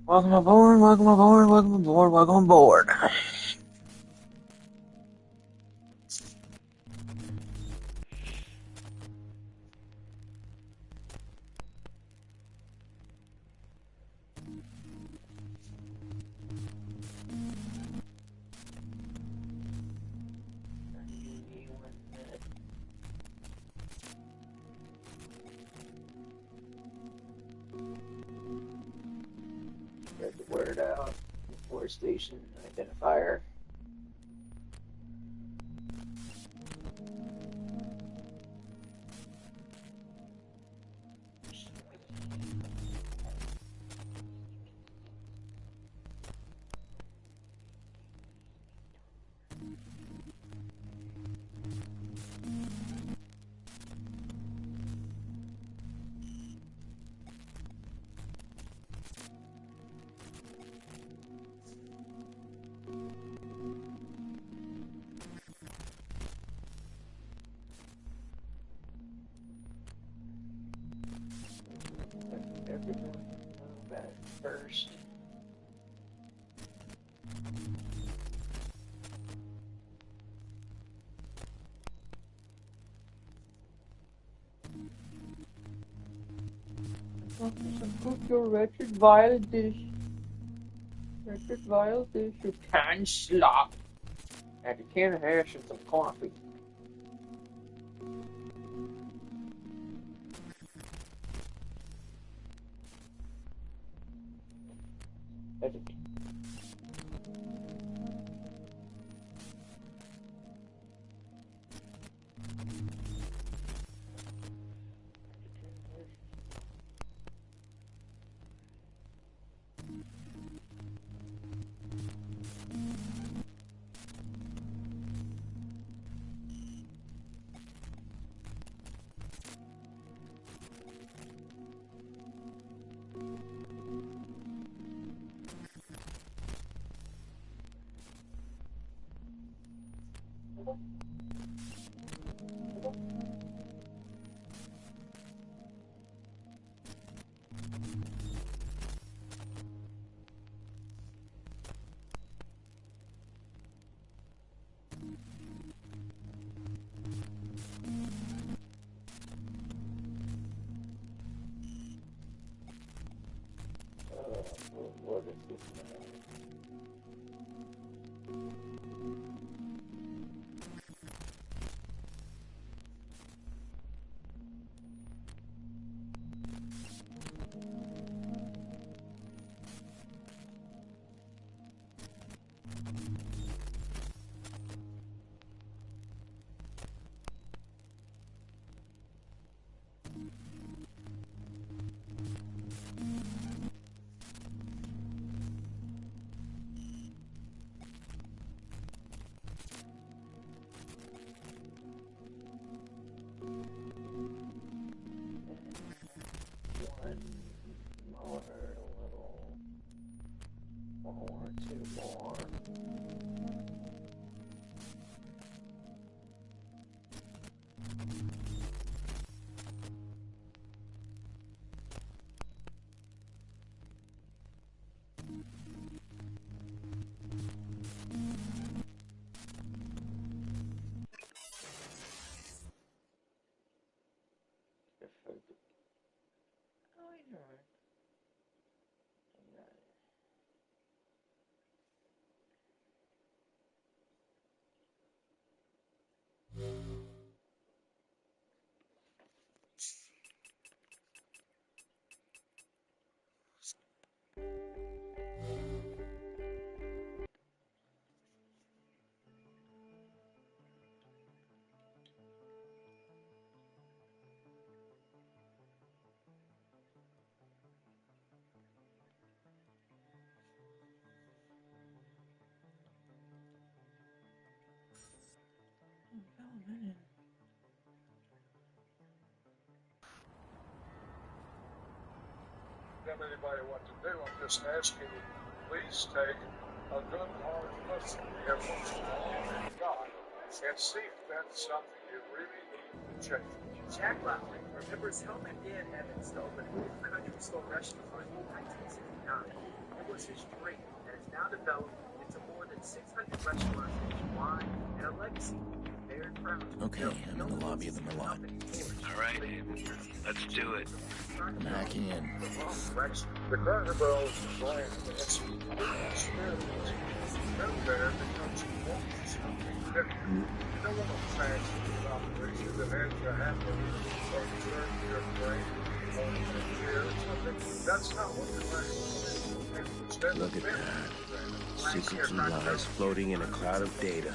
Welcome aboard, welcome aboard, welcome aboard, welcome aboard. Get the word out. Force station identifier. Everyone back first. Cook your wretched vile dish. Wretched vile dish. You can slop. Add a can of hash and some coffee. Edit. What is this now? Two more. Tell anybody what to do. I'm just asking you, please take a good hard look at what's wrong in God and see if that's something you really need to change. Jack Lowry remembers helping Dan Evans to open a new country store restaurant in 1960. It was his dream that is now developed into more than 600 restaurants nationwide and a legacy. Very proud. Okay, I'm in the lobby of the Merlot. All right, let's do it. I'm hacking in. The Carter Bells is going to execute experiments. Then there becomes something different. You don't want to fancy an operation that has you happen or turn your brain or your something. That's not what you're trying to do. Look at that. Secrets and lies floating in a cloud of data.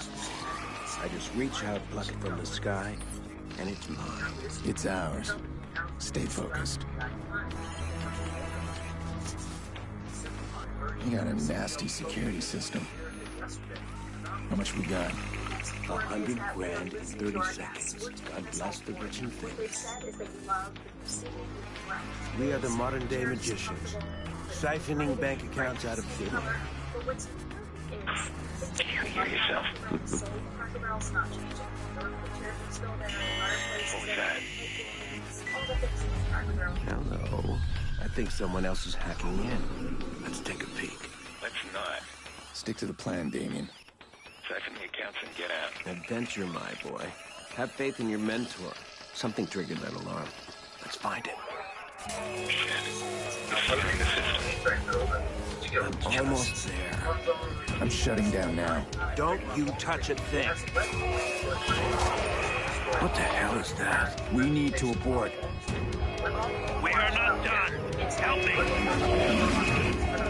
I just reach out, pluck it from the sky, and it's mine. It's ours. Stay focused. You got a nasty security system. How much we got? 100 grand in 30 seconds. God bless the rich and famous. We are the modern day magicians, siphoning bank accounts out of thin air. Can you hear yourself? What was that? Hello. I think someone else is hacking in. Let's take a peek. Let's not. Stick to the plan, Damien. Siphon the accounts and get out. Adventure, my boy. Have faith in your mentor. Something triggered that alarm. Let's find it. Shit. Deciphering the system. I'm almost there. I'm shutting down now. Don't you touch a thing. What the hell is that? We need to abort. We are not done. Help me.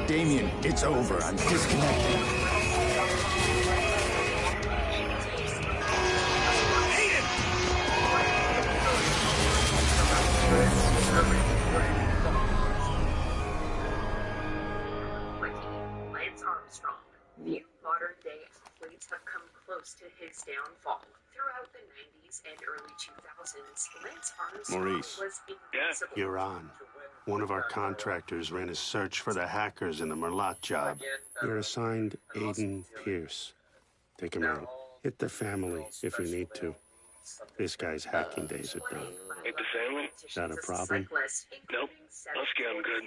Damien, it's over. I'm disconnecting. Lance Armstrong. Few modern-day athletes have come close to his downfall. Throughout the 90s and early 2000s, Lance Armstrong Maurice. was invincible. You're on. One of our contractors ran a search for the hackers in the Merlot job. You're assigned Aiden Pierce. Take him out. Hit the family if you need to. This guy's hacking days are done. Hit the family? Is that a problem? Nope. Muskie, I'm good.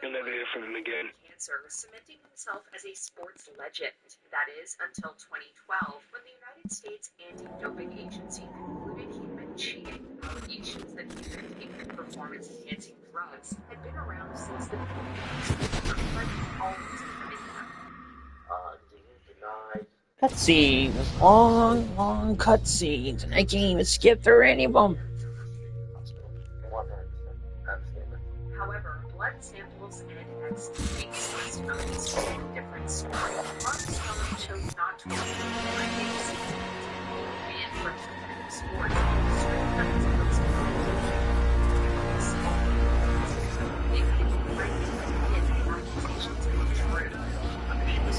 You'll never hear from him again. Cancer, cementing himself as a sports legend. That is, until 2012, when the United States Anti-Doping Agency concluded he'd been cheating. Allegations that he'd been taking performance-enhancing drugs had been around since the 1990s, but always committed them. Cutscenes. Long cutscenes. And I can't even skip through any of them. However, blood samples and X-rays must tell a different story. Armstrong chose not to work for decades. And for competitive sports, certain kinds of those accusations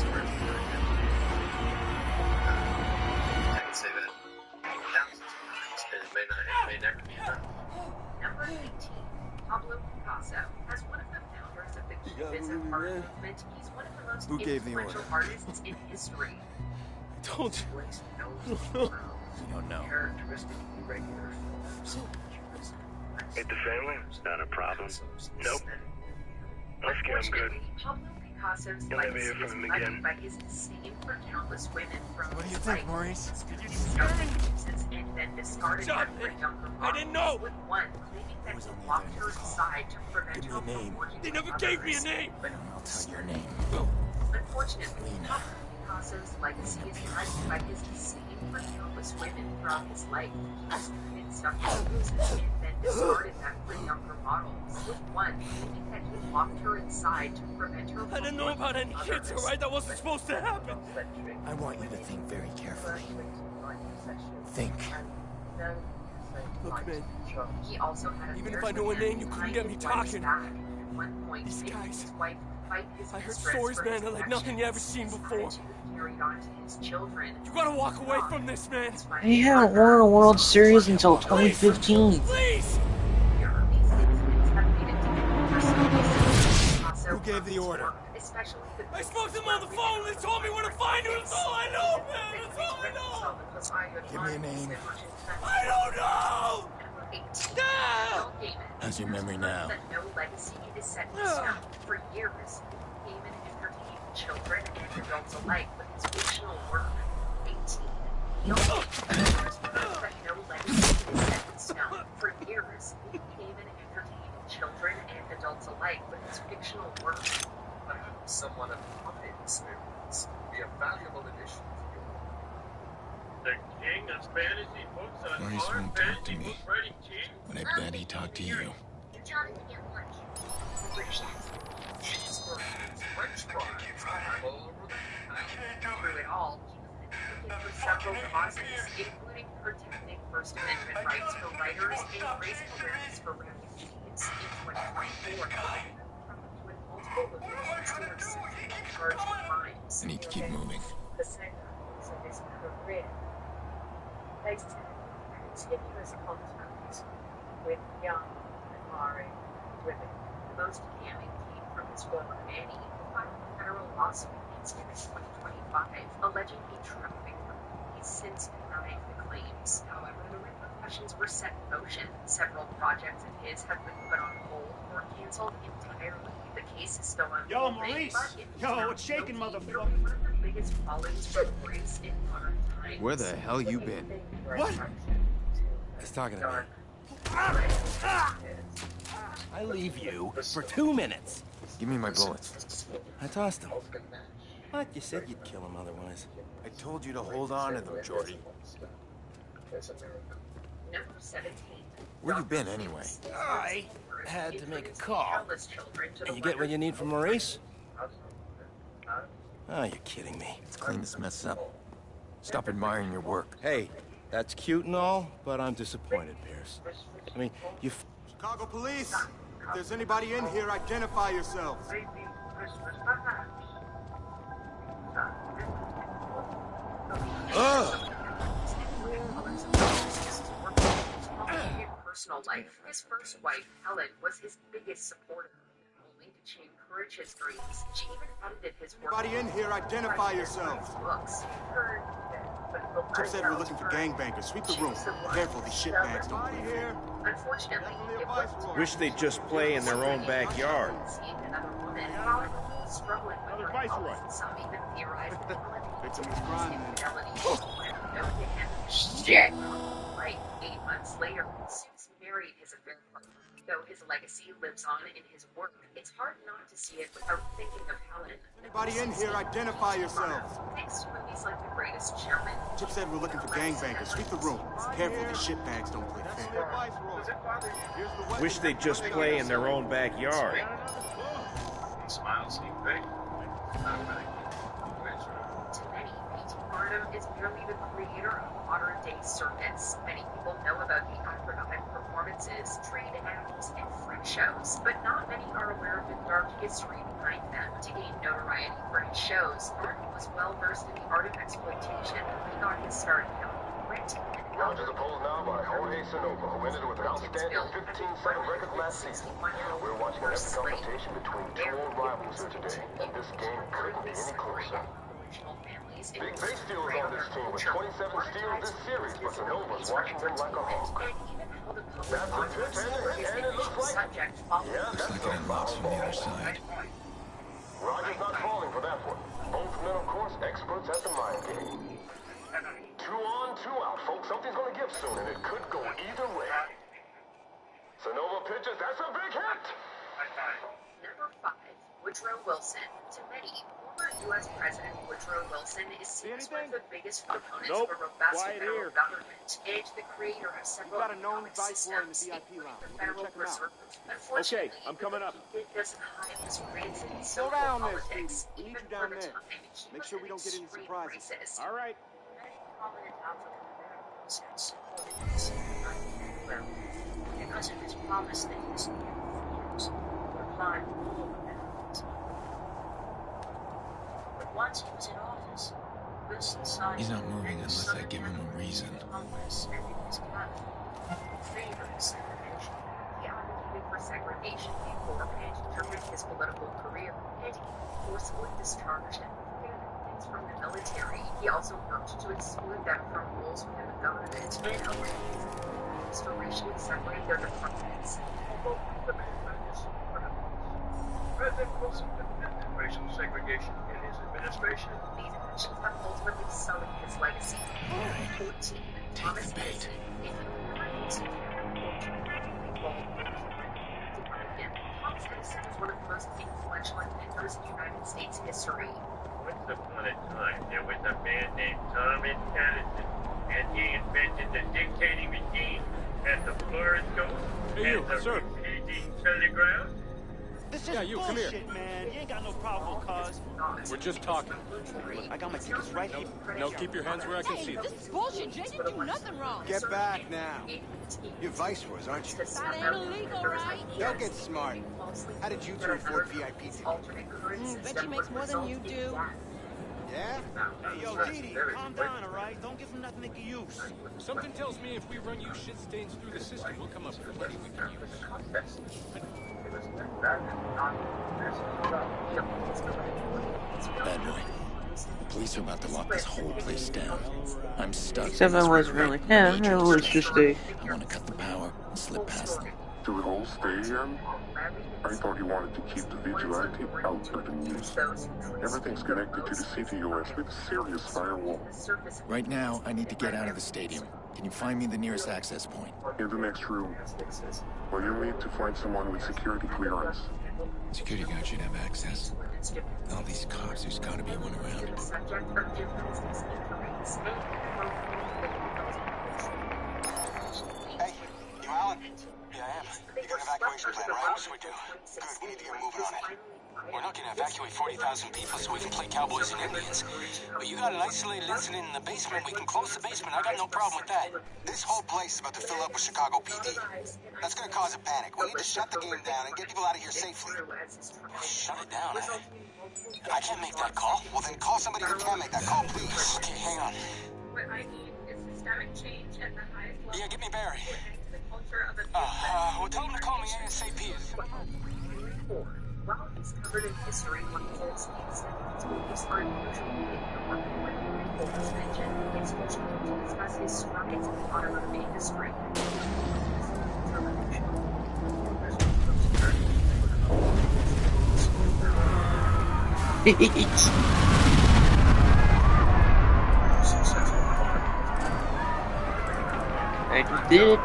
were true. I can say that thousands of times, and it may never be enough. Number 18. Pablo Picasso. As one of the founders of the Cubism art movement, he's one of the most Who gave the influential order? artists in history. Don't. You don't know. Characteristic irregular Hit the family? Not a problem. Nope. Muskie, I'm good. Pablo Picasso's You'll never legacy hear from is him marked again. by his disdain for countless women from What do you his think, life. Maurice? Did you determine and then discarded Stop her for it. younger I didn't know. With one claiming that was he on the locked other her end of the call. inside to prevent Give her me a from name. working They with never gave me a others. name. But I'll tell your name. unfortunately, Lena. Pablo Picasso's legacy is marked by his disdain for countless women throughout his life. He was committed substances and then discarded them for younger models. With one claiming that he locked her inside to prevent her from I didn't know working about with any others. kids, alright? That wasn't supposed to happen. I want you to think very carefully. Think. Look, man. He also had Even affairs if I know with a name, men you couldn't behind get me his wife's talking. back. At one point, These making guys. his wife fight his I heard mistress stories, for man, his that like nothing you ever seen affections. before. His attitude carried on to his children. You gotta walk away from this, man. They haven't won a World Series until 2015. Please! Who gave the order? I spoke to them on the phone. They told me where to find you. That's all I know, man. That's all I know. Give me a name. I don't know! 18. Neil Gaiman. How's your memory now? That no legacy is set in stone. For years, Gaiman entertained children and adults alike with his fictional work. 18. Neil Gaiman that no legacy is set in stone. For years, Gaiman entertained children and adults alike with his fictional work. Perhaps someone of common experience would be a valuable addition to your work. The king of fantasy books on Maurice art won't talk to fantasy me, book writing team. but I bet he talked to you. Jonathan at work. The British accent. Cheeseburgers, French fries, all over the Through it all, he was for several causes, including protecting First Amendment rights for writers and raising awareness for refugees in 2024. With multiple locations who were sexually charged crimes. I need to keep moving. The center of his career. Based in continuous contact with young and married women. The most damning came from his former nanny, who filed a federal lawsuit against him in 2025, alleging he trafficked her. He's since denied the claims. However, the repercussions were set in motion. Several projects of his have been put on hold or canceled entirely. The case is still unfolding. Yo, Maurice! Yo, what's shaking, motherfucker? One of the biggest fallings from grace in modern times. Where the hell you been? What? He's talking to me. I leave you for 2 minutes. Give me my bullets. I tossed them. What? You said you'd kill him otherwise. I told you to hold on to them, Jordy. Number 17. Where you been, anyway? I had to make a call. And you get what you need from Maurice? Oh, you're kidding me. Let's clean this mess up. Stop admiring your work. Hey, that's cute and all, but I'm disappointed, Pierce. I mean, you... Chicago police! If there's anybody in here, identify yourselves. Personal life. His first wife, Helen, was his biggest supporter. Only did she encourage his dreams. She even edited his work. Anybody in here, identify yourselves. Books. Chip said we're looking for gangbangers. Sweep the room. Careful, these shitbags don't play fair. Unfortunately, it wasn't. Wish they'd just play in their own backyard. Seeing another woman, Helen was struggling with her health. Some even theorized that Helen Victim of crime, man. Shit! Like 8 months later, Suits married his affair partner. Though his legacy lives on in his work, it's hard not to see it without thinking of Helen. Anybody in here, identify yourselves. Thanks to movies like The Greatest Showman. Chip said we're looking for gangbangers. Sweep the room. Careful, these shitbags don't play fair. Wish they'd just play in their own backyard. Smiles seem fake. To many, P.T. Barnum is merely the creator of modern-day circus. Many people know about the acrobatic performances, trade acts, and freak shows, but not many are aware of the dark history behind them. To gain notoriety for his shows, Barnum was well-versed in the art of exploitation. He got his start in print and Rogers opposed now by Jorge Sanova, who ended with an outstanding 15-second record last season. We're watching an epic confrontation between two old rivals here today, and this game couldn't be any closer. Big Base steals on this team with 27 steals this series, but Sanova's watching them like a hawk. That's a pitch, and it looks like... Yeah, that's a foul ball. Rogers not falling for that one. Both men, of course, experts at the mind game. 2 on, 2 out, folks. Something's gonna give soon, and it could go either way. Sanova pitches. That's a big hit! Number 5, Woodrow Wilson. To many, former U.S. President Woodrow Wilson is seen as one of the biggest proponents of a robust federal government and the creator of several economic systems, including the Federal Reserve. Unfortunately, I'm coming up. It doesn't hide his rancid social politics. We need Even you down for the there. time, Make sure we don't get any surprises. Racist. All right. Prominent African-Americans had supported his well, because of his promise that he was here for years, replying to all of that. But once he was in office, Wilson signed He's not moving unless I give him a reason. Congress and in his cabinet in favor of segregation. He advocated for segregation before and during his political career, and he forcibly discharged and things from the military. He also worked to exclude them from roles within the government and eliminated attempts to racially separate their departments. The main thing is support of this. President Wilson defended racial segregation in his administration. These actions have ultimately sullied his legacy. 14. Thomas Edison, a Thomas Edison was one of the most influential inventors in United States history. Once upon a time, there was a man named Thomas Edison, and he invented the dictating machine and the fluoroscope and the repeating telegraph. This is bullshit, man. You ain't got no problem, cuz. We're just talking. Look, I got my tickets right here. No, keep your hands where I can see them. This is bullshit. Jay didn't do nothing wrong. Get back now. You're viceroys, aren't you? That ain't illegal, right? Don't get smart. How did you two afford VIP tickets? Bet she makes more than you do. Yeah? Hey, yo, Didi, calm down, all right? Don't give him nothing they can use. Something tells me if we run you shit stains through the system, we'll come up with money we can use. Bad boy. The police are about to lock this whole place down. I'm stuck. Except it wasn't really him, it was just a... I want to cut the power and slip past them. Do it all stay in? I thought he wanted to keep the vigilante out of the news. Everything's connected to the CTOS with a serious firewall. Right now, I need to get out of the stadium. Can you find me the nearest access point? In the next room. Well, you'll need to find someone with security clearance. Security guard should have access. All these cops, there's gotta be one around. Hey, you Alan? Yeah, I am. You got an evacuation plan, right? Of course we do. Good, we need to get moving on it. We're not gonna evacuate 40,000 people so we can play cowboys and Indians. But you got an isolated incident in the basement, we can close the basement. I got no problem with that. This whole place is about to fill up with Chicago PD. That's gonna cause a panic. We need to shut the game down and get people out of here safely. Shut it down, I can't make that call. Well, then call somebody who can make that call, please. Okay, hang on. What I need is systemic change at the highest level. Yeah, get me Barry. The culture of well, tell him to call me ASAP. While he's covered in history, one says these movies are usually ignored. When Nicole was mentioned, it's usually to discuss his strides in the automotive industry. I just did it.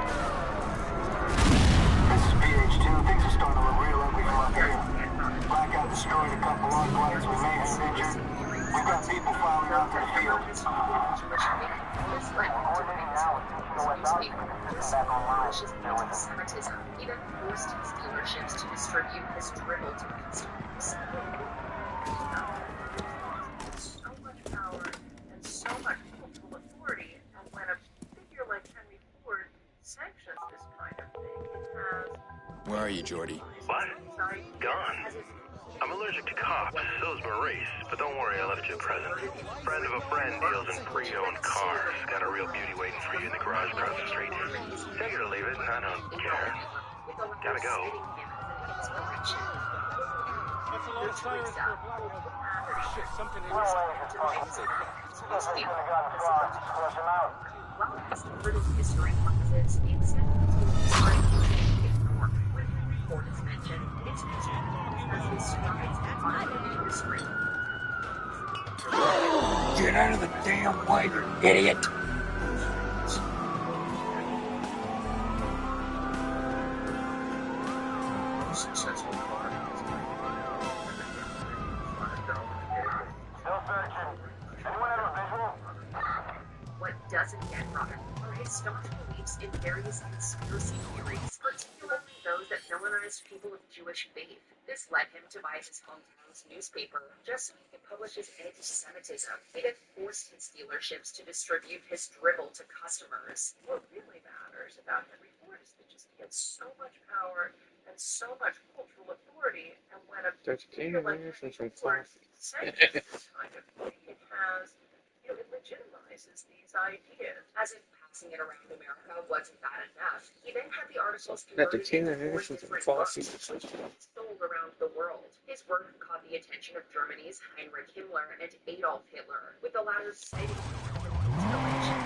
Destroyed a couple on flights, we may have injured. We've got people filing out to the field. Anti-Semitism even forced his dealerships to distribute his dribble to customers. So much power and so much cultural authority, and when a figure like Henry Ford sanctions this kind of thing, it has... Where are you, Jordy? What? Gone. I'm allergic to cops, so's Maurice, but don't worry, I left you a present. Friend of a friend deals in pre-owned cars. Got a real beauty waiting for you in the garage across the street. Take it or leave it, I don't care. Gotta go. That's a lot of sirens for a black one. Oh shit, something in While he's covered in history classes, the executive team decided to ignore when Henry Ford is mentioned. It's mentioned as his strides in automotive industry. Get out of the damn way, you idiot! Successful car. What doesn't get brought up are his staunch beliefs in various conspiracy theories, particularly those that villainized people of Jewish faith. This led him to buy his hometown's newspaper just so he could publish his anti-Semitism. It had forced his dealerships to distribute his dribble to customers. What really matters about Henry Ford is that just he had so much power and so much cultural authority, and when a figure like Henry Ford sanctions this kind of thing, it has, it legitimizes these ideas, as if passing it around America wasn't that enough. He then had the articles converted into 4 different books, sold around the world. His work caught the attention of Germany's Heinrich Himmler and Adolf Hitler, with the latter citing him as an inspiration.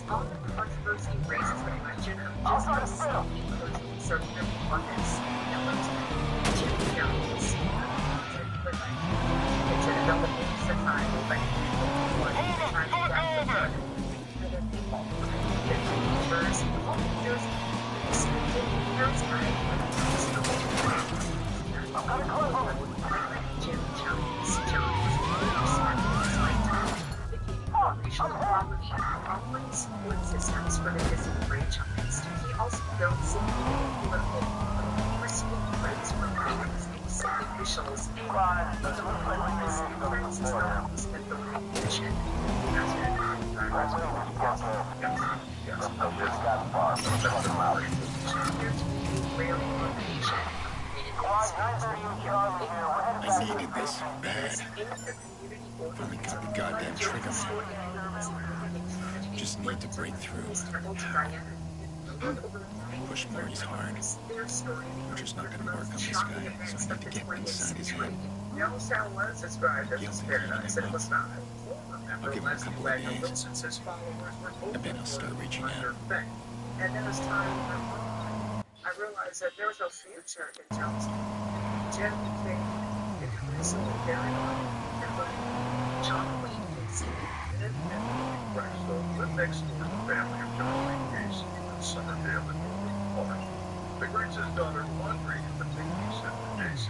Controversy raises the question of just how safely closing certain abundance Jimmy Jones it's an developing society by one trying to grab the blood other people the teachers, all leaders, expected charismatic Jim Jones racial equality, offering support systems for the disenfranchised. He also built significant political he received grants from famous and city officials and Francis Adams at the Commission. I needed this bad. Finally got the goddamn trigger. Just need to break through. Push Maurice hard. We're just not gonna work on this guy, so I need to get inside his head. Yellowstone was described as his paradise, and it was not. I'll give him a couple of days. I bet I'll start reaching out. And then as time went on, I realized that there was no future in Johnson. Jim became increasingly paranoid and John Wayne Casey. Right, so live next door to the family of John Wayne Casey in Summerdale and Florida. The Grace's daughter Audrey in particular said to Casey,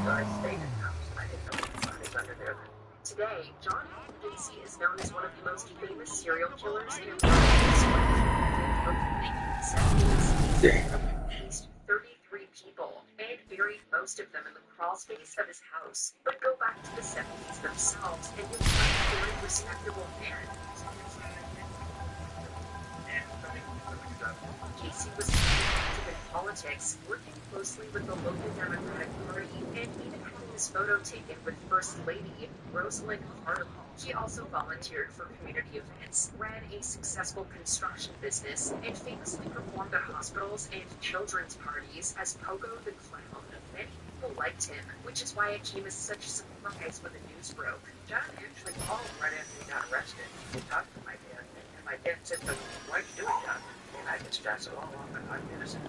I stayed in the house and I didn't know anybody's under there. Today, John Wayne Gacy is known as one of the most famous serial killers in American history. From the 1970s, he killed 33 people and buried most of them in the crawl space of his house. But go back to the 70s themselves and you'll find a very respectable man. Casey was active in politics, working closely with the local Democratic Party, and even having his photo taken with First Lady Rosalind Carter. He also volunteered for community events, ran a successful construction business, and famously performed at hospitals and children's parties as Pogo the Clown. Many people liked him, which is why it came as such a surprise when the news broke. John actually called right after he got arrested. He talked to my dad, and my dad said, "Why'd you do it, John?" And I just passed it all off, and I'm innocent.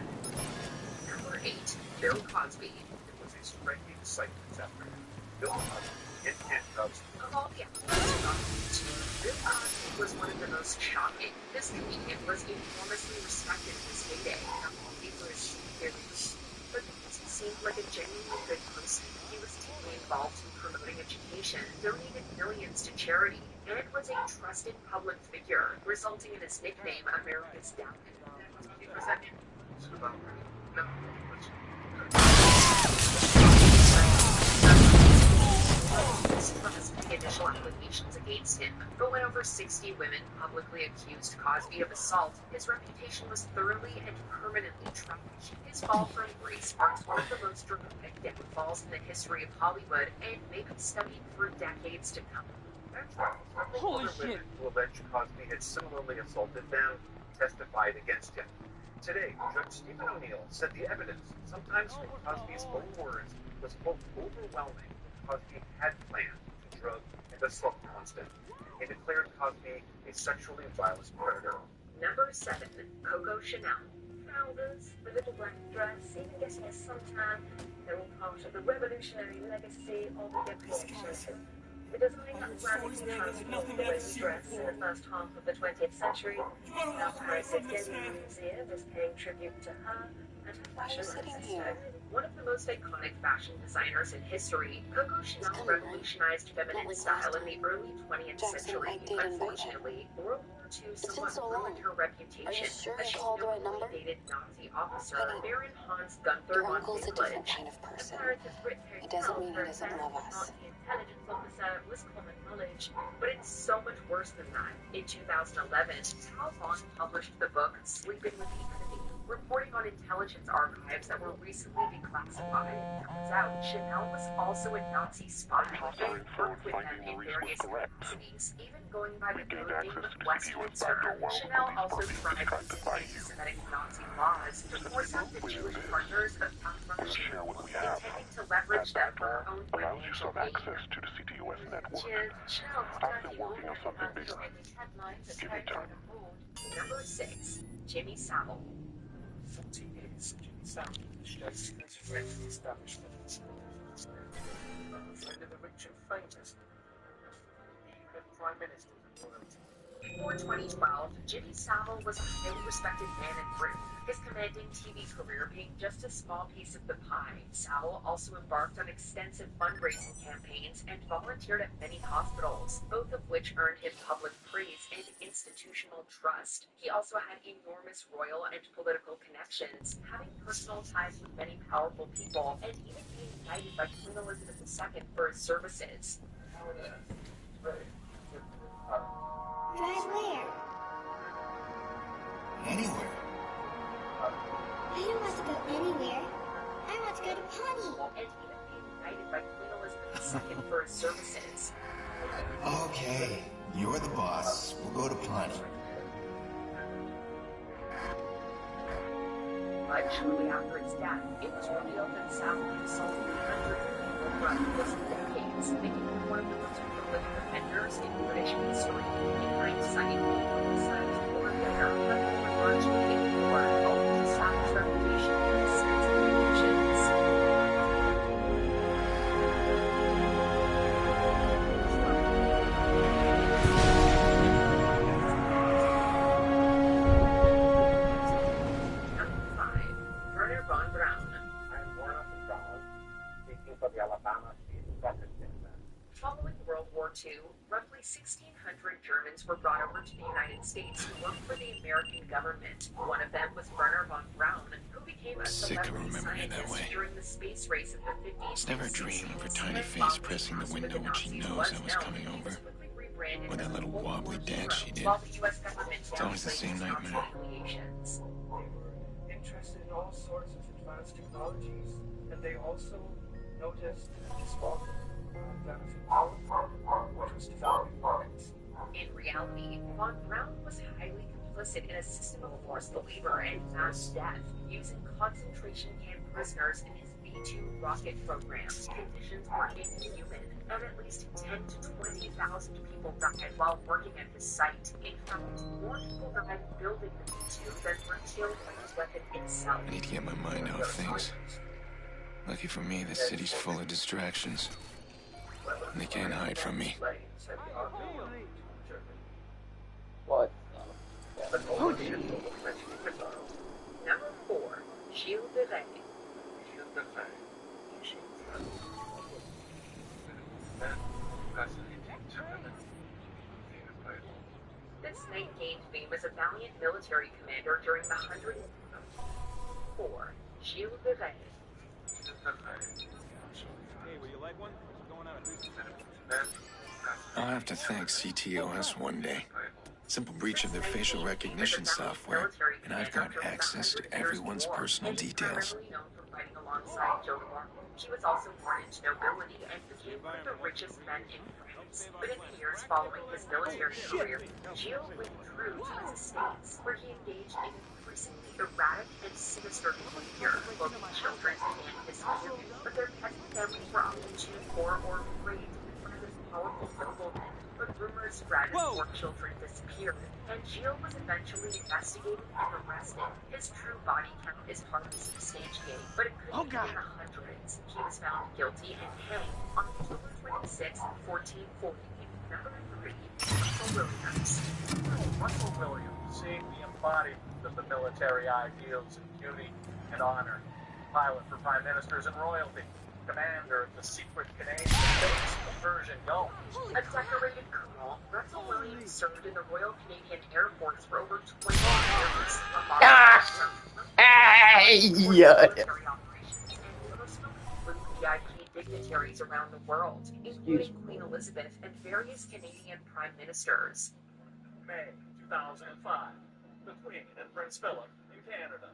Number 8. Bill Cosby. It was a striking sight this afternoon. Bill Cosby in handcuffs. Of all the episodes, Bill Cosby was one of the most shocking. This comedian was enormously respected in his heyday. He was but because he seemed like a genuinely good person, he was deeply involved in promoting education, donated millions to charity, and was a trusted public figure, resulting in his nickname, America's Dad. The initial allegations against him, but when over 60 women publicly accused Cosby of assault, his reputation was thoroughly and permanently trashed. His fall from grace marks one of the most dramatic downfalls in the history of Hollywood and may be studied for decades to come. Holy shit! Women who alleged Cosby had similarly assaulted them testified against him. Today, Judge Stephen O'Neill said the evidence, sometimes in Cosby's own words, was both overwhelming that Cosby had planned to drug and assault Constant. He declared Cosby a sexually violent predator. Number 7. Coco Chanel. Founders, the little black dress, even getting us sometime, they're all part of the revolutionary legacy of the appreciation. The design of radically transformed the way we dress in the first half of the 20th century. Now Paris is getting a museum is paying tribute to her and her fashion ancestor. One of the most iconic fashion designers in history, Coco Chanel revolutionized feminine style in the early 20th century. Unfortunately, World War II somewhat ruined her reputation as she nobly dated Nazi officer Baron Hans Gunther von Winkler. Comparative Brit It doesn't mean he doesn't love us. Intelligence officer was common knowledge, but it's so much worse than that. In 2011, Tal Bond published the book Sleeping with the Enemy, reporting on intelligence archives that were recently declassified. It turns out Chanel was also a Nazi spy and worked with them in various capacities, even going by the code name of Westminster. Chanel also tried to use anti-Semitic Nazi laws to force out the Jewish partners of Counterintelligence, intending to leverage them for her own financial gain. Access to the CTOS network. I've been working on something bigger. Give me time. Number 6, Jimmy Savile. 40 years, Jimmy Savile, the chef's most friendly establishment. Friend of the rich and famous. Even Prime Minister of the world. Before 2012, Jimmy Savile was a highly respected man in Britain, his commanding TV career being just a small piece of the pie. Savile also embarked on extensive fundraising campaigns and volunteered at many hospitals, both of which earned him public praise and institutional trust. He also had enormous royal and political connections, having personal ties with many powerful people, and even being knighted by Queen Elizabeth II for his services. Drive where? Anywhere. I don't want to go anywhere. I want to go to Pawnee. And even being knighted by Queen Elizabeth II for his services. Okay, you're the boss. We'll go to Pawnee. But shortly after his death, it was revealed that Savile assaulted hundreds of people throughout the course of decades, making him one of the most prolific offenders in British history. In hindsight, homicides or their were largely ignored, owing to Savile's reputation and his sense of illusions. Number 5, Werner von Braun. I'm Werner von Braun, speaking for the Alabama State Soccer Team. Following World War II, roughly 1,600 Germans were brought over to the United States to work for the American government. One of them was Werner von Braun, who became a celebrity scientist during the space race of the 50s. It's never a dream of her tiny face pressing the window when she knows I was coming over. Or that little wobbly dance she did. It's always the same nightmare. They were interested in all sorts of advanced technologies, and they also noticed the spark that was powerful, which was developing rockets. In reality, von Braun was highly complicit in a system of forced labor and mass death, using concentration camp prisoners in his V-2 rocket program. Conditions were inhuman, and at least 10,000 to 20,000 people died while working at his site. In fact, more people died building the V-2 than were killed by his weapon itself. I need to get my mind off things. Lucky for me, this city's full of distractions. And they can't hide from me. What? Oh, Number 4, Gilles de Rais. This knight gained fame as a valiant military commander during the 100th War. 4, Gilles de Rais. Hey, will you like one? What's going on? I'll have to thank CTOS one day. Simple breach of their facial recognition software, and I've got access to everyone's personal details. Known for fighting alongside Joan of Arc, she was also born into nobility and became one of the richest men in France. But in the years following his military career, Gilles withdrew to his estates, where he engaged in increasingly erratic and sinister behavior. Local children began to disappear, but their peasant families were often too poor or afraid to confront his powerful nobleman. But rumors spread as more children disappeared, and Gilles was eventually investigated and arrested. His true body count is hard to substantiate, but it could be in the hundreds. He was found guilty and hanged on October 26, 1440. Number 3, Russell Williams. Russell Williams, seeing the embodiment of the military ideals of duty and honor. Pilot for prime ministers and royalty. Commander of the secret Canadian base, the Persian Gulf. A decorated colonel, Russell Williams served in the Royal Canadian Air Force for over 20 years. VIP dignitaries around the world, including Queen Elizabeth and various Canadian prime ministers. May 2005. The Queen and Prince Philip in Canada.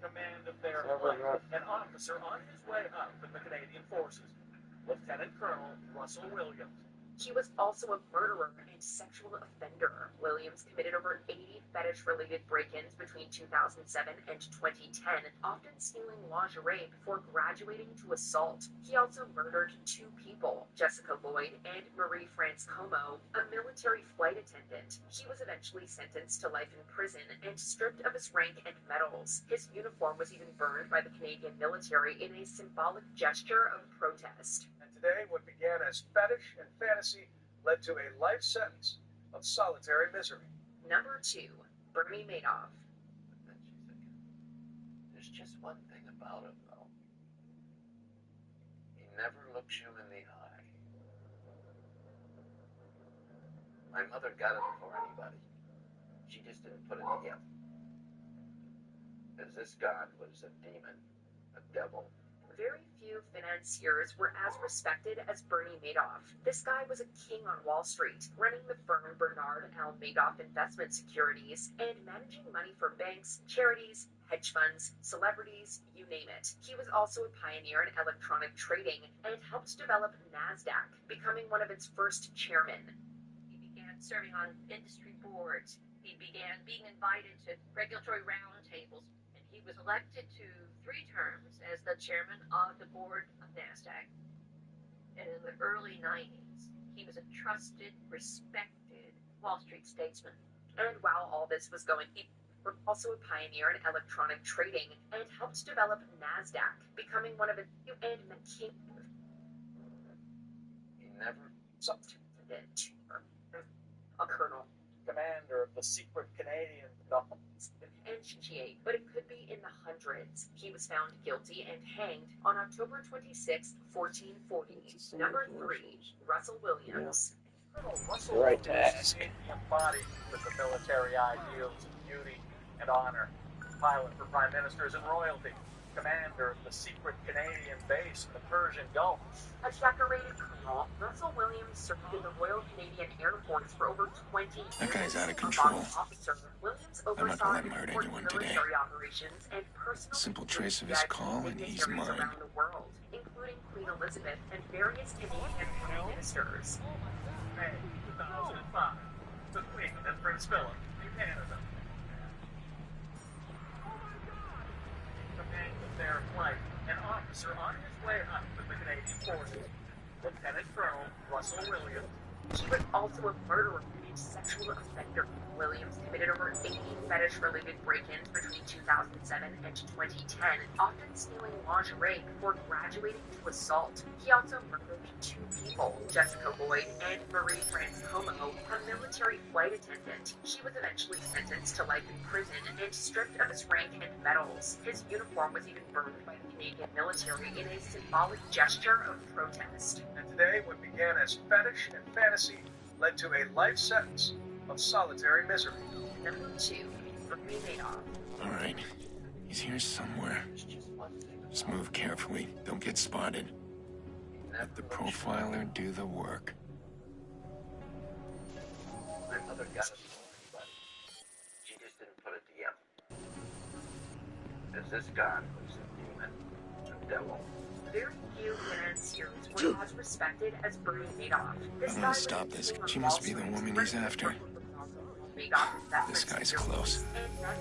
Command of their flight, an officer on his way up in the Canadian Forces, Lieutenant Colonel Russell Williams. He was also a murderer and sexual offender. Williams committed over 80 fetish-related break-ins between 2007 and 2010, often stealing lingerie before graduating to assault. He also murdered 2 people, Jessica Lloyd and Marie-France Como, a military flight attendant. He was eventually sentenced to life in prison and stripped of his rank and medals. His uniform was even burned by the Canadian military in a symbolic gesture of protest. Today, what began as fetish and fantasy led to a life sentence of solitary misery. Number 2, Bernie Madoff. There's just one thing about him, though. He never looks you in the eye. My mother got it before anybody. She just didn't put it together. As this god was a demon, a devil. Very few financiers were as respected as Bernie Madoff. This guy was a king on Wall Street, running the firm Bernard L. Madoff Investment Securities and managing money for banks, charities, hedge funds, celebrities, you name it. He was also a pioneer in electronic trading and helped develop NASDAQ, becoming one of its first chairmen. He began serving on industry boards. He began being invited to regulatory roundtables. He was elected to 3 terms as the chairman of the board of NASDAQ. And in the early 90s, he was a trusted, respected Wall Street statesman. And while all this was going on, he was also a pioneer in electronic trading and helped develop NASDAQ, becoming one of its and McKinsey. He never a colonel. Commander of the secret Canadian Gulf. And GTA, but it could be in the hundreds. He was found guilty and hanged on October 26, 1440. Number 3, Russell Williams. Right to ask. Embodied with the military ideals of duty and honor. Pilot for prime ministers and royalty. Commander of the secret Canadian base in the Persian Gulf. A decorated colonel, Russell Williams served in the Royal Canadian Air Force for over 20 years. That guy's out of control. Williams I'm not gonna let him hurt oversaw anyone today. military operations and personal Simple trace of his call and he's dignitaries mine. around the world, including Queen Elizabeth and various Canadian prime ministers. May 2005. The Queen and Prince Philip in Canada. Command of their flight, an officer on his way up in the Canadian Forces, Lieutenant Colonel Russell Williams. He was also a murderer and sexual offender. Williams committed over 80 fetish-related break-ins between 2007 and 2010, often stealing lingerie before graduating to assault. He also murdered 2 people, Jessica Lloyd and Marie-France Como, a military flight attendant. He was eventually sentenced to life in prison and stripped of his rank and medals. His uniform was even burned by the Canadian military in a symbolic gesture of protest. And today, what began as fetish and fantasy led to a life sentence of solitary misery. Number 2, Bernie Madoff. Alright, he's here somewhere. Just move carefully, don't get spotted. Let the profiler do the work. My mother got it before anybody. She just didn't put it together. As this god was a demon, a devil. Very few financiers were as respected as Bernie Madoff. I'm gonna stop this. She must be the woman he's after. This guy's close.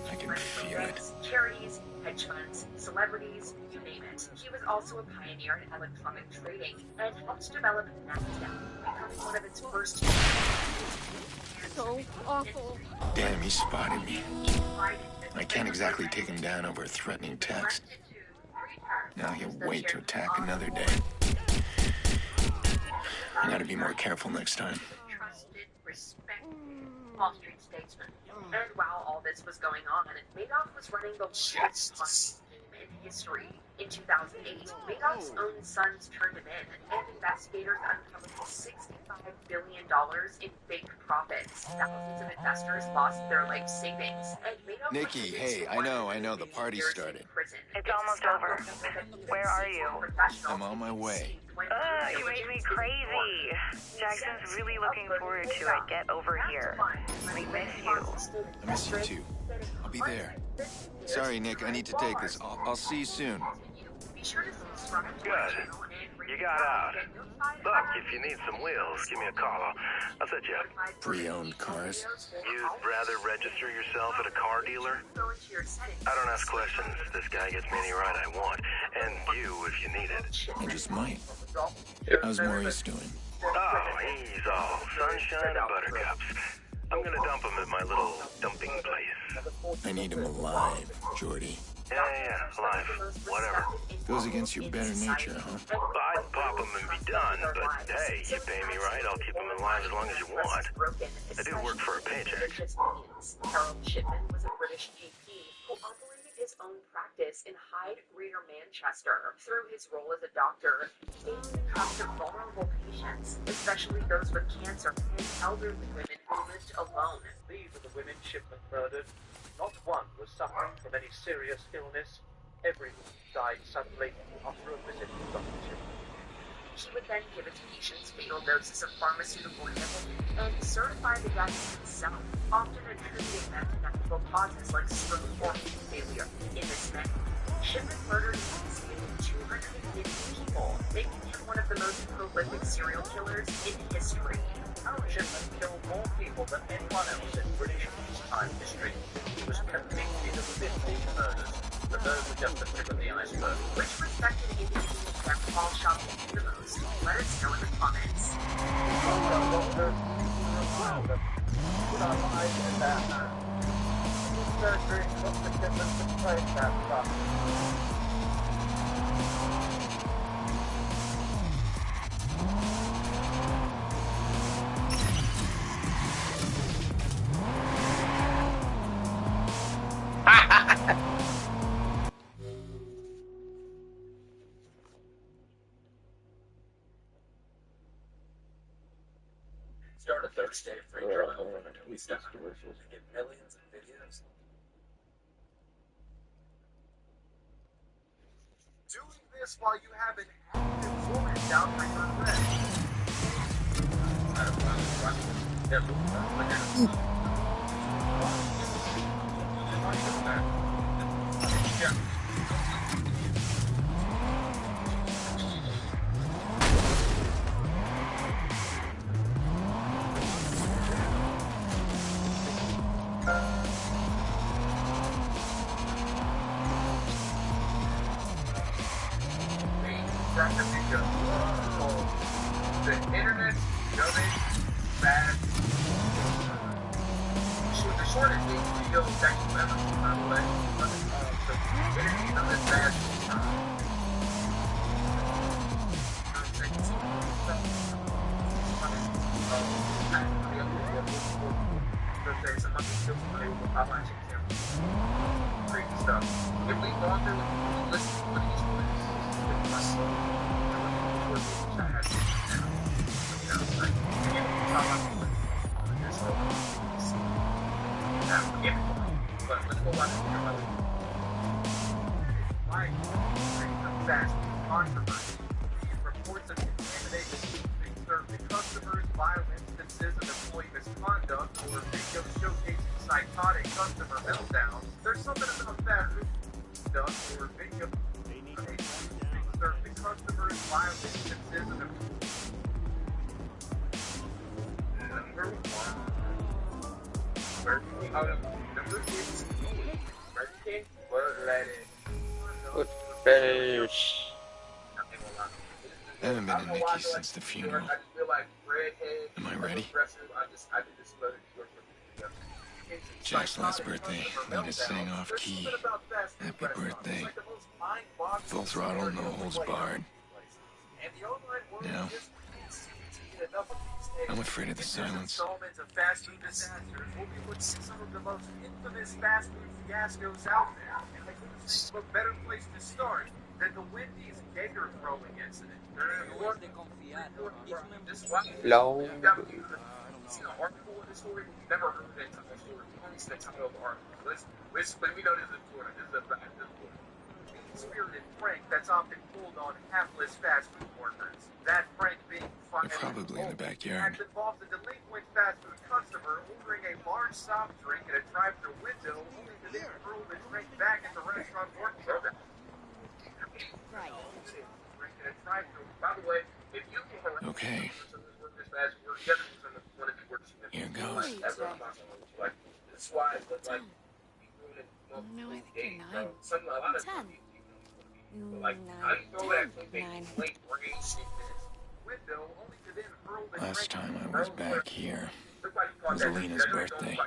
I can feel it. Charities, hedge funds, celebrities, you name it. He was also a pioneer in electronic trading and helped develop NASDAQ, becoming one of its first. So awful. Damn, he spotted me. I can't exactly take him down over a threatening text. Now he'll wait to attack another day. I gotta be more careful next time. Trusted, respected Wall Street statesman. And while all this was going on, Madoff was running the largest fund scheme in history. In 2008, Madoff's own sons turned him in, and investigators uncovered $65 billion in fake profits. Thousands of investors lost their life savings, and Madoff Nikki, hey, I know, the party started. It's almost over. Where are you? I'm on my way. You made me crazy. Jackson's really looking forward to it. Get over here. We miss you. I miss you too. I'll be there. Sorry, Nick, I need to take this. I'll see you soon. Good. You got out. Look, if you need some wheels, give me a call. I'll set you up. Pre-owned cars? You'd rather register yourself at a car dealer? I don't ask questions. This guy gets me any ride I want. And you if you need it. I just might. How's Maurice doing? Oh, he's all sunshine and buttercups. I'm gonna dump him at my little dumping place. I need him alive, Jordy. Yeah, alive. Whatever. Goes against your better nature, huh? I'd pop him and be done, but hey, you pay me right, I'll keep him alive as long as you want. I do work for a paycheck. Harold Shipman was a British GP who operated his own practice in Hyde, Greater Manchester. Through his role as a doctor, he talked to vulnerable patients, especially those with cancer and elderly women who lived alone. These are the women Shipman murdered. Not one was suffering from any serious illness. Everyone died suddenly after a visit to Dr. Shipman. She would then give his patients fatal doses of pharmaceutical heroin and certify the deaths himself, often attributing them to natural causes like stroke or heart failure. In this manner, Shipman murdered an estimated 250 people, making him one of the most prolific serial killers in history. Harold Shipman killed more people than anyone else in British peacetime history. He was convicted of 15 murders, but those were just the tip of the iceberg. Which respected individuals that Paul shot the most? Let us know in the comments. Put our lives in that man. This surgery, Dr. Shipman betrayed that stuff. Start a Thursday free trial from Adobe Stock and get millions of videos. Doing this while you have an active warrant down for your arrest. Yeah. The internet, garbage, bad. The shortest video that you ever seen, by the way, the internet is bad. Crazy stuff. If we go through and listen to what each one is, but let's go watch the fast controversy. Reports of contamination being served to customers, violent instances of employee misconduct, or videos showcasing psychotic customer meltdowns. There's something about that stuff or video being served to customers, violent instances of employee. Number one. Number two. Good fish. I haven't been to Nikki since the funeral. Am I ready? Jack's last birthday, Lena sang off key. Happy birthday. Full throttle, no holds barred. Now, I'm afraid of the silence. Installments of fast food disasters, we'll be looking at some of the most infamous fast food fiascos out there. And I couldn't think of a better place to start than the Wendy's gator throwing incident. Long. Seen an article in this story, we've never heard that type of story. We've only seen that type of article. But we know this is Florida. This is a fact. This is Florida. Mean-spirited prank that's often pulled on hapless fast food workers. That prank being They're probably in the backyard. involves a delinquent fast food customer ordering a large soft drink at a drive-thru window, only to then throw the drink back at the restaurant working program. Right. By the way, if you can Okay. Here goes. That's why it's like No, I think you're 9. some a lot of 10. like 9, I throw that 10, 9. late range window only to then hurl the Last drink time I was back here, it was Alina's birthday.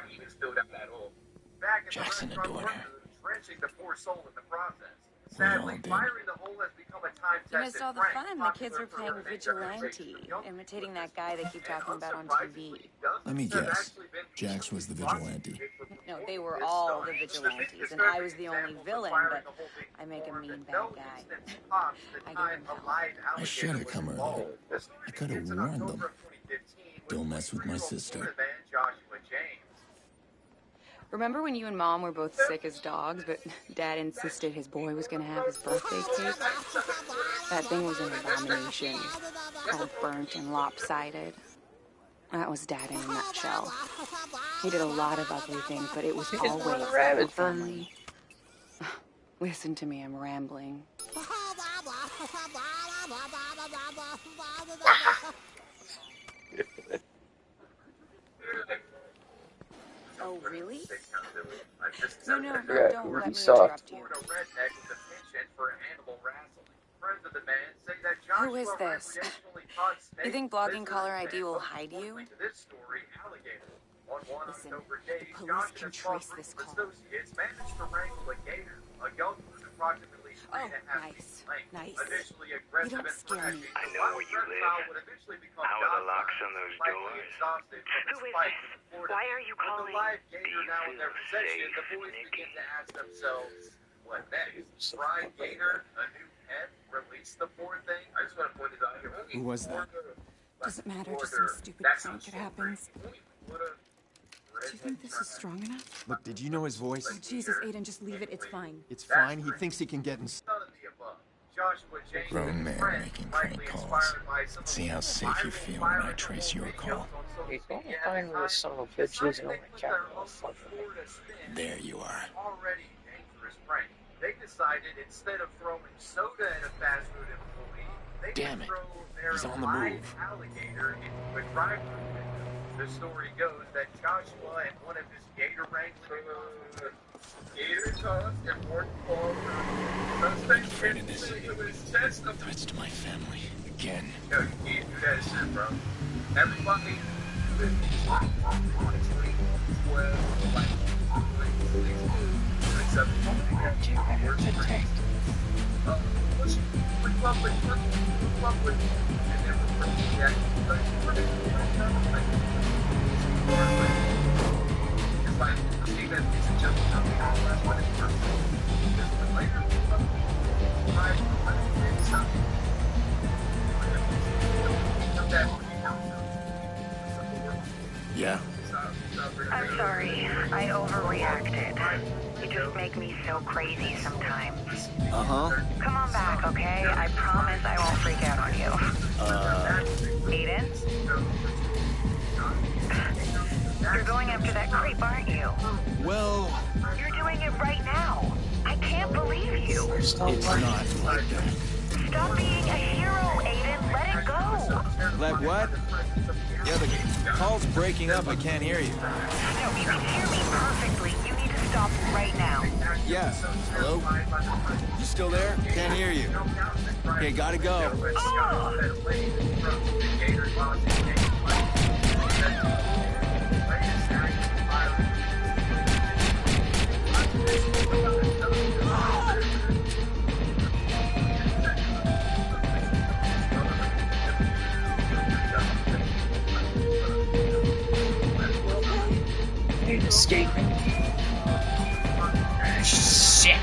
Jackson adored her. Drenching the poor soul in the process. We all Sadly, did. firing the hole has become a time-tested You missed all the prank, fun. The kids were popular playing for vigilante, imitating that guy they keep talking about on TV. Let me guess. Jax was the vigilante. No, they were all the vigilantes, and I was the only villain, but I make a mean bad guy. I give him hell. I should have come earlier. I could have warned them. Don't mess with my sister. Remember when you and Mom were both sick as dogs, but Dad insisted his boy was going to have his birthday cake? That thing was an abomination, all burnt and lopsided. That was Dad in a nutshell. He did a lot of ugly things, but it was always our family. Listen to me, I'm rambling. Oh, really? No, don't let me interrupt you. Who is this? You think blogging caller ID will hide you? Listen, the police can trace this call. Oh, nice. You don't scare me. I know where you live. How are the locks on those doors? Who is this? Why are you calling? Do you feel safe, Nikki? What next? Fried Gator, a new pet, release the poor thing. I just want to point it out here. Who was that? Doesn't matter, just some stupid prank that happens. Do you think this is strong enough? Look, did you know his voice? Oh, Jesus, Aiden, just leave it. It's fine. It's fine. He thinks he can get in. Grown man making prank calls. Let's see how safe you feel when I trace your call. He's gonna find me, son of a bitch. He's gonna catch me. There you are. Already dangerous prank. They decided instead of throwing soda at a fast food employee, they Damn it. throw their He's on the live move. alligator into a drive-thru window. The story goes that Joshua and one of his gator wranglers gator tossed and worked for suspect Afraid of this. Threats to my family. Again. Yo, you can't do that shit, bro. Everybody, 23, 12, like, 27, Republic, and then we're it's like, see that it's a joke, that's what it's first. But later, Yeah. I'm sorry. I overreacted. You just make me so crazy sometimes. Uh-huh. Come on back, okay? I promise I won't freak out on you. Aiden? You're going after that creep, aren't you? Well... You're doing it right now. I can't believe you. It's not like that. Stop being a hero, Aiden. Let it go. Let what? Yeah, the call's breaking up. I can't hear you. No, you can hear me perfectly. You need to stop right now. Yeah. Hello? You still there? Can't hear you. Okay, gotta go. escaping. Shit.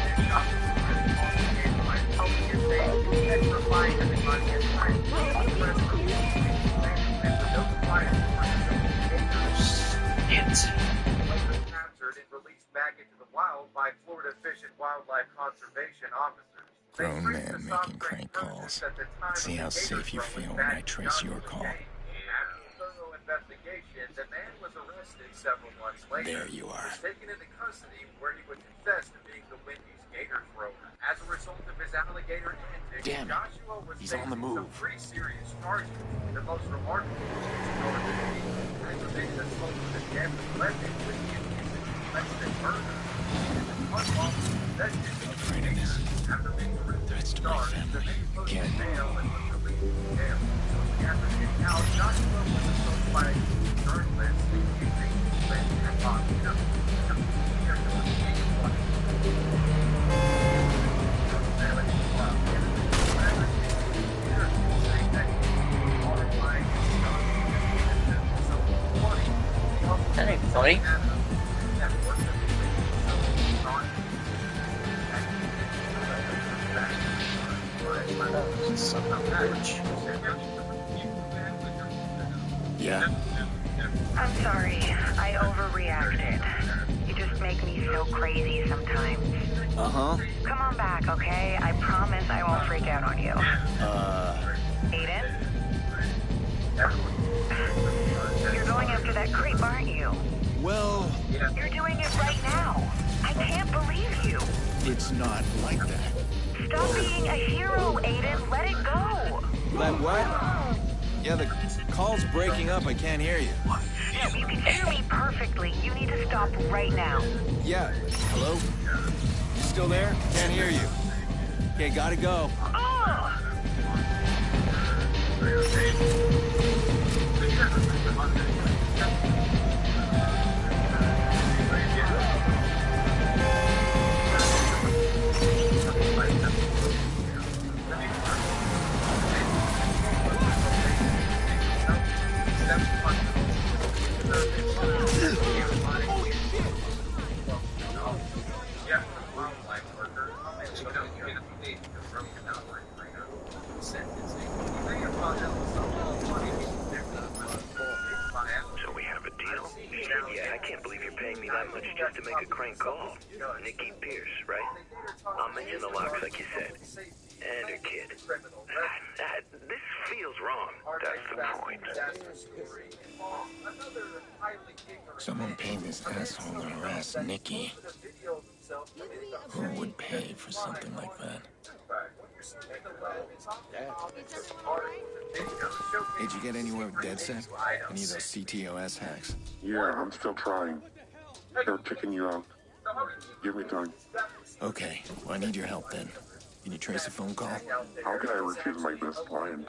Captured and released back into the wild by Florida Fish and Wildlife Conservation officers. Grown man making crank calls. See how safe you feel when I trace your call. After thorough investigation, the man was arrested several months later. There you are. He was taken into custody where he would confess to being the Wendy's Gators rover. As a result of his alligator antics, Damn it. Joshua was He's on the facing some move. pretty serious charges. The most remarkable was aggravated assault with a deadly weapon with the intent of arrested murder and the unlawful possession of gators. After being Threats to my family. Again. jail and was released from jail. Shortly after getting out, Joshua was approached by a journalist accusing Flynn and Bob Hino of interfering with anyone. That ain't funny. Yeah? I'm sorry. I overreacted. You just make me so crazy sometimes. Uh-huh. Come on back, okay? I promise I won't freak out on you. Aiden? You're going after that creep, aren't you? Well... You're doing it right now. I can't believe you. It's not like that. Stop being a hero, Aiden. Let it go. Let what? Yeah, the call's breaking up. I can't hear you. You can hear me perfectly. You need to stop right now. Yeah. Hello? You still there? Can't hear you. Okay, gotta go. So we have a deal? Yeah, I can't believe you're paying me that much just to make a crank call. Nikki Pierce, right? I'll mention the locks like you said. And her kid. This feels wrong. That's the point. Someone paid this asshole to harass Nikki. Who would pay for something like that? Hey, did you get anywhere with DedSec? Any of those CTOS hacks? Yeah, I'm still trying. They're checking you out. Give me time. Okay, well, I need your help then. Can you trace a phone call? How can I refuse my best client?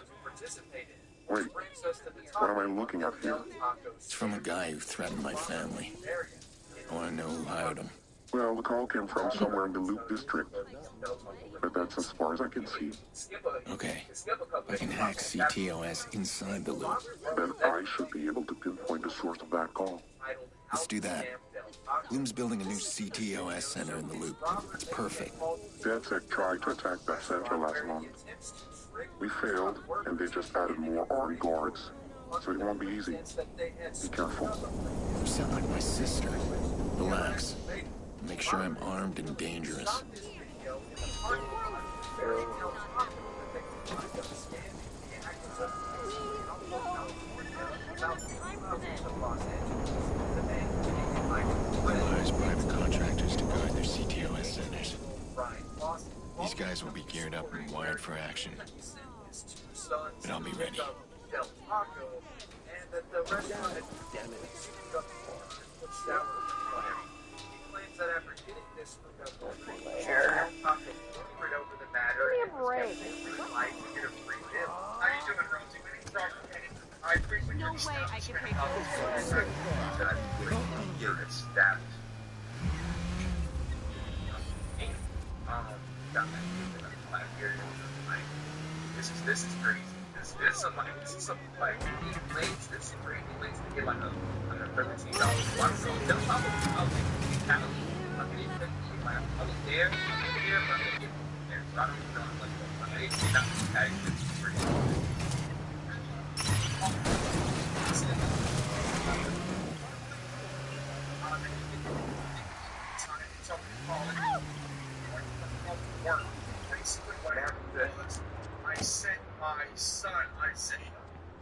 Wait, what am I looking at here? It's from a guy who threatened my family. I want to know who hired him. Well, the call came from somewhere in the Loop District. But that's as far as I can see. Okay, I can hack CTOS inside the Loop. Then I should be able to pinpoint the source of that call. Let's do that. Loom's building a new CTOS center in the Loop. It's perfect. DedSec tried to attack that center last month. We failed, and they just added more armed guards. So it won't be easy. Be careful. You sound like my sister. Relax. Make sure I'm armed and dangerous. Hires private contractors to guard their CTOS centers. These guys will be geared up and wired for action. But I'll be ready. Sure. No way I can pay for This is crazy. This there's some like links, there's some crazy links to get like $113. Why so they'll probably Cali. I mean, I was there, but I didn't get there, so I don't even know like I didn't not tag Basically what happened was I sent my son Isaiah.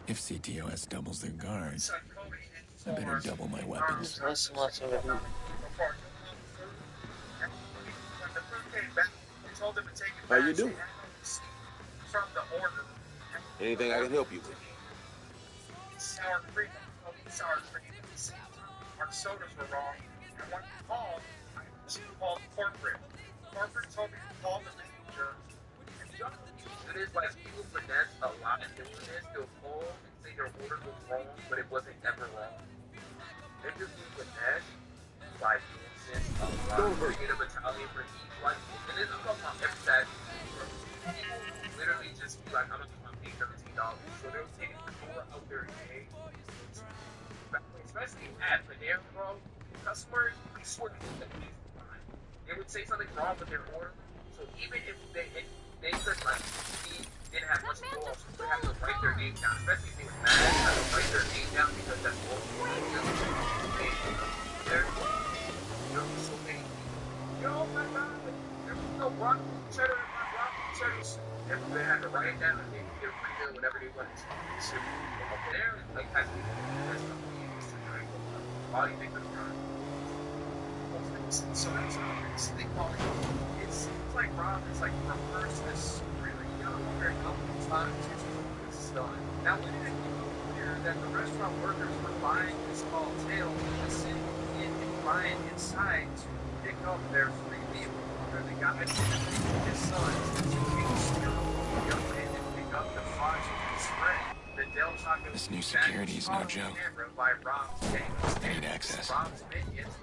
If CTOS doubles their guards, I better double my weapons. Less and less of it. How you doing? Anything I can help you with? Sour cream. Our sodas were wrong. And when I called corporate. Corporate told me to call the manager. It is like people finesse a lot of doing this. They'll call and say their order was wrong, but it wasn't ever wrong. They just do finesse, like insist a lot. They get a battalion for each one. And this is talking about every Saturday. People literally just be like, I'm gonna pay $13. So they'll take the door out their day. Especially at Panera, bro. Customers, I swear to God, they would say something wrong with their order. So even if they could like didn't have much to go off, so they have to write their name down. Especially if they were mad, they have to write their name down because that's all so many. Yo, my God, there was no rock cheddar in my rock cheddars. They had to write it down and they could get a free meal whenever they wanted to. So over there, like has to be body thing that's right. So that's how they call it. It seems like Rob is like reversed this really young very couple times this is done. Now when did it become clear that the restaurant workers were buying this tall tale and sitting in and buying inside to pick up their free meal? Where the guy his sons to young man and pick up the fries and spread. This new security is no joke. I need access.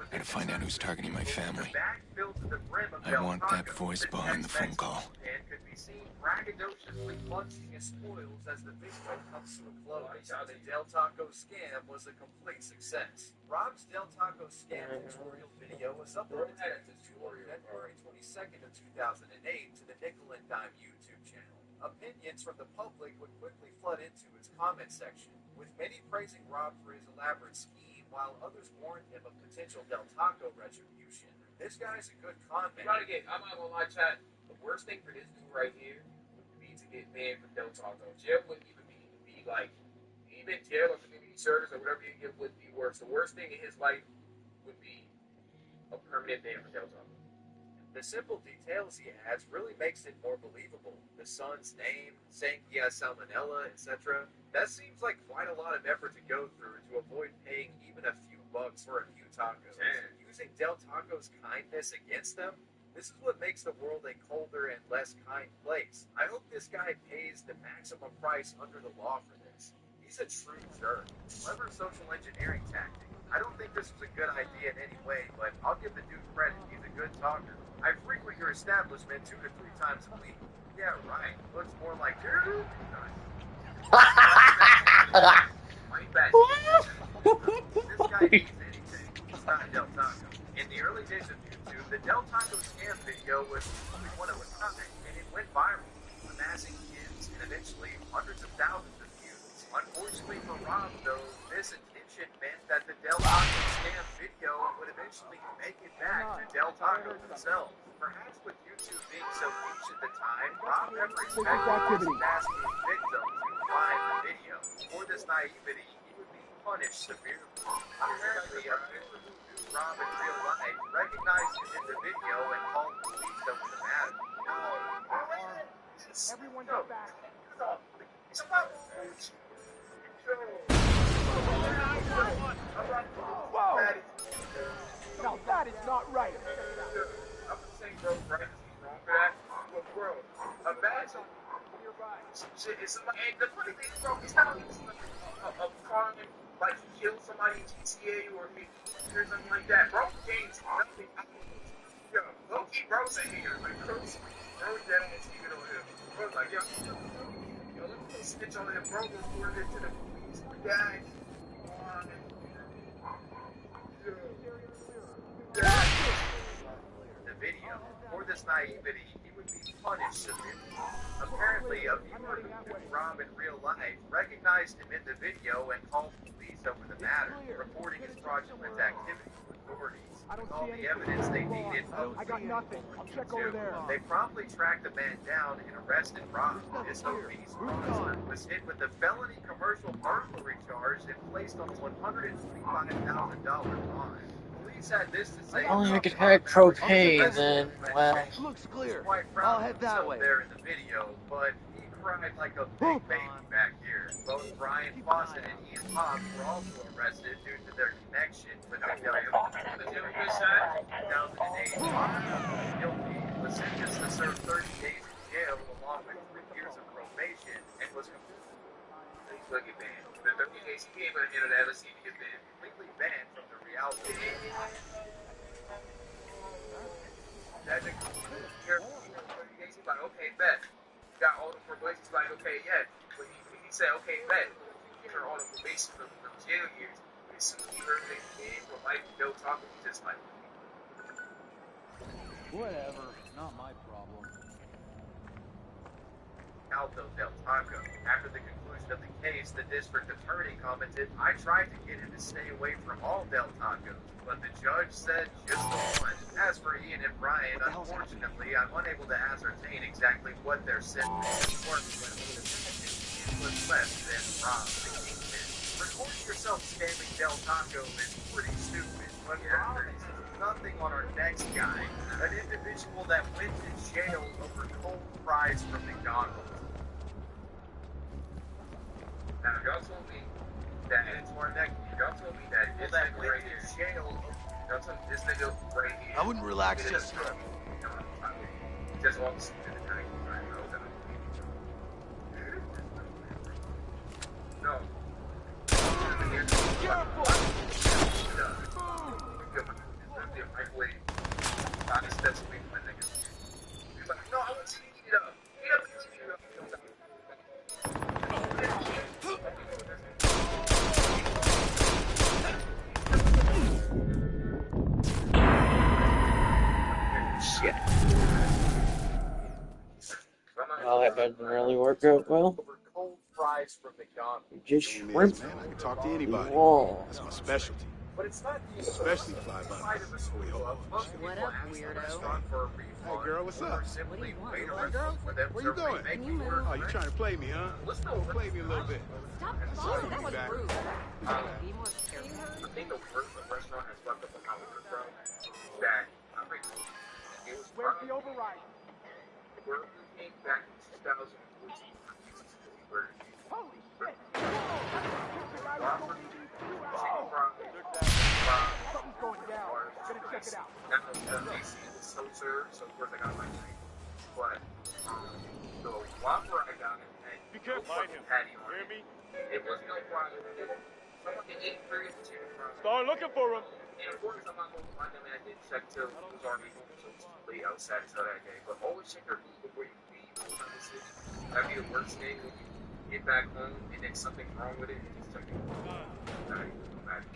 Gotta find out who's targeting my family. I want that voice behind the phone call. Braggadociously clutching his spoils as the video comes to a close. The Del Taco scam was a complete success. Rob's Del Taco scam tutorial video was uploaded as a tutorial February 22nd of 2008 to the Nickel and Dime YouTube channel. Opinions from the public would quickly flood into its comment section, with many praising Rob for his elaborate scheme, while others warned him of potential Del Taco retribution. This guy's a good con man. I'm not gonna lie, chat. The worst thing for this dude right here would be to get banned from Del Taco. Jail wouldn't even be like, even jail or community service or whatever you get would be worse. The worst thing in his life would be a permanent ban from Del Taco. The simple details he adds really makes it more believable. The son's name, saying he has salmonella, etc. That seems like quite a lot of effort to go through to avoid paying even a few bucks for a few tacos. Using Del Taco's kindness against them, this is what makes the world a colder and less kind place. I hope this guy pays the maximum price under the law for this. He's a true jerk. Clever social engineering tactic. I don't think this was a good idea in any way, but I'll give the dude credit. He's a good talker. I frequent your establishment 2 to 3 times a week. Yeah, right. Looks more like dude. This guy needs anything. He's not Del Taco. In the early days of YouTube, the Del Taco scam video was probably one of a kind, and it went viral, amassing views and eventually hundreds of thousands of views. Unfortunately for Rob, though, this attention meant that the Del Taco scam video would eventually make it back to Del Taco themselves. Perhaps with YouTube being so huge at the time, Rob never expected his nasty victim to find the video. For this naivety, he would be punished severely. Apparently, a victim who knew Rob in real life recognized him in the video and called the police over the matter. Everyone go back. It's about Whoa! Now that is not right. I'm gonna say bro, right? He's wrong for that. But bro, imagine you're right. Shit, it's somebody. And the funny thing, bro, it's not a crime like he killed somebody in GTA or something like that. Bro gains nothing. Yo, low-key, bro's a hater. Like, bro's dead ass even on him. Bro's like, yo, let me just snitch on that bro reported it to the police. Guys. The video. For this naivety, he would be punished severely. Apparently, a viewer who knew Rob in real life recognized him in the video and called police over the matter, reporting his fraudulent activity to authorities. With all the evidence they needed, I got nothing. I'll check over there. They promptly tracked the man down and arrested Rob. This obese fraudster was hit with a felony commercial burglary charge and placed on a $125,000 bond. Police had this to say. Only I could have propane, then, well. Looks clear. I'll head that way. There in the video, but he cried like a big baby back here. Both Brian Fawcett and Ian Pop were also arrested due to their connection with the video. The 2008 guilty was sentenced to serve 30 days in jail along with 3 years of probation and was completely banned. The 30 days he came at the end of the LSC to get banned. Completely banned from the reality. That's a he's like, okay, bet. Got all the probation. He's like, okay, yeah. But he said, okay, bet. Give her all the probation from jail years. As soon as he heard they came for life, no talking, he just like, whatever, not my problem. Alto Del Taco. After the conclusion of the case, the district attorney commented, I tried to get him to stay away from all Del Tacos, but the judge said just the one. As for Ian and Brian, unfortunately, I'm unable to ascertain exactly what their sentences were, but it was less than Rob the Kingpin. Recording yourself spamming Del Taco is pretty stupid, but there's nothing on our next guy, an individual that went to jail over cold fries from McDonald's. Now, y'all told me that it's our next. Y'all told me that this nigga right here jail. Y'all told me this nigga right here. I wouldn't relax just yet. Just walk to the night. No. Careful. No, I want you to eat it up. Eat up. Shit. Well, that doesn't really work out well. Cold fries from McDonald's. Just shrimp. Man, I can talk to anybody. Whoa. That's my specialty. But it's not the Especially fly buns. What up, weirdo? Hey, girl, what's up? What do you want? Hey, girl, where you going? Oh, you trying to play me, huh? Play me a little bit. Sorry, that was rude. I think the first restaurant has fucked up a hamburger from that. It was Where's the override? Burger King back in 2014. Holy shit! Something's going down. Gonna check it out. Now, AC was so served, so of course I got my drink. But, the Whopper I got it, and be careful, patty on hear it. me? It was no problem. Someone did 8 burgers and chicken fries. Start looking for him. And of course, I'm not going to find them, and I didn't check till it was already home, so it's late outside until that day. But always check your food before you leave. That'd be the worst thing when you get back home and then something's wrong with it, and just check it.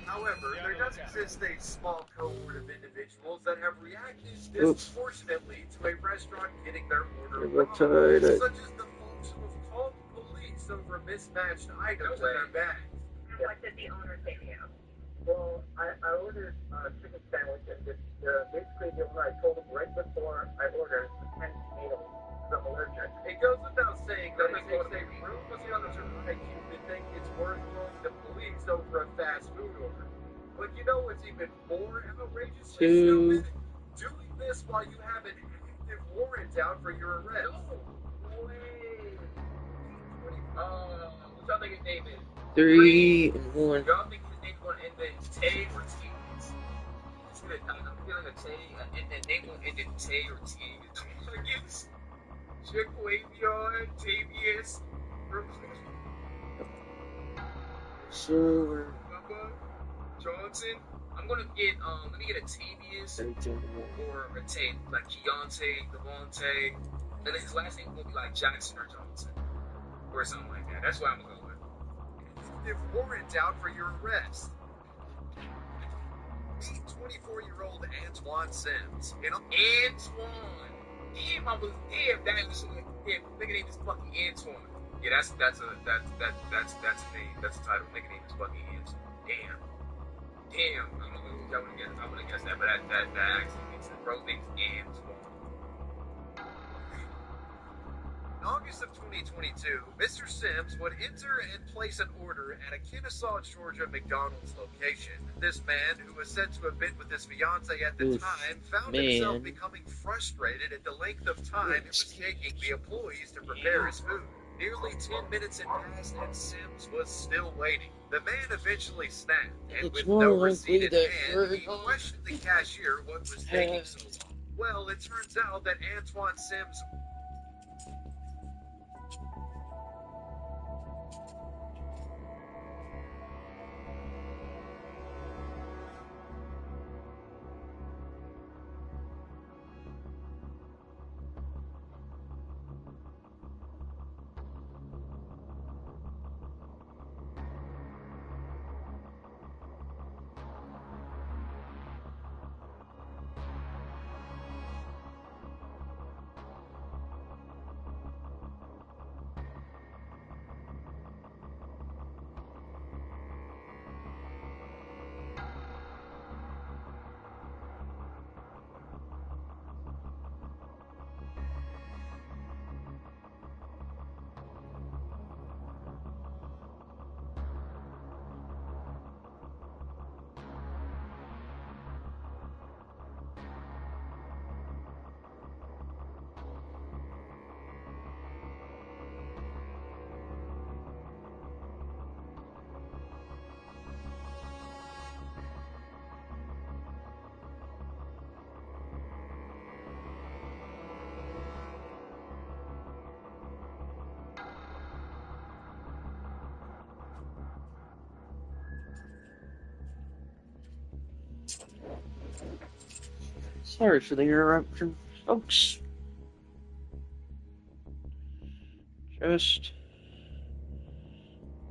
However, there does exist a small cohort of individuals that have reacted disproportionately to a restaurant getting their order wrong, such as the folks who have called police over mismatched items in their bags. What did the owner say to you? Well, I ordered a chicken sandwich, and basically the owner, I told him right before I ordered 10 tomatoes. I'm allergic. It goes without saying that it takes a ruthless amount of IQ to think it's worth calling the police over a fast food order. But you know what's even more outrageous? Doing this while you have an active warrant out for your arrest. No way. What y'all think his name is? 3 and 1. Y'all think his name will end in Tay or T's? I'm feeling a Tay, and the name will end in Tay or T's. Jaquavion, Tavius, Silver. Johnson. I'm gonna get let me get a Tavius or a Tay, like Keontae, Devontae, and then his last name will be like Jackson or Johnson. or something like that. That's what I'm going with. If warrant out for your arrest. Meet 24-year-old Antoine Sims. Antoine. Damn, I was damn. That was damn. Nigga name is fucking Antoine. Yeah, that's a name. That's a title. Nigga name is fucking Antoine. Damn. I don't know. I would have guessed that, but that actually makes sense. Bro, name's Antoine. In August of 2022, Mr. Sims would enter and place an order at a Kennesaw, Georgia McDonald's location. This man, who was said to have been with his fiancée at the time, found himself becoming frustrated at the length of time it was taking the employees to prepare his food. Nearly 10 minutes had passed and Sims was still waiting. The man eventually snapped, and with no receipt in hand, he questioned the cashier what was taking so long. Well, it turns out that Antoine Sims Sorry for the interruption, folks. Just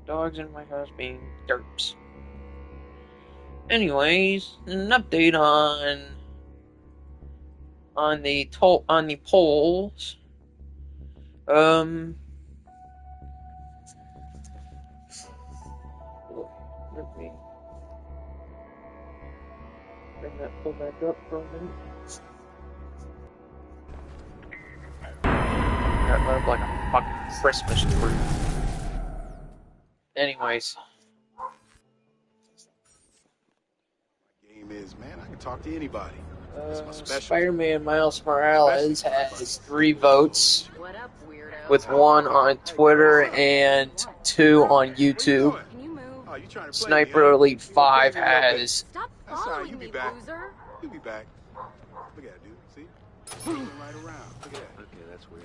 dogs in my house being derps. Anyways, an update on the polls. Let me bring that poll back up for a minute. Got lit up like a fucking Christmas tree. Anyways. Game is, man, I can talk to anybody. Spider-Man Miles Morales has 3 votes, with 1 on Twitter and 2 on YouTube. Sniper Elite 5 has... That's all right, you be back. You be back. Look at that, dude. See? Moving right around. Look at that. Okay, that's weird.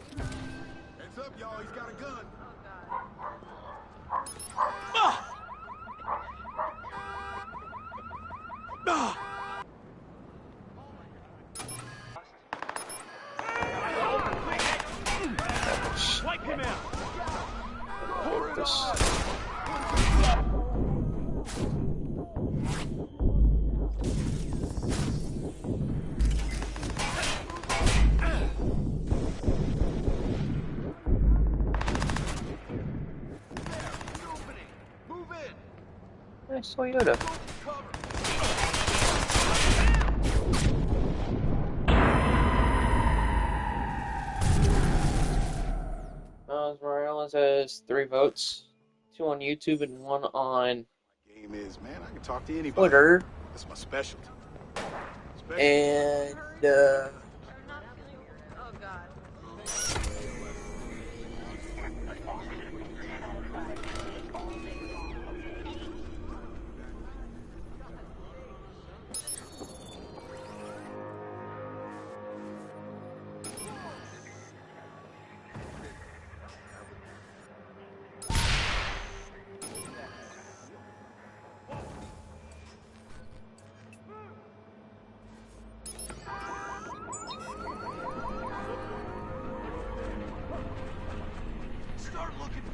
Heads up, y'all. He's got a gun. Wipe him out. Nice Toyota. Miles Morales has 3 votes, 2 on YouTube and 1 on Game is, man, I can talk to anybody. Twitter. That's my specialty. And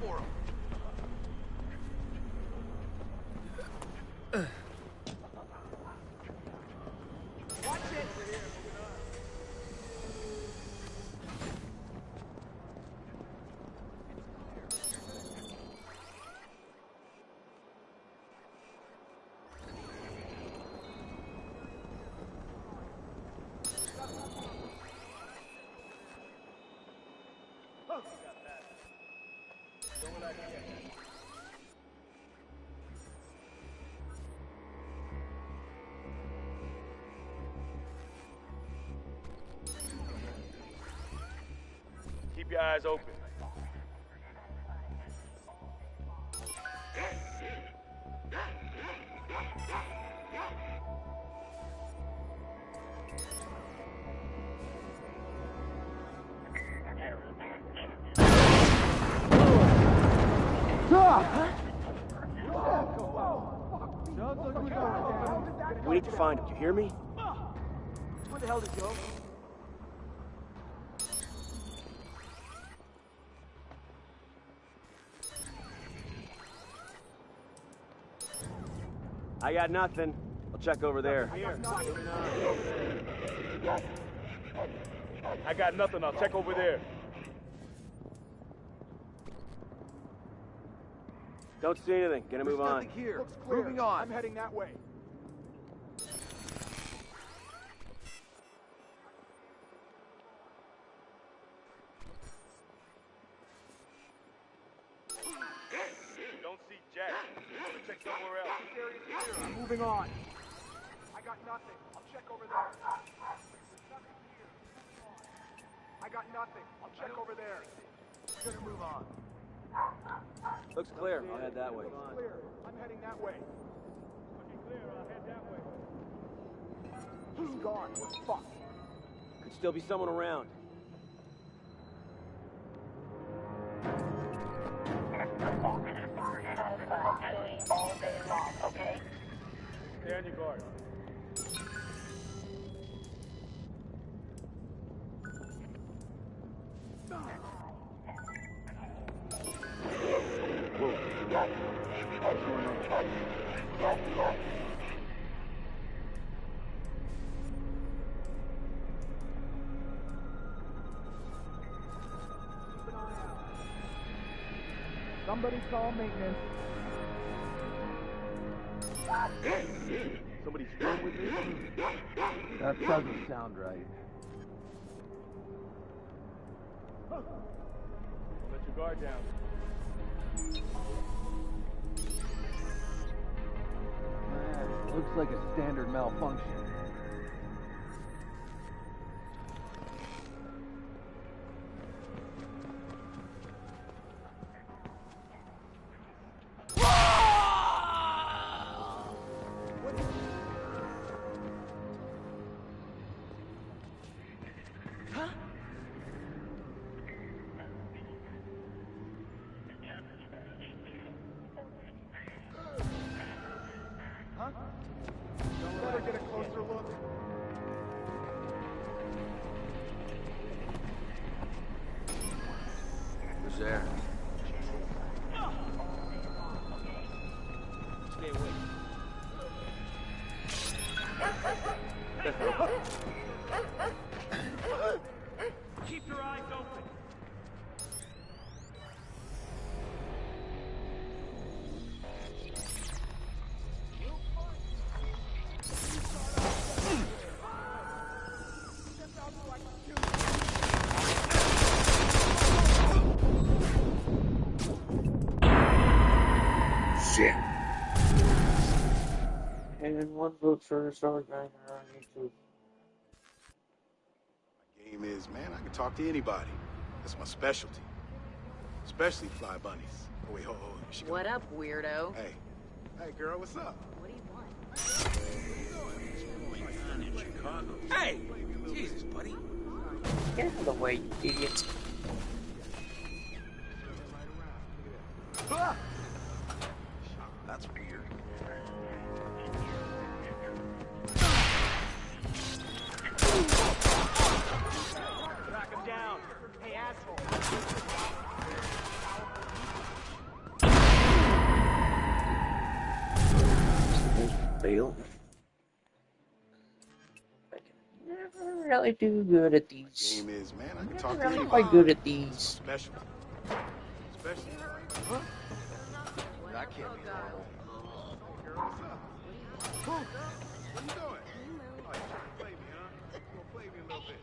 for him. Watch it! Keep your eyes open. We need to find him. Do you hear me? Where the hell did he go? I got nothing. I'll check over there. I got nothing. I'll check over there. Don't see anything. Gonna move on. Here. Looks clear. Moving on. I'm heading that way. Don't see Jack. I'm gonna check somewhere else. This area's clear. I'm moving on. I got nothing. I'll check over there. I got nothing. I'll check over there. I'm gonna move on. Looks clear. I'll head that way. Looks clear. I'm heading that way. Looking clear. I'll head that way. He's gone. We're fucked. Could still be someone around. All day long, okay? Stay on your guard. Somebody call maintenance. Somebody's screwing with me? That doesn't sound right. Let your guard down. Looks like a standard malfunction. Better get a closer look. Who's there? Stay away. Keep your eyes open. Shit. And one vote for Sword Grinder on YouTube. My game is, man, I can talk to anybody. That's my specialty. Especially fly bunnies. Oh, wait, hold. What up, weirdo? Hey. Hey, girl, what's up? What do you want? Hey! Jesus, buddy. Get out of the way, you idiots. That's weird. Track him down. Hey, asshole. fail. I can never really do good at these. Game is, man. I can Never talk to really anybody. quite good at these. Special. Special. Huh? That can't be normal. What are you doing? Oh, you trying to play me, huh? You gonna play me a little bit.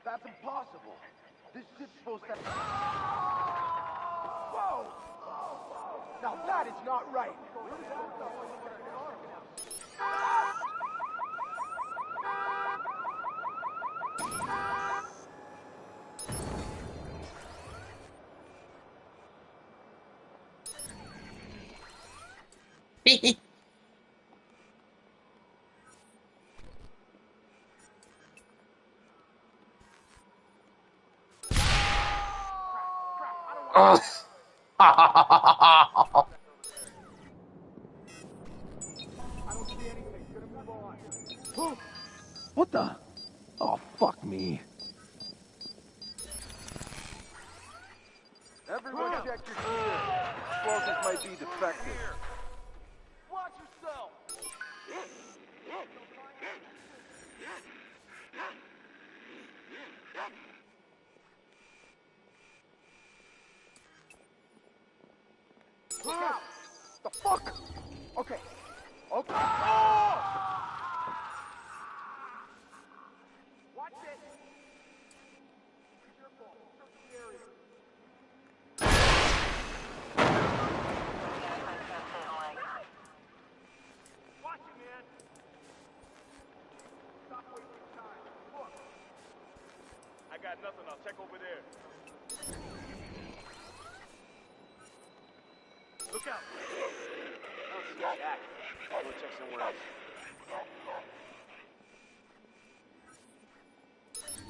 That's impossible. This ship's supposed to... Whoa! Now that is not right. Oh. What the? Oh, fuck me. Everyone check your gear. Explosives might be defective. Watch yourself! Look out! The fuck? Okay. Okay. Oh! Watch it! Be careful. Search the area. Watch it, man! Stop wasting time. Look! I got nothing. I'll check over there. Look out! I don't see Jack. I'll go check somewhere else.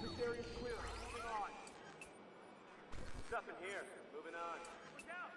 This area's clear. Moving on. Nothing here. Moving on. Look out!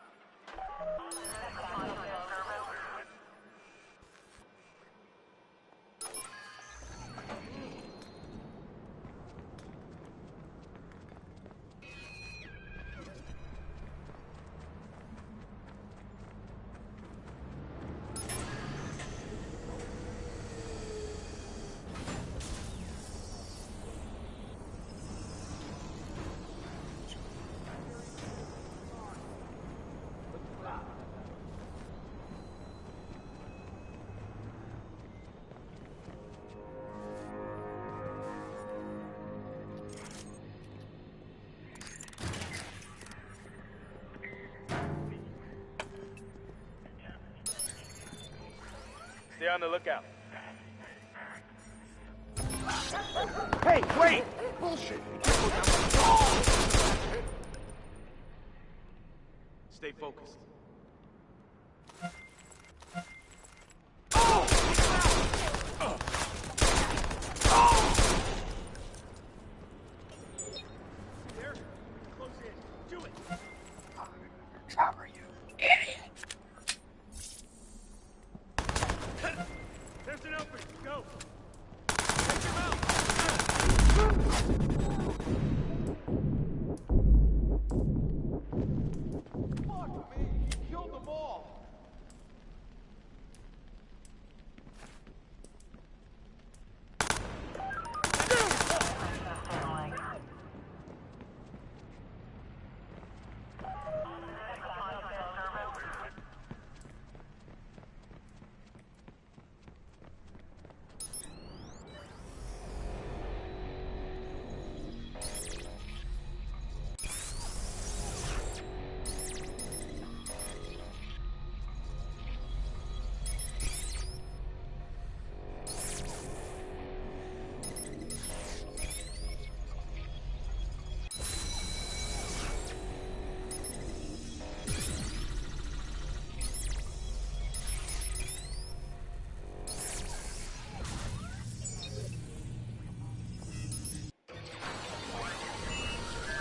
Stay on the lookout. Hey, wait! Bullshit! Stay focused. There? Close in. Do it! Cover you, idiot. There's an opening. Go! Fuck me! He killed them all!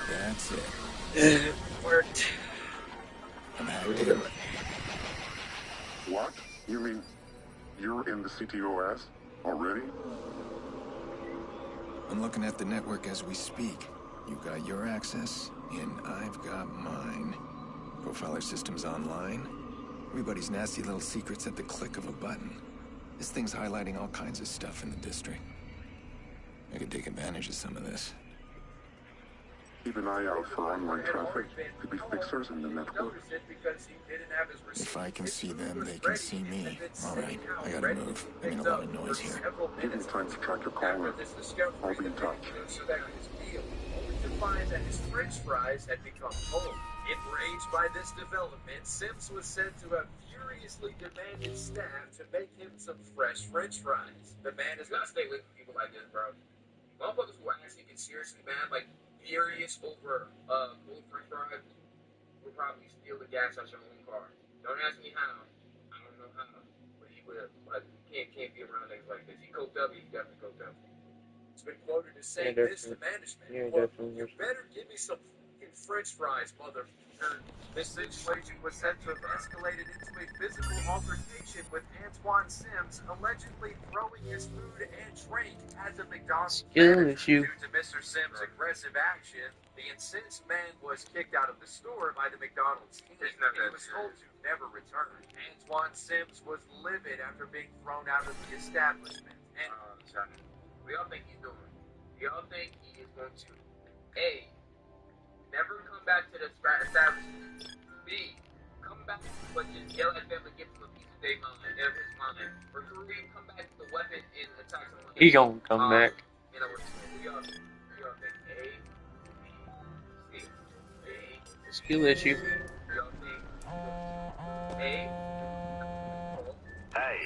That's it. It worked. I'm happy. What? You mean you're in the CTOS already? I'm looking at the network as we speak. You got your access, and I've got mine. Profiler system's online. Everybody's nasty little secrets at the click of a button. This thing's highlighting all kinds of stuff in the district. I could take advantage of some of this. Keep an eye out for online traffic. Could be fixers in the network. If I can see them, they can see me. All right, I gotta move. I mean, a lot of noise here. Give me time to track your caller. I'll be in touch. Only to find that his French fries had become cold. Enraged by this development, Sims was said to have furiously demanded staff to make him some fresh French fries. The man is not stay with people like this, bro. Motherfuckers who are actually get seriously mad, like furious over cold French fries, will probably steal the gas out your own car. Don't ask me how. I don't know how, but he will. Like, can't be around niggas like this. He coked up. He definitely coked up. It's been quoted as saying this to management. Well, you better give me some fucking French fries, motherfucker. This situation was said to have escalated into a physical altercation with Antoine Sims allegedly throwing his food and drink at the McDonald's manager. Due to Mr. Sims' aggressive action, the incensed man was kicked out of the store by the McDonald's team and was told to never return. Antoine Sims was livid after being thrown out of the establishment. And we all think he's doing. We all think he is going to A, never come back to the establishment. B, come back but just yell at them and give them a piece of their mind, of his mind. Or 3, come back with a weapon and attack someone. He gonna come back. You know, we all think A, B, C, A. Skill issue. We all think A. Hey,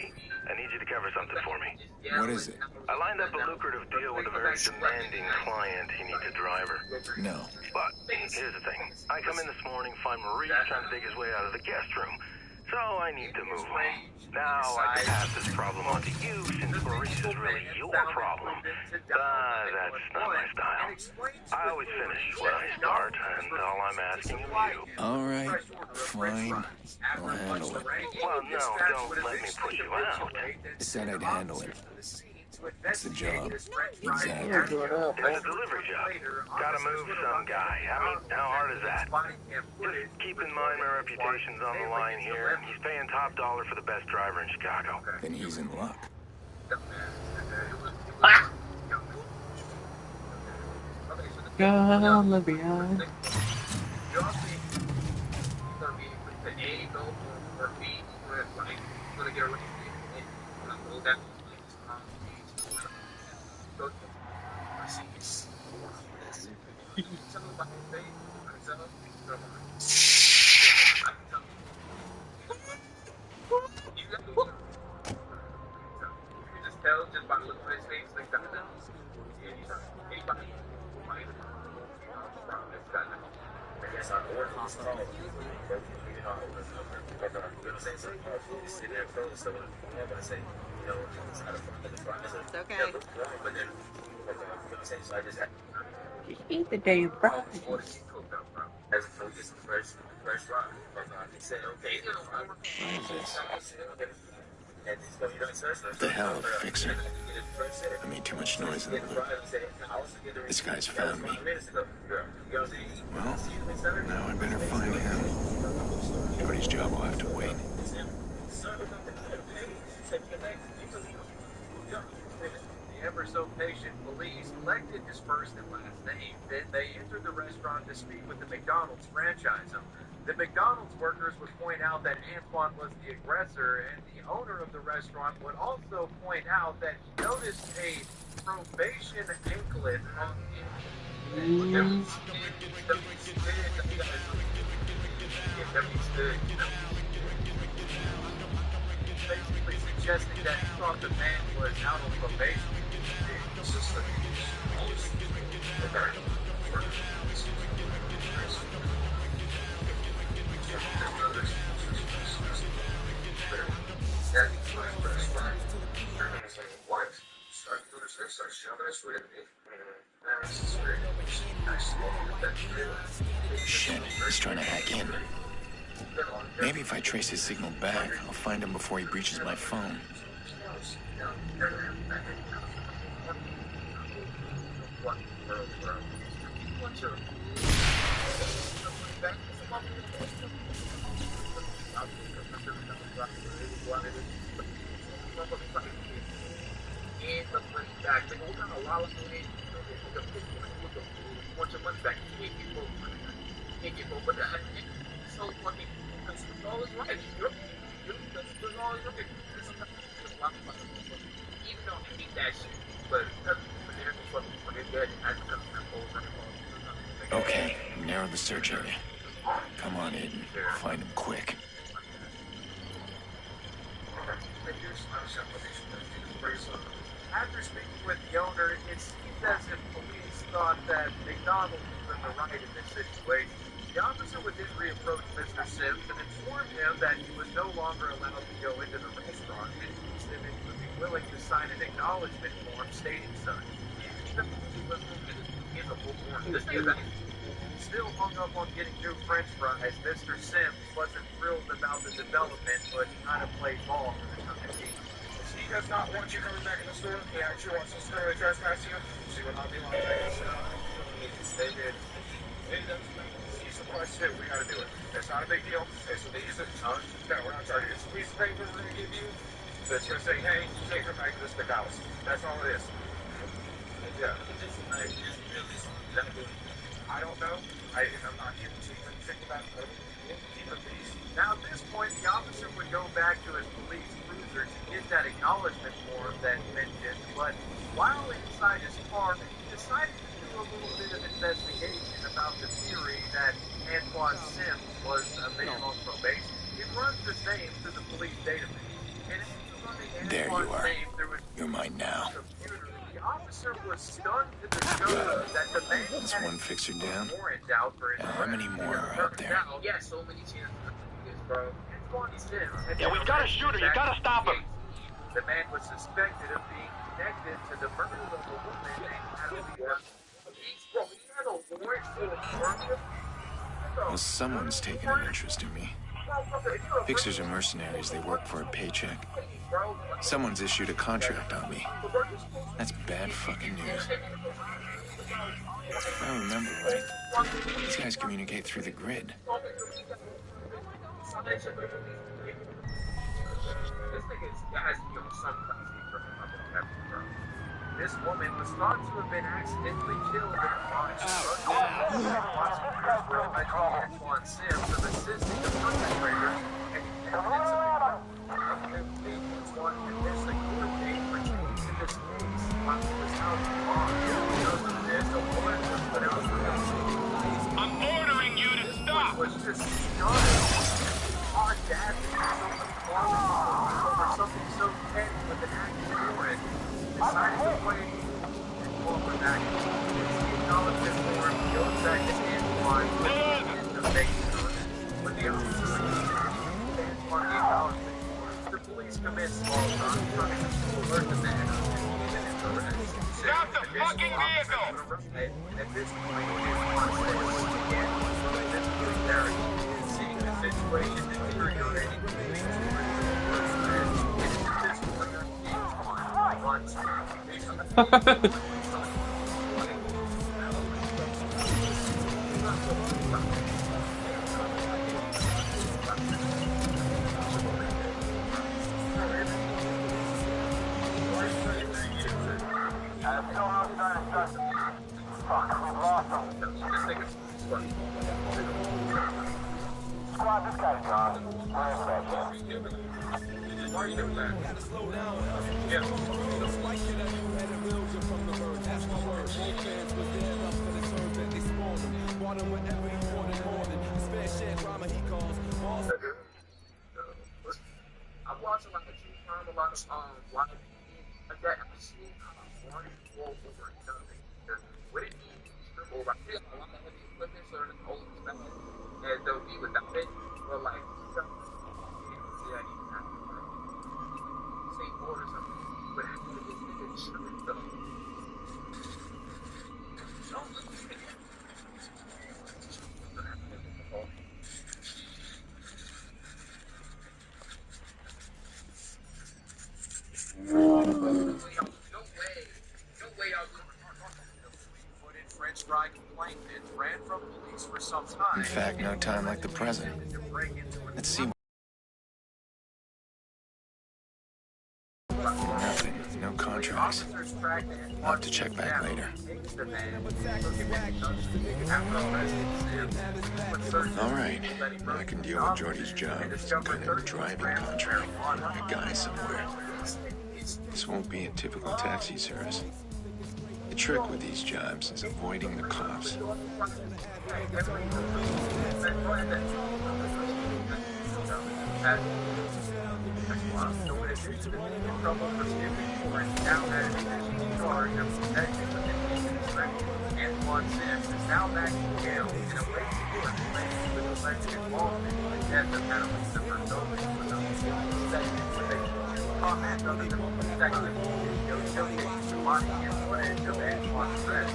I need you to cover something for me. What is it? I lined up a lucrative deal with a very demanding client. He needs a driver. No. But here's the thing. I come in this morning, find Maurice trying to dig his way out of the guest room. So I need to move him. Now I can pass this problem on to you since Maurice is really your problem. That's not my style. I always finish when I start, and all I'm asking of you. All right, fine. I'll handle it. Well, no, don't let me put you out. I said I'd handle it. It's a job. Exactly. It's a delivery job. Gotta move some guy. I mean, how hard is that? Just keep in mind my reputation's on the line here. He's paying top dollar for the best driver in Chicago. Then he's in luck. Gonna be on. It's okay. Eat the damn fries. What the hell, Fixer? I made too much noise in the room. This guy's found me. Well, now I better find him. Cody's job will have to wait. The ever so patient police collected his first and last name. Then they entered the restaurant to speak with the McDonald's franchise owner. The McDonald's workers would point out that Antoine was the aggressor, and the owner of the restaurant would also point out that he noticed a probation anklet on him. Basically suggesting that he thought the man was out on probation. Shit, he's trying to hack in. Maybe if I trace his signal back, I'll find him before he breaches my phone. Okay, narrow the search area. Come on, Aiden. Find him quick. After speaking with the owner, it seemed as if police thought that McDonald was in the right in this situation. The officer would then reapproach Mr. Sims and inform him that he was no longer allowed to go into the restaurant and asked him if he would be willing to sign an acknowledgement form stating such. Still hung up on getting new French fries, Mr. Sims wasn't thrilled about the development, but he kind of played ball for the time being. He does not want you coming back in the store. He actually wants us to trespass you. See what I'll be like. They did. He's surprised too. We gotta do it. It's not a big deal. It's a piece of no, we're not charging. It's a piece of paper we're gonna give you. So it's gonna say, hey, take her back to this McDonald's. That's all it is. Yeah. I don't know. I'm not here to even think about it. Now, at this point, the officer would go back to his police cruiser to get that acknowledgement form that he mentioned, but while inside his car, he decided to do a little bit of investigation about the theory that Antoine Sims was a man on probation. He runs his name through the police database. And after running There you Antoine's are. name through his You're mine now. computer, the officer was stunned to discover that the man That's had one fixer down. a warrant out for his How many more are out there? Yeah, so many chances, bro. Antoine Sims had Yeah, we've got a shooter. You gotta stop him. The man was suspected of being connected to the murder of a woman named Natalie Bro, he had a warrant for murder? Well, someone's taken an interest in me. Fixers are mercenaries. They work for a paycheck. Someone's issued a contract on me. That's bad fucking news. If I remember right, these guys communicate through the grid. This woman was thought to have been accidentally killed in a botched Antoine Sims of assisting the perpetrator and evidence of one initially coordinated for change in this case while he was out of bond. Because of this, a woman was put out for I'm ordering you to stop. was just stunned. Our dad over something so petty with an active warrant decided to play and forward back. He acknowledged his warrant, goes back to Antoine, and the fake when the officer Antoine acknowledged the police commenced small talk, trying to alert the man of his arrest. Stop the fucking vehicle! At this point, Antoine says, again, this was Derek. Seeing the situation deteriorating, Squad, this guy's gone. Why are you doing that? Yeah. I'm watching like a true crime, a lot of live like that. I'm seeing one roll over and something. What it means, or I feel a lot of heavy equipment, so the old stuff, and though he without it, but like, yeah, he have to like, same order or something. But after this nigga chilling though. Don't look at me. French fry complainant ran from police for some time. In fact, no time like the present. Let's see. Nothing. No contracts. I'll have to check back later. Alright. I can deal with Jordy's job. Some kind of driving contract. A guy somewhere. This won't be a typical taxi service. The trick with these jobs is avoiding the cops. Antoine Sims is now back in jail in a way court claiming with alleged involvement in the death of Madeline Zimmer's opening with a comment other than detective showcasing the body and footage of Antoine's arrest,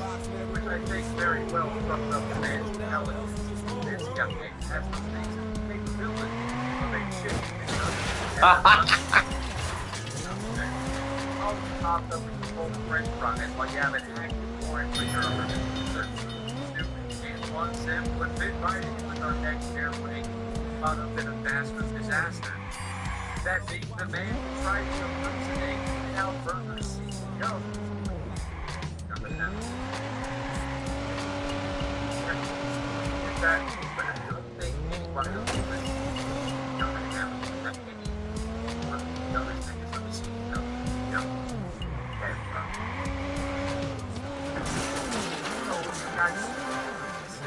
which I think very well sums up the man's intelligence. This young man has the capability of a shit. Popped up with the whole French fries while you have an active warrant for your arrest. Antoine Sims was invited with our next airplane, caught up in a massive disaster. That being the man who tried to impersonate Al Burger's CEO. In fact, I don't think anybody else is going to have that any other thing is of the CEO.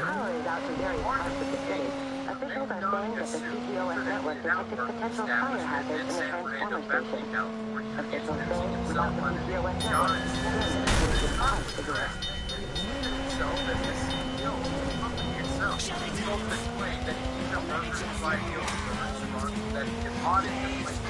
Power is out to various parts of the city. Officials are saying that the CTOS network detected potential fire hazards in the transformer station. Officials say without the CTOS network, would be hard to figure out. That he can audit the place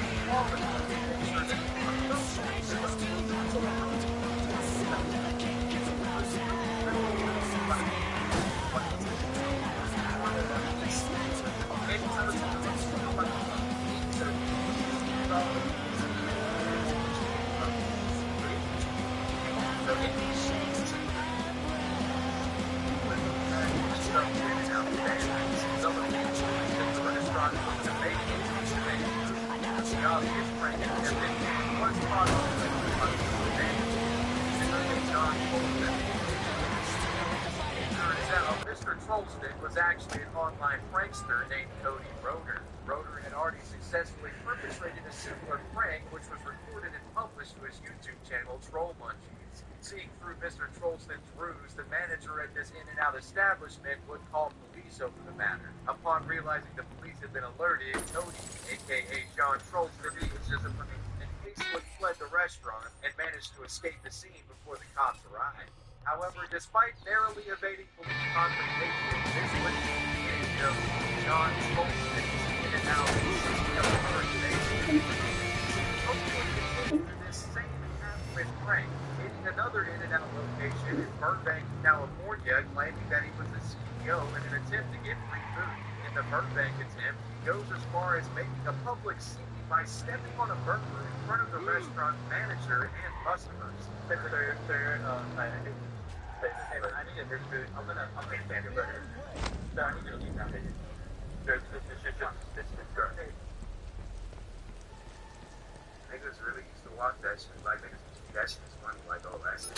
Mr. Trollston was actually an online prankster named Cody Roeder. Roeder had already successfully perpetrated a similar prank, which was recorded and published to his YouTube channel, Troll Munchies. Seeing through Mr. Trollston's ruse, the manager at this In-N-Out establishment would call police over the matter. Upon realizing the police had been alerted, Cody, aka John Trollston, and hastily fled the restaurant and managed to escape the scene before the cops arrived. However, despite narrowly evading police confrontation, this was the beginning of John Trollston's In-N-Out impersonation. Hopefully continued this same half-wit prank, hitting another In-N-Out location in Burbank, California, claiming that he was the CEO in an attempt to get free food. In the Burbank attempt, he goes as far as making a public scene by stepping on a burger in front of the restaurant manager and customers. I need a new food. I'm gonna stand your burger. No, I need you to leave now, baby. This niggas really used to watch that shit. Like, niggas used to that shit is funny. Like, oh, that's it.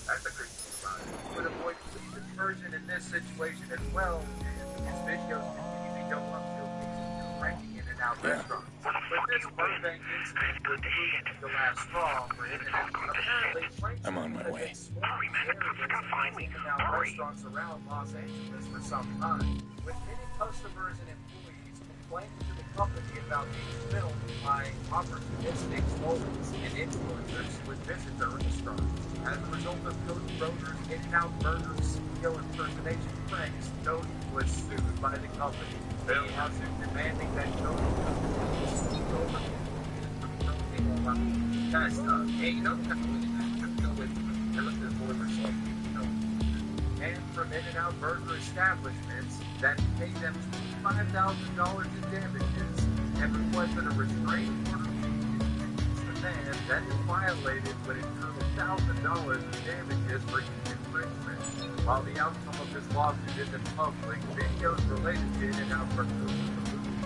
That's the crazy thing about it. Would avoid police immersion in this situation as well, and his videos continue to go up to ranking In-N-Out restaurants. But this Burbank incident would prove the last straw for In-N-Out. Apparently, I'm on my way. Hurry, man, the cops are gonna find me. Hurry. Restaurants around Los Angeles for some time, with many customers and employees complaining to the company about being filmed by opportunistic trolls and influencers with visits to restaurants. As a result of Cody Roeder's In-N-Out Burger CEO impersonation pranks, Cody was sued by the company. The lawsuit demanding that Cody guys, hey, you know, and from In-N-Out Burger establishments that pay them $5,000 in damages and requested a restraining order against the man and that is violated would incur $1,000 in damages for each infringement. While the outcome of this lawsuit isn't public, videos related to it have been removed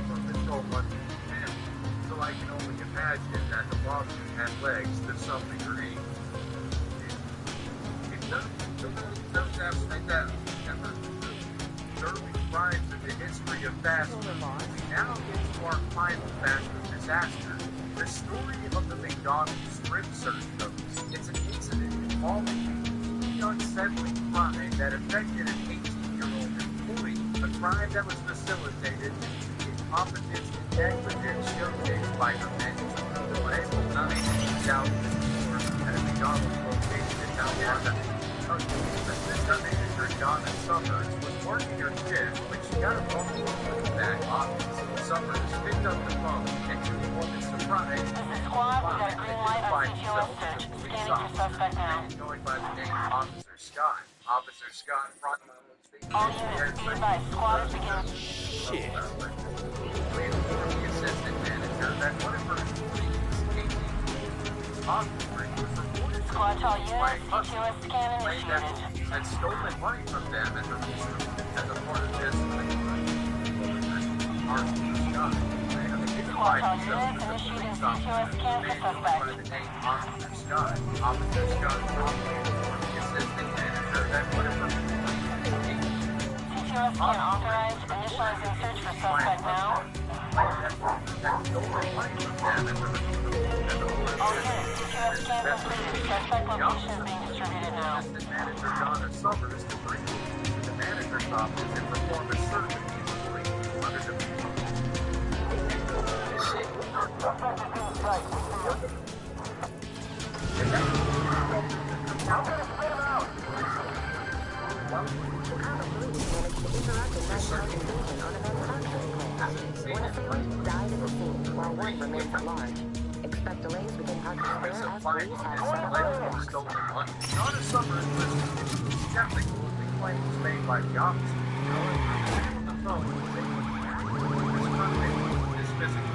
from the Troll Money family. So I can only imagine that the lawsuit had legs to some degree. It does have like that. Thoroughly crimes in the history of fast food. We now get to our final fast food disaster. The story of the McDonald's strip search goes. It's an incident involving the unsettling crime that affected an 18-year-old employee, a crime that was facilitated due to the incompetence and negligence showcased by her manager. On April 9, 2004, at a McDonald's location in Mount Washington, assistant manager Donna Summers was working her shift when she got a phone call from the back office. Summers picked up the phone and to the woman's surprise, This is Squad. We got a green light on CTOS search. Scanning for suspect now. going by the name Officer Scott. Officer Scott brought All units, be advised. Squad is beginning. Shit. We informed the assistant manager that one of her employees, 18, Osborne, was reported to Squad to all units, CTOS scan initiated. had stolen money from them as a part of this. Officer Scott. Squad to all units, initiating CTOS scan for suspect. Officer Scott. Officer Scott promptly informed the assistant manager that one of her CTOS scan authorized. Initializing search for suspect now. All units, CTOS scan completed. Suspect location is being distributed now. Assistant manager Donna Summers to bring to the manager's office and perform a search of the employee under the One assailant died at the scene, while one remains at large. Expect delays within Park Square as police have set up roadblocks. Donna Summers was skeptical of the claims made by the officer. However, on the phone was able to dismissing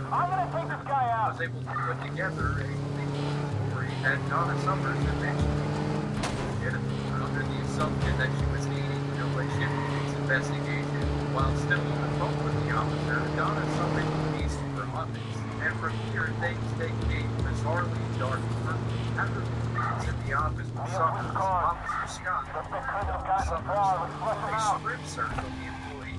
I'm gonna take this guy out. was able to put together a believable story that Donna Summers had mentioned. Under the assumption that she was aiding in a legitimate investigation, while still on the phone with the officer, Donna summoned police to her office. And from here, things take a bizarrely dark turn. After the police in the office were summoned, Officer Scott Summers a strip search of the employee.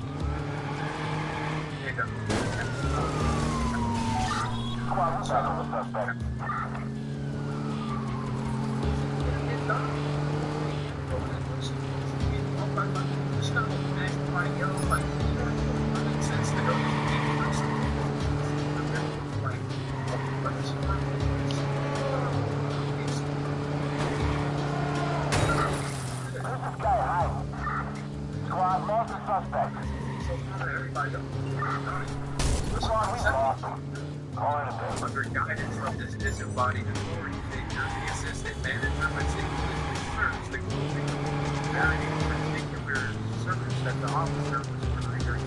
Under guidance from this disembodied authority figure, the assistant manager meticulously searched the clothing of varying particular search that the officer was required.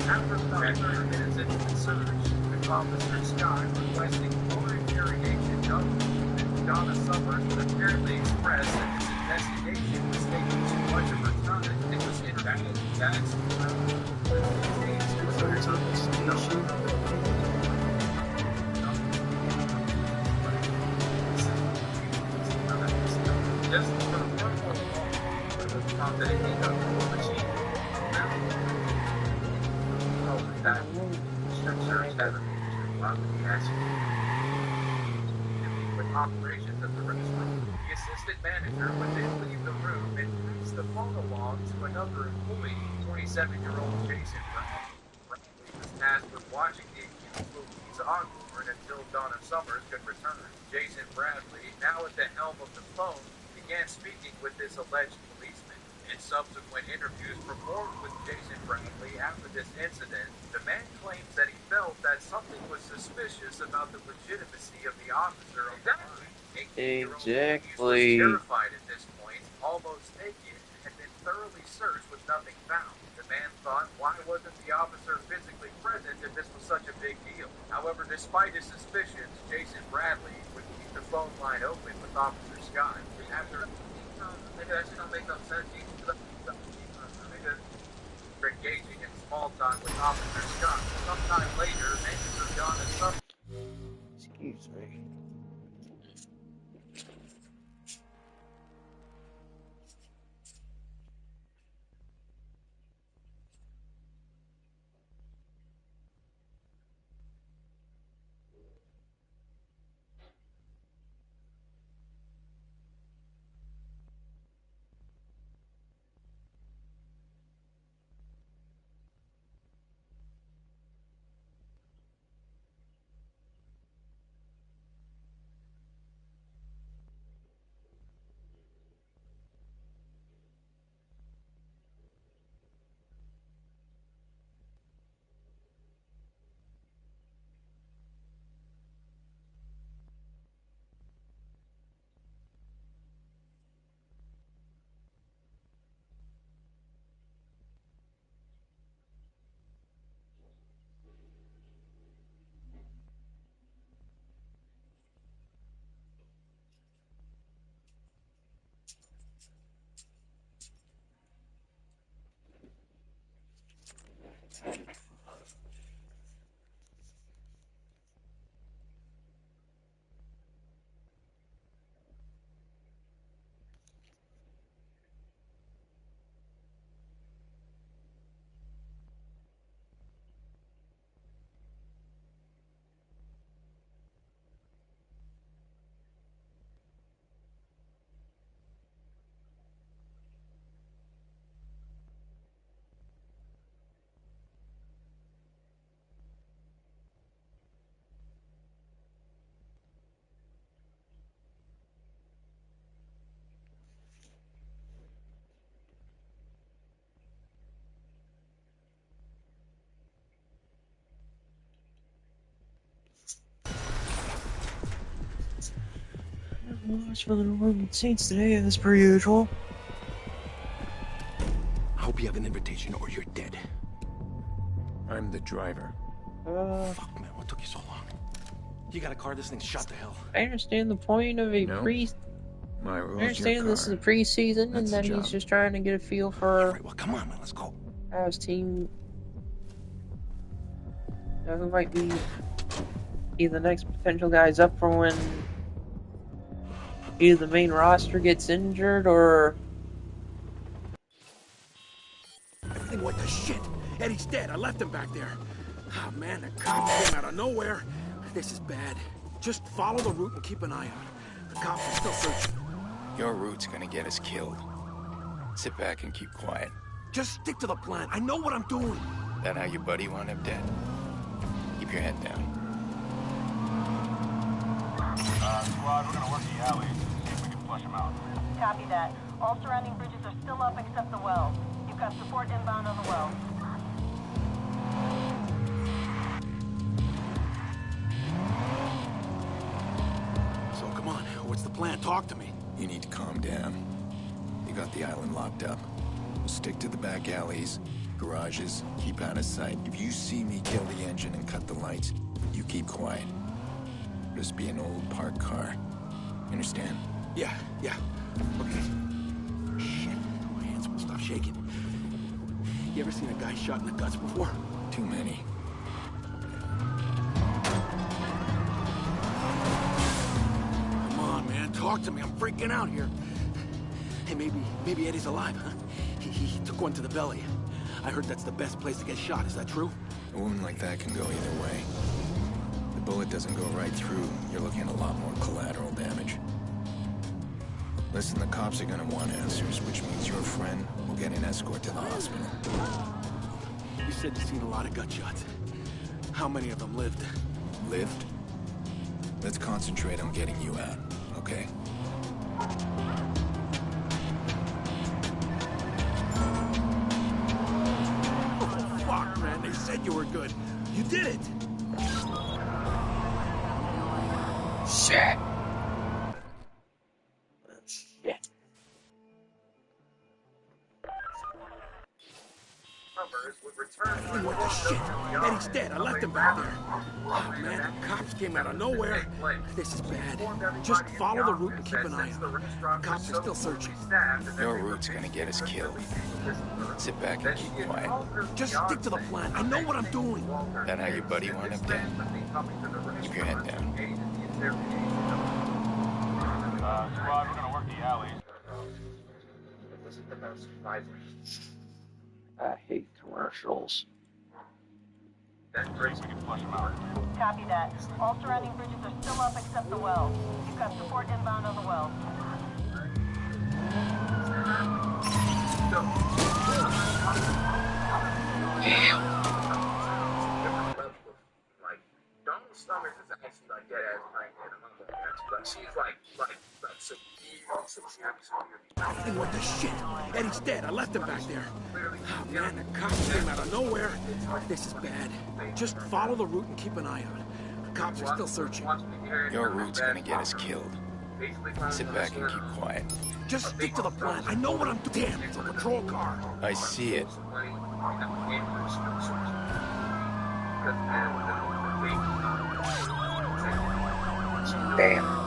After 5 minutes into the search, with Officer Scott requesting full interrogation of Donna Summers would apparently express that his investigation was taking too much of her time. It was invalid. That's just for the purpose that he got to achieve. That strip search had with operations at the restaurant. The assistant manager would then leave the room and pass the phone along to another employee, 27-year-old Jason Brown. Bradley was tasked with watching the accused Louise Osborne until Donna Summers could return. Jason Bradley, now at the helm of the phone, began speaking with this alleged policeman. In subsequent interviews performed with Jason Bradley after this incident, the man claims that he felt that something was suspicious about the legitimacy of the officer on the line. Exactly. Was terrified at this point, almost naked, and been thoroughly searched with nothing found. The man thought, why wasn't the officer physically present if this was such a big deal? However, despite his suspicions, Jason Bradley would keep the phone line open with Officer Scott. After maybe that just don't make no sense. For engaging in small talk with Officer Scott. Sometime later, mentions of John and some. Excuse me. Much for the New Orleans Saints today, as per usual. I hope you have an invitation or you're dead. I'm the driver. Fuck, man, what took you so long? You got a car, this thing's shot to hell. I understand the point of a My I rules, understand this is a preseason and that he's just trying to get a feel for well, come on, man, let's go. how his team, who might be either the next potential guys up for when either the main roster gets injured or... Everything went to shit. Eddie's dead. I left him back there. Oh, man, the cops came out of nowhere. This is bad. Just follow the route and keep an eye out. The cops are still searching. Your route's gonna get us killed. Sit back and keep quiet. Just stick to the plan. I know what I'm doing. That how your buddy wound up dead? Keep your head down. Squad, we're gonna work the alleys. See if we can flush them out. Copy that. All surrounding bridges are still up except the well. You've got support inbound on the well. So come on, what's the plan? Talk to me. You need to calm down. You got the island locked up. We'll stick to the back alleys, garages, keep out of sight. If you see me kill the engine and cut the lights, you keep quiet. Just be an old parked car. You understand? Yeah. Okay. Shit, my hands won't stop shaking. You ever seen a guy shot in the guts before? Too many. Come on, man, talk to me. I'm freaking out here. Hey, maybe Eddie's alive, huh? He took one to the belly. I heard that's the best place to get shot. Is that true? A wound like that can go either way. The bullet doesn't go right through, you're looking at a lot more collateral damage. Listen, the cops are gonna want answers, which means your friend will get an escort to the hospital. You said you've seen a lot of gunshots. How many of them lived? Lived? Let's concentrate on getting you out, okay? Oh, fuck, man. They said you were good. You did it! Shit! Number summers would return Hey, what the shit? Eddie's dead. I left him back there. Oh, man, the cops came out of nowhere. This is bad. Just follow the route and keep an eye out. The cops are still searching. Your route's gonna get us killed. Sit back and keep quiet. Just stick to the plan. I know what I'm doing. That how your buddy wound up dead? Keep your head down. Squad, we're gonna work the alleys. It wasn't the most surprising. I hate commercials. That bridge, we can flush them out. Copy that. All surrounding bridges are still up except the well. You've got support inbound on the well. Like, Donald Summers is actually like dead ass right there. But she's like severe. Hey, what the shit? Eddie's dead. I left him back there. Oh, man, the cops came out of nowhere. This is bad. Just follow the route and keep an eye out. The cops are still searching. Your route's gonna get us killed. Sit back and keep quiet. Just stick to the plan. I know what I'm doing. Damn, it's a patrol car. I see it. Damn.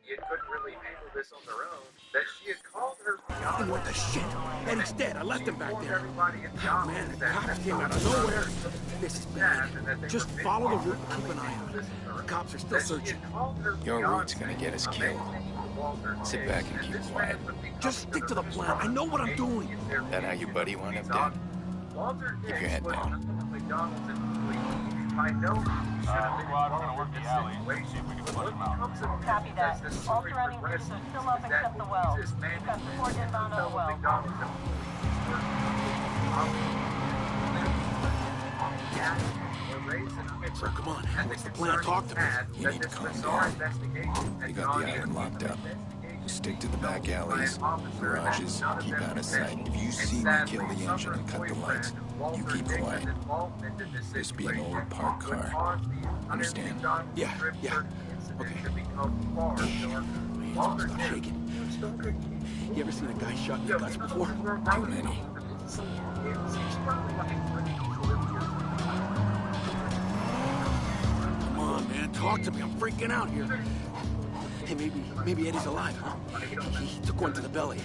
You couldn't really handle this on their own. That she had called her Hey, what the shit? Eddie's dead. I left him back there. Oh, man, the cops came out of nowhere. This is bad. Just follow the route and keep an eye out. The cops are still searching. Your route's gonna get us killed. Sit back and keep quiet. Just stick to the plan. I know what I'm doing. That how your buddy wound up dead? Keep your head down. I know Squad, we're gonna work the alleys. See if we can flush them out. Copy that. All surrounding bridges are still up except the well. You've got support inbound on the well. So come on. What's the plan? Talk to me. You need to calm down. You got the island locked up. Stick to the back alleys, garages, keep out of sight. If you see me kill the engine and cut the lights, you keep quiet. This be an old parked car. Understand? Yeah. Okay. My hands won't stop shaking. You ever seen a guy shot in the guts before? Too many. Come on, man. Talk to me. I'm freaking out here. Hey, maybe Eddie's alive, huh? He took one to the belly.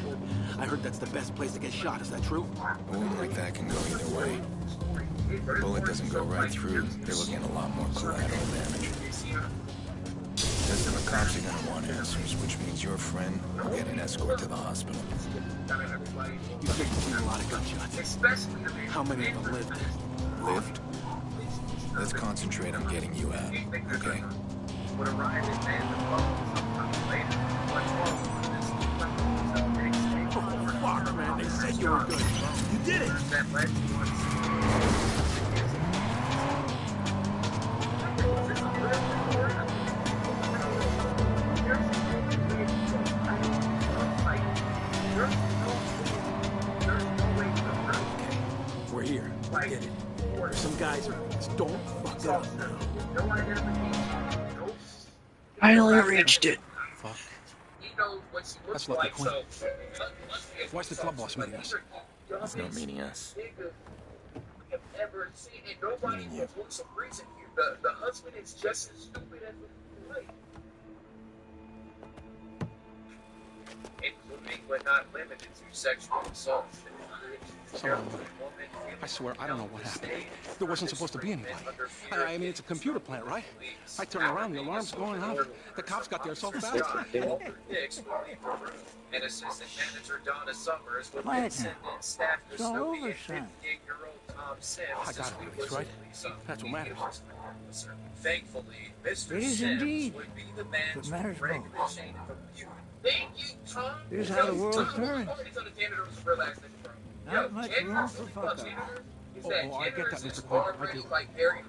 I heard that's the best place to get shot. Is that true? A wound like that can go either way. If the bullet doesn't go right through, they're looking at a lot more collateral damage. The cops are gonna want answers, which means your friend will get an escort to the hospital. You said you've seen a lot of gunshots. How many of them lived? Lived? Let's concentrate on getting you out, okay? Oh, fuck, man. They said you were good. You did it! We're here. We did it. There's some guys around us. Don't fuck it up now. Finally reached it. Fuck. That's Lucky Quinn. Why's the club boss meeting us? He's not meeting us. Nobody wants a reason here. The husband is just as stupid as the wife. Including but not limited to sexual assault. I swear, I don't know what happened. There wasn't supposed to be anybody. I mean, it's a computer plant, right? I turn around, the alarm's going off. The cops got there so fast. And assistant manager Donna Summers would then send in staff to Snowy and 58-year-old Tom Sims. I got it, Reese, right? That's what matters. Thankfully, Mr. Sims would be the man to break the chain of abuse. Thank you, Tom. Here's how the world turns. Not much room for fuck-up. Oh, I get that, Mr. Quinn. I do.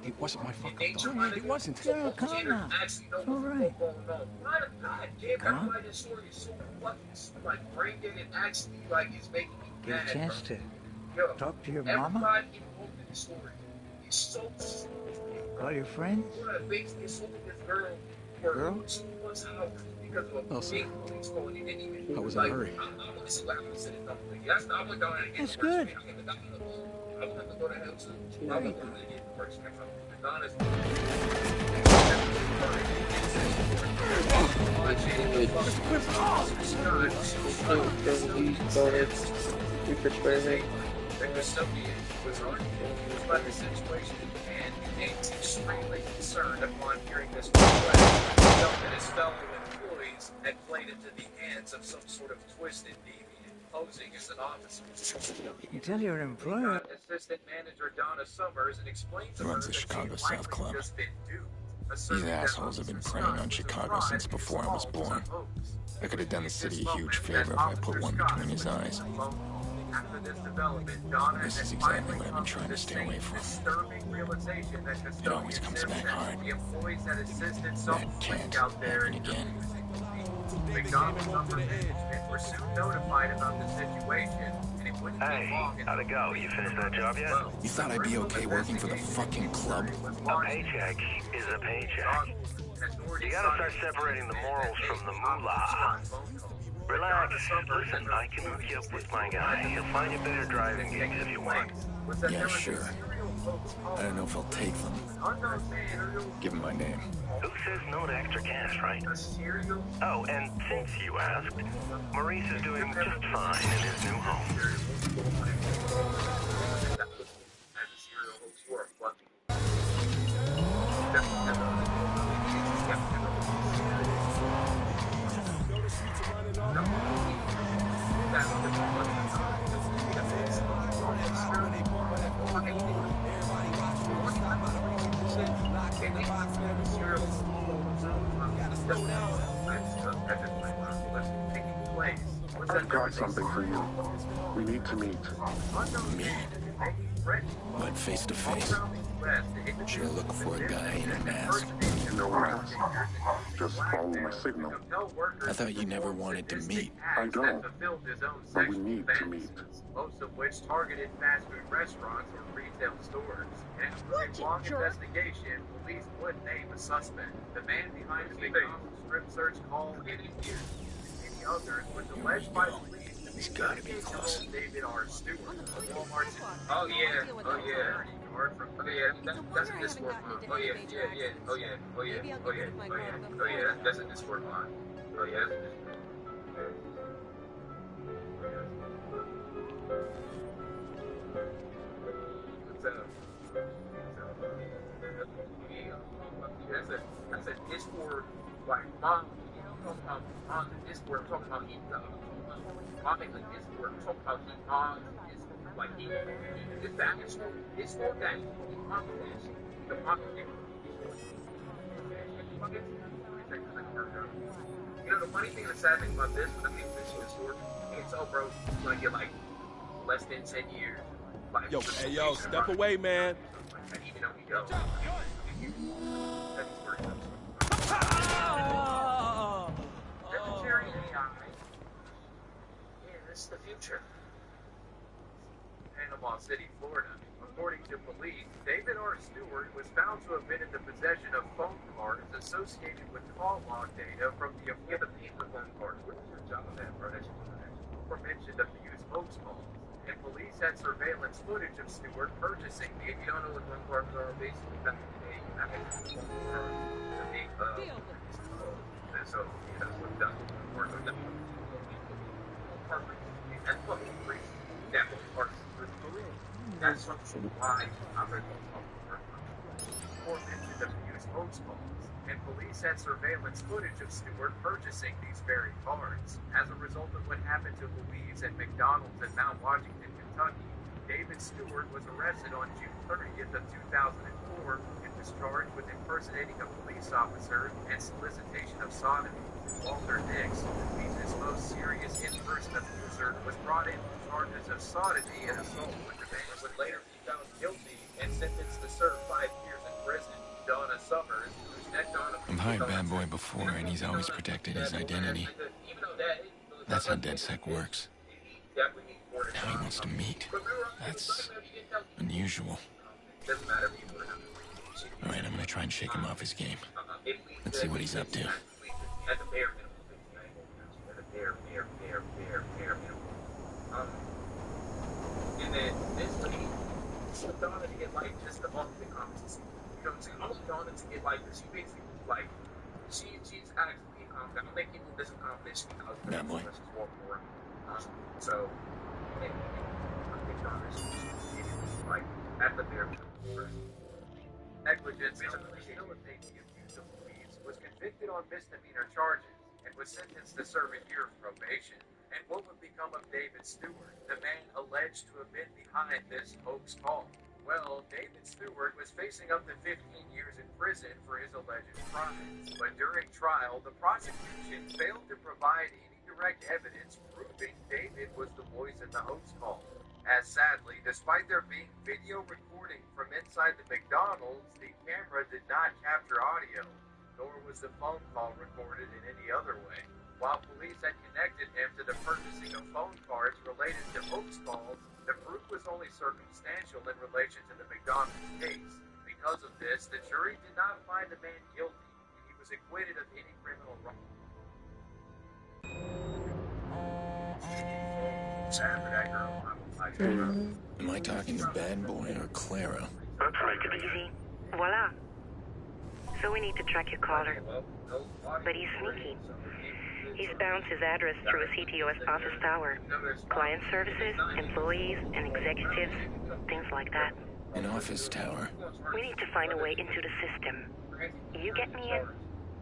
It wasn't my fuck-up, though. It wasn't. No, calm down. It's all right. Calm. Get a chance to talk to your mama? Call your friends? Girl? Elsa. How was the hurry? That's good. By the situation and became extremely concerned upon hearing this request. He felt that his fellow employees had played into the hands of some sort of twisted deviant posing as an officer. You tell your employer. Assistant manager Donna Summers and explained to her Runs the that Chicago she'd South likely Club. just been duped. These assholes have been preying on Chicago since before I was born. I could have done the city a huge favor if I put one between his eyes. After this development, Donna This is had exactly finally what I've been come to trying to the stay away from. disturbing realization that It always comes back hard. the employees that assisted some That can't out there happen again. McDonald's upper management were soon notified about the situation, and it wouldn't Hey, how'd it go? You finished that job yet? You thought I'd be okay working for the fucking club? A paycheck is a paycheck. You gotta start separating the morals from the moolah. Relax. Listen, I can hook you up with my guy. He'll find you better driving gigs if you want. Yeah, sure. I don't know if I'll take them. Give him my name. Who says no to extra cash, right? Oh, and since you asked, Maurice is doing just fine in his new home. I've got something for you. We need to meet. Meet? But face to face? Should I look for a guy in a mask? No mask. Just follow my signal. I thought you never wanted to meet. I don't. But we need to meet. Most of which targeted fast food restaurants or retail stores. And after a long investigation, police would name a suspect. The man behind the McDonald's strip search call and many others was alleged by police to be David R. Stewart, a Walmart. Oh yeah. That's a Discord line. Oh yeah. That's a Discord line. Oh yeah. That's a Discord, like mom. On the Discord, I'm talking about mom in the Discord, I'm talking about on Discord, like it's that Discord that the mom. You know the funny thing, the sad thing about this, when I think this Discord, it's so bro, you're gonna get like less than 10 years. Like, yo, hey yo, step away, man. Even though we go. Vegetarian AI is the future. Panama City, Florida. According to police, David R. Stewart was found to have been in the possession of phone cards associated with call log data from the phone cards. What is your job at that, bro? Aforementioned abused hoax calls. And police had surveillance footage of Stewart purchasing the. If you don't know what phone cards are, basically back in the day, you have a phone card. So, that's what that works with them. That's what we that part that's why I'm going to abuse hoax calls. And police had surveillance footage of Stewart purchasing these very cards. As a result of what happened to Louise at McDonald's in Mount Washington, Kentucky, David Stewart was arrested on June 30th of 2004 and was charged with impersonating a police officer and solicitation of sodomy. Walter Nix, Louise's most serious in-person abuser, was brought in on charges of sodomy and assault, which the man would later be found guilty and sentenced to serve 5 years in prison. Donna Summers, who's met Donna. I've hired Bad Boy before, and he's always protected his identity. That's how DedSec works. Now he wants to meet. That's unusual. Alright, I'm gonna try and shake him off his game. if we Let's see what he's up to. at the bare minimum, at the bare minimum. And then this lady slipped on it to get like just the monthly competency. You know what I'm saying? I slipped on it to get like, she basically like, she's actually incompetent. I don't think people miss confidence because That boy. So, I think Donna's like at the bare minimum. Negligence to facilitate the abuse of police, was convicted on misdemeanor charges and was sentenced to serve a year of probation. And what would become of David Stewart, the man alleged to have been behind this hoax call? Well, David Stewart was facing up to 15 years in prison for his alleged crimes. But during trial, the prosecution failed to provide any direct evidence proving David was the voice in the hoax call. As sadly, despite there being video recording from inside the McDonald's, the camera did not capture audio, nor was the phone call recorded in any other way. While police had connected him to the purchasing of phone cards related to hoax calls, the proof was only circumstantial in relation to the McDonald's case. Because of this, the jury did not find the man guilty, and he was acquitted of any criminal wrong. Sad for that girl. Am I talking to Bad Boy or Clara? Take it easy. Voila. So we need to track your caller. But he's sneaky. He's bounced his address through a CTOS office tower. Client services, employees, and executives, things like that. An office tower? We need to find a way into the system. You get me in,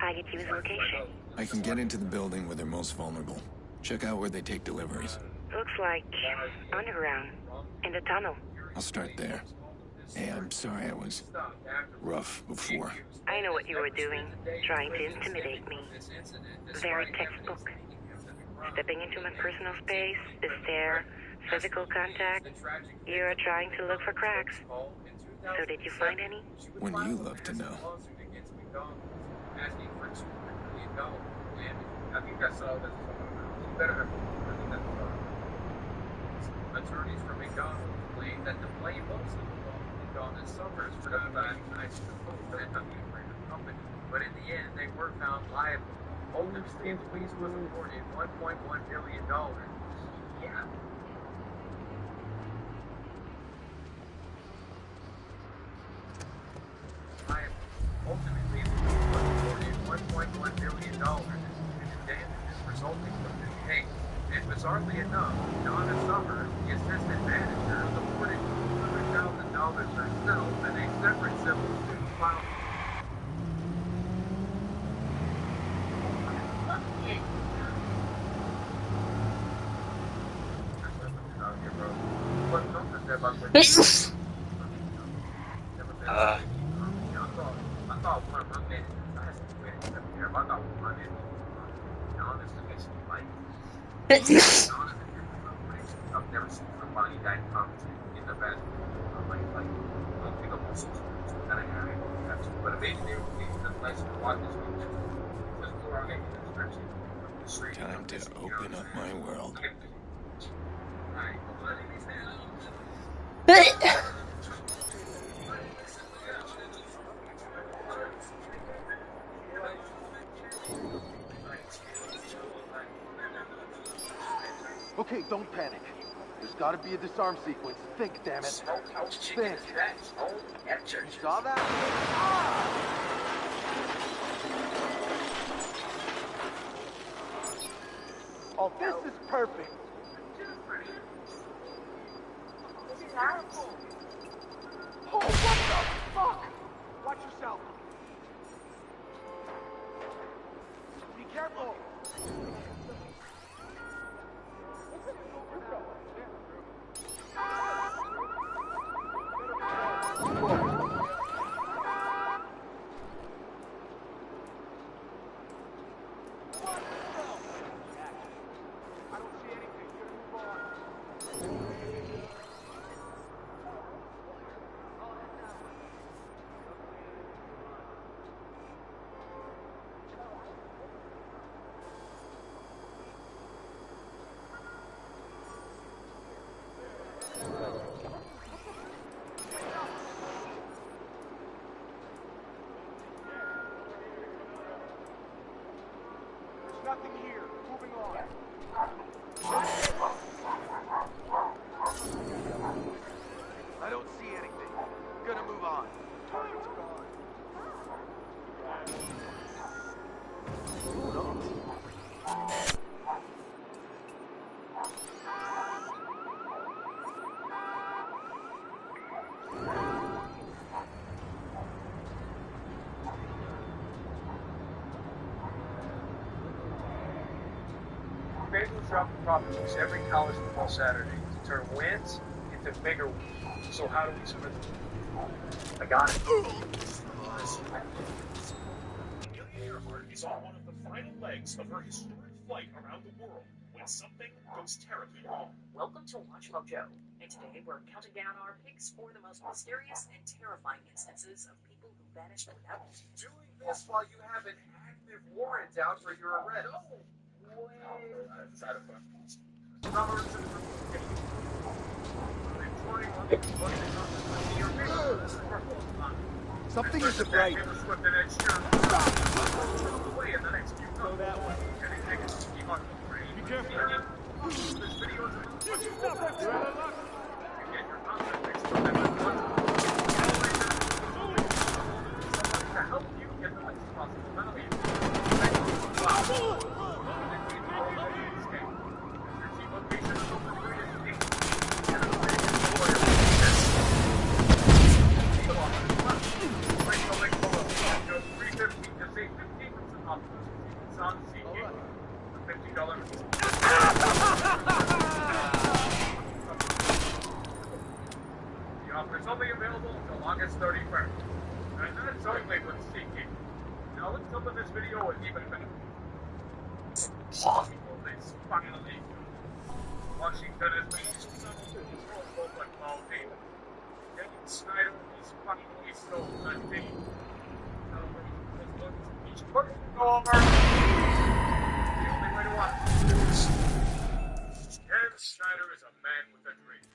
I get you his location. I can get into the building where they're most vulnerable. Check out where they take deliveries. Looks like underground, in the tunnel. I'll start there. Hey, I'm sorry I was rough before. I know what you were doing, trying to intimidate me. Very textbook. Stepping into my personal space, the stare, physical contact. You are trying to look for cracks. So did you find any? Wouldn't you love to know? Asking for $2 million. And I think I saw this. You better have. Attorneys for McDonald's claim that the blame mostly belongs to McDonald's suffers for the nice proposal and not the company. But in the end, they were found liable. Ultimately, the police was awarded $1.1 billion. Yeah. Ultimately, the police was awarded $1.1 billion in damages resulting from this case. And bizarrely enough, Donna Summers, the assistant manager, was awarded $200,000 herself in a separate civil suit filed. I thought one of her men I thought one of her honestly makes me like I've never seen somebody that competent in the basketball. Like I don't think I'm also kind of having but maybe they would be the place to watch this week. Just go around and get the street. Time to open up my world. Okay, don't panic. There's gotta be a disarm sequence. Think, damn it. Think. You saw that? Oh, this is perfect. Oh, what the fuck? Watch yourself. Be careful. Nothing here. Moving on. I don't see anything. Gonna move on. Target's gone. Hold on. Bengals drop the properties every college football Saturday to turn wins into bigger wins. So how do we split them? I got it. Amelia Earhart is on one of the final legs of her historic flight around the world when something goes terribly wrong. Welcome to Watch Mojo, and today we're counting down our picks for the most mysterious and terrifying instances of people who vanished without Doing this while you have an active warrant out for your arrest. Side of fun. Something isn't right. Go that way. Be careful. You're out of luck. To help you get the next possible value. The offer is only available until August 31st. And that's only with SeatGeek. Now let's open this video with even better. Possible this finally. Washington has been settled to his local football team. Daniel Snyder is finally sold the team. Each person go over. The only way to watch. Dan Snyder is a man with a dream.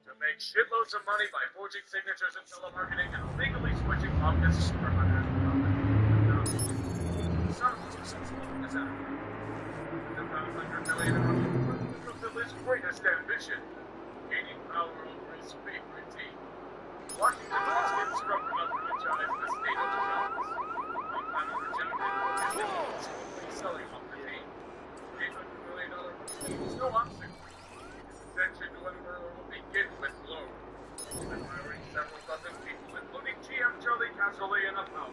To make shitloads of money by forging signatures and telemarketing and illegally switching offices for hundreds of dollars. Some successful as ever. The $500 million fulfill his greatest ambition, gaining power over his favorite team. Washington Redskins struck another franchise in the state of the Giants. One final rejected and selling off the team. $800 million team is no obstacle. His intention to whatever will begin with blows. By firing several dozen people, including GM Charlie Casserly and a power.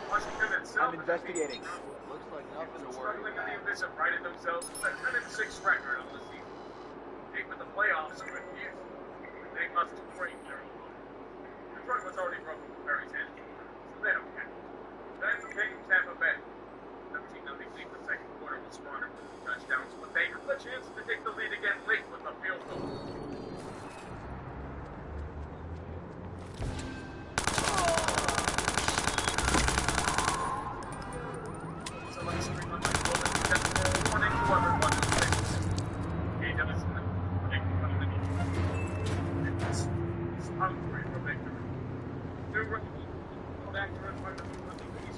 Washington itself I'm investigating. Looks like nothing to worry about. Struggling on the abyss have prided themselves with a 10-6 record on the season. They with the playoffs are refused. They must break their own law. Detroit was already broken with Barry's hand, so they don't care. Then came Tampa Bay. 17-0 lead in the second quarter was squandered with touchdowns, but they had the chance to take the lead again late with a field goal.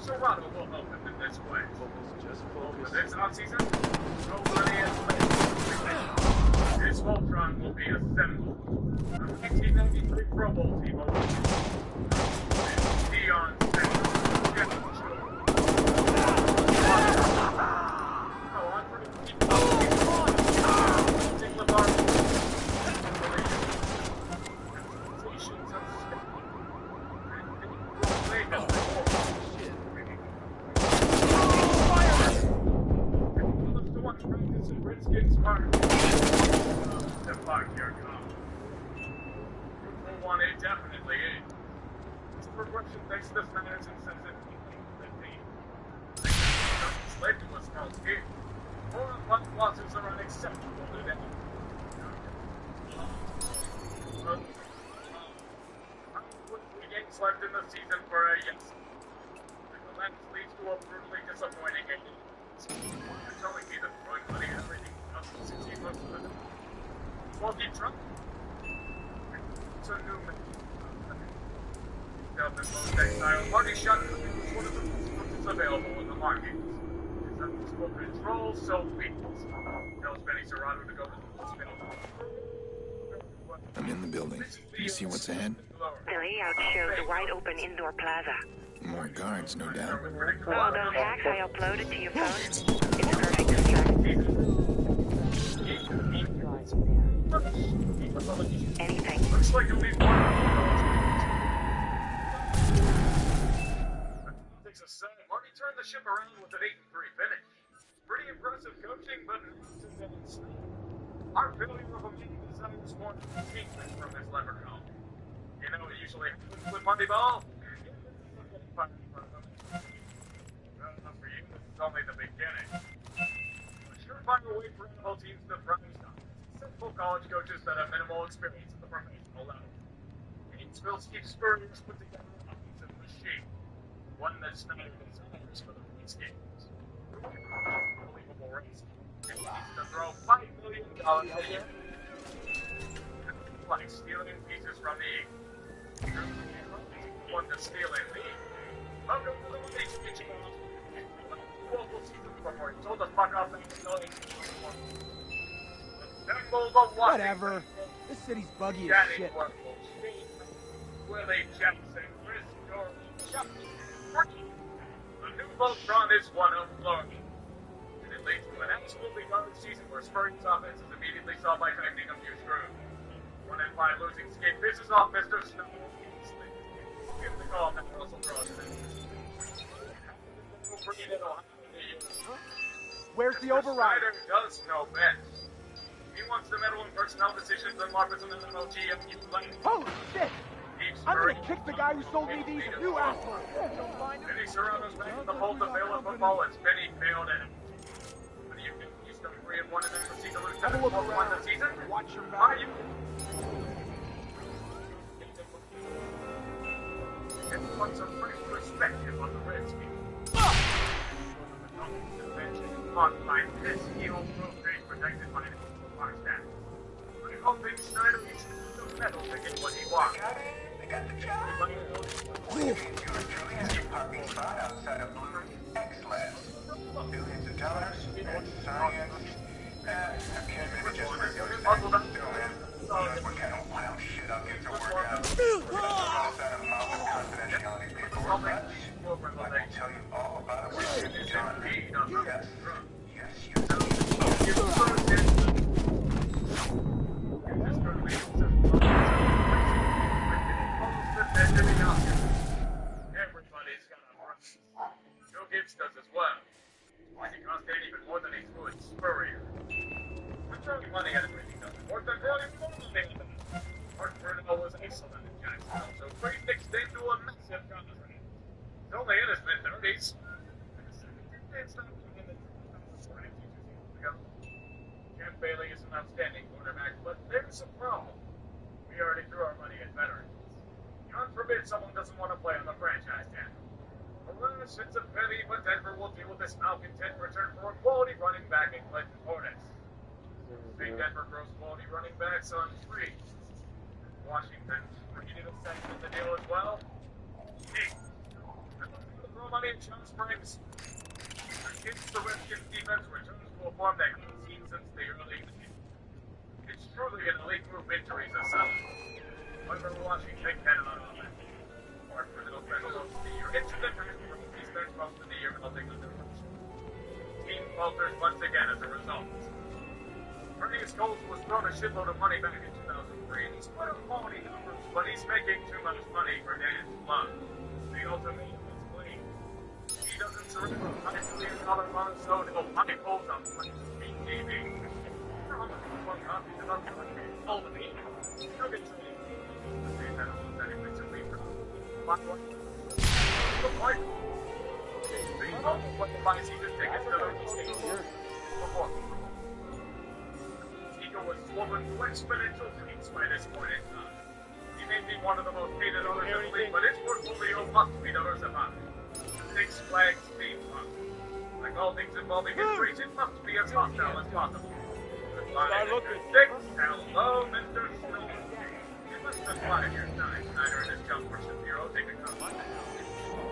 Serrano will help him in this way. Over this offseason, nobody has played. This Voltron will be assembled. A 1993 Pro Bowl team over Deion Sanders, Jeff Shore. On for the keep Dick LeVar. Expectations of Redskins park. The park here comes. Route 1A definitely is. This progression thanks to the Senators and sensitivity that they led to a small game. 4-1 losses are unacceptable today. Three games left in the season for a yes. The lens leads to a brutally disappointing game. You're telling me that throwing money and everything else will succeed most of the time. Well, keep trying. It's a new man. Delta Most Exile Party Shotgun is one of the most available in the market. It's Municipal Control, so weakness. Tells Benny Serrano to go to the hospital. I'm in the building. Do you see what's ahead? The layout shows a wide open indoor plaza. More guards, no doubt. All those hacks I uploaded to your phone, it's a perfect distraction. Anything. Looks like you'll need one. Takes a set. Marty turned the ship around with an 8-3 finish. Pretty impressive coaching, but our failure of a meeting desires more achievement from this leprechaun. You know, it usually happens with Moneyball. Not for you, this is only the beginning. A surefire way for NFL teams to thrive on simple college coaches that have minimal experience at the professional level. Gainesville's Steve Spurrier put together an offensive machine, one that Snyder desires for the Redskins. Unbelievable race. And he needs to throw $5 million a year. Like stealing pieces from the Eagles. One to steal in the Welcome to the Money Speech. Local season before he told us fuck off Whatever. This city's buggy as shit. Willie Jackson, Chris Doran, Chuck the new Voltron is one of Florida. And it leads to an absolutely garbage season where Spurrier's offense is immediately solved by tightening a few screws. 1 in 5 losing skate pisses off Mr. Snow. Give the call that Russell draws it. Where's the override? Snyder does know best. He wants to meddle in personnel decisions and markets in the MLG and keep playing. Holy shit! I'm gonna kick the guy who sold me these, you asshole! Benny Serrano's back in the fold to fail at football as Benny failed at it. What do you think? He's done 3-1 and then proceed to lose 7-1 this season? Watch your Are you? It puts a fresh perspective on the Redskins. Online, this heel program protected by an Park staff. I hope Big Snyder reaches the medal to get what he wants. They got the job. You truly has your parking spot outside of Blue X-Lab. Billions of dollars and science. I can't really just reduce that. That's what kind of wild shit I'll get to work out. Outside of mouth of confidentiality paperwork. I can tell you all about it when it's done. Yes. Everybody's got a price. Joe Gibbs does as well. Why he cost even more than he's doing Spurrier. We're throwing money at everything, doesn't work. They're throwing more money at them. Mark Bruno was excellent in Jacksonville, so Brady mixed into a massive contract. He's only in his mid-30s. It's not Jeff Bailey is an outstanding quarterback, but there's a problem. We already threw our money at veterans. God forbid someone doesn't want to play on the franchise tag. Alas, it's a pity, but Denver will deal with this malcontent return for a quality running back in Clinton Hornets. Big Denver grows quality running backs on free. Washington needed a sanction the deal as well. Hey, throw money in Chum Springs. Against the Redskins defense returns to a form they haven't seen since the early 90s. It's truly an elite group injuries aside. However, Washington cannot on that. Mark Bruno spent most of the year injured and hurt from his third most of the year melting under pressure. Team falters once again as a result. Bernice Coles was thrown a shitload of money back in 2003, and he's put up quality numbers, but he's making too much money for Dan's blood. The ultimatum is clean. He doesn't surrender a $5 million monotone to money holes on French TV. How much one copies of other countries told me? You'll get to the same that almost anything to leave from. The point. The what the buy season tickets to the stage before. Eagle was swollen to exponential tweets by this point in time. He may be one of the most hated owners in the league, but his portfolio must be diversified. Six Flags theme park. Like all things involving history, it must be as hostile as possible. Goodbye, Mr. Six. Hello, Mr. Snow. It must have been 5 years now. Snyder and his jump worship hero take a combine.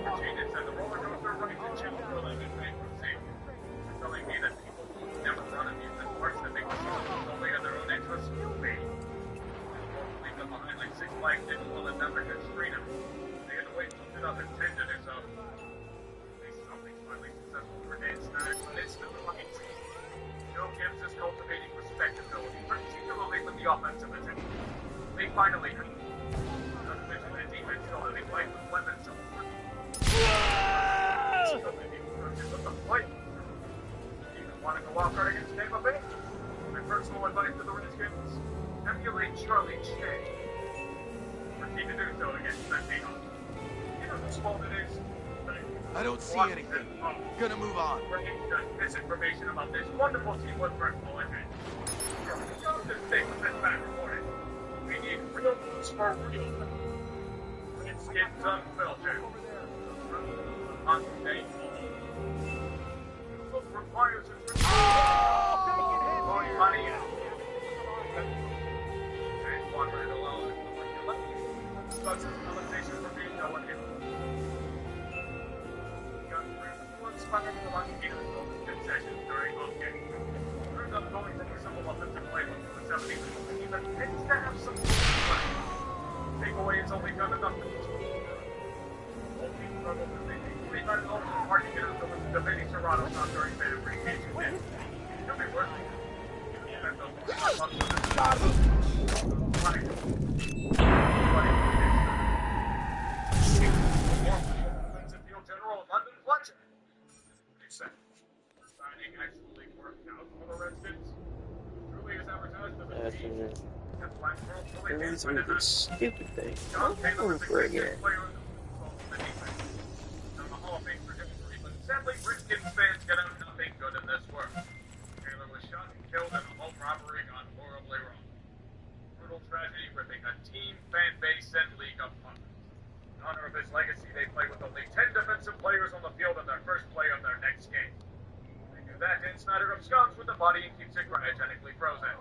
Virginia said the roller coaster right to Chapel in bankruptcy. I don't see anything. Gonna move on. Misinformation about this wonderful teamwork for ahead. Just to stay with this back recorded. We need real news for real. It's unfiltered. Unpaid. Requires more money and one minute alone. Such a conversation for me, no one can. One spot in the money concession during both games. Turns out going to some of them to play with the 70s, even tends to have some play. Takeaway is only done enough to we got an open party to get the Vinny Serrano song during the pre-game. It'll be worth it. General London Fletcher. Signing actually worked out for the Redskins. Truly is advertised as a These are the stupid things. Over again. Sadly, Redskins fans get out nothing good in this work. Taylor was shot and killed in a home robbery gone horribly wrong. Brutal tragedy ripping a team, fan base, and league apart. In honor of his legacy, they play with only 10 defensive players on the field in their first play of their next game. They do that, Dan Snyder absconds with the body and keeps it cryogenically frozen.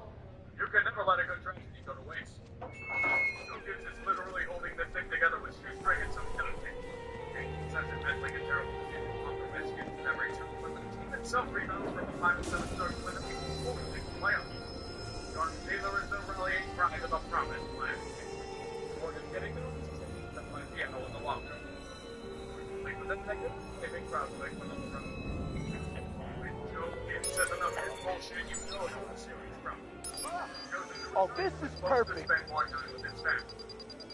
You can never let a good tragedy go to waste. Dukins is literally holding this thing together with shoestring and some duct tape. Such a mentally and terrible decision. Every two, but the team itself rebounds from a 5-7 start win and ultimately playoffs. Jordan Taylor is the rallying cry to the promised land. Morgan getting the season that might be in the long term. Like with the negative, they make crowds like when on the road. When Joe Gibbs says enough of his bullshit, you know it's a serious problem. Oh, this is perfect. Spend more time with his family.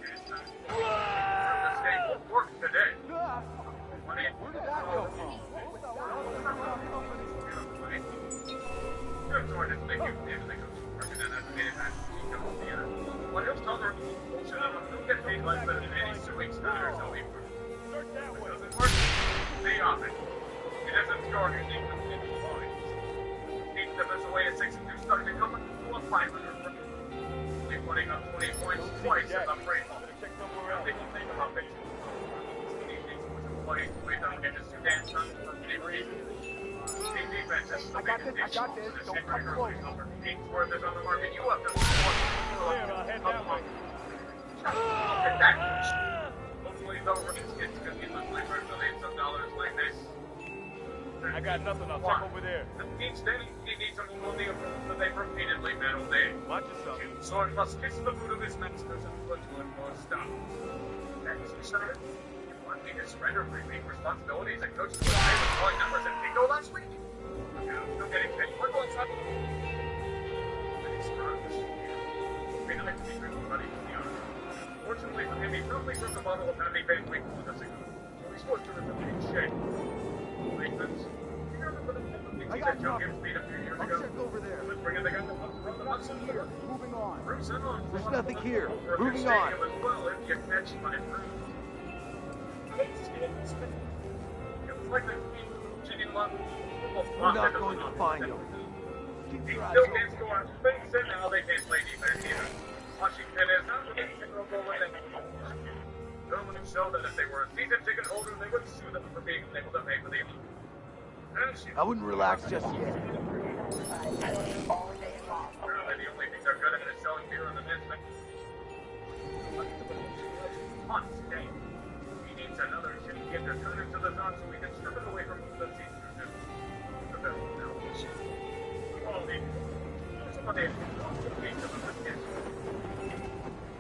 It's time for the state won't work today. Where did that go from? What else other bullshit don't get paid less than any suing Snyder, so he doesn't work. Stay off it. He doesn't score anything with any points. Keep the best away at 62, starting to come to a 500 run. Only putting up 20 points twice in the free fall. Nothing to think about it. Plays the way down into Sudan's son for any reason. Team defense has the big addition. The shit record is over. Ainsworth is on the market. You have to support. Look at that. Hopefully, though, Redskins can get millions of dollars like this. I got nothing. I'll check over there. That means Danny needs to move on the approach that they've repeatedly battled in. Watch yourself. Sword must kiss the boot of his masters and put one more stop. Next, Snyder. He just surrendered repeat responsibilities and coaches with famous point numbers and bingo last week. Now, still getting paid. We're going to Fortunately for him, he promptly broke a bottle of Happy Van Winkle with a cigar, so he's forced to remain in shape. Treatments. You remember the things that Joe Gibbs beat a few years ago? Check over there. Let's bring in the guy that comes from the Hudson River. Moving on. Bruce and on. There's nothing here. Moving on. As well, if you catch my drift. It's like the Virginia Love. We're not going to find him. He still can't score on things, and now they can't play defense either. Washington is not really terrible with it. Gentlemen show that if they were a season ticket holder, they would sue them for being unable to pay for the I wouldn't relax just yet. Apparently the only thing they're good at is selling beer in the men's months a day. He needs another shitty kid to turn into the zone so we can strip it away from the season or two. The bell now. Quality. Somebody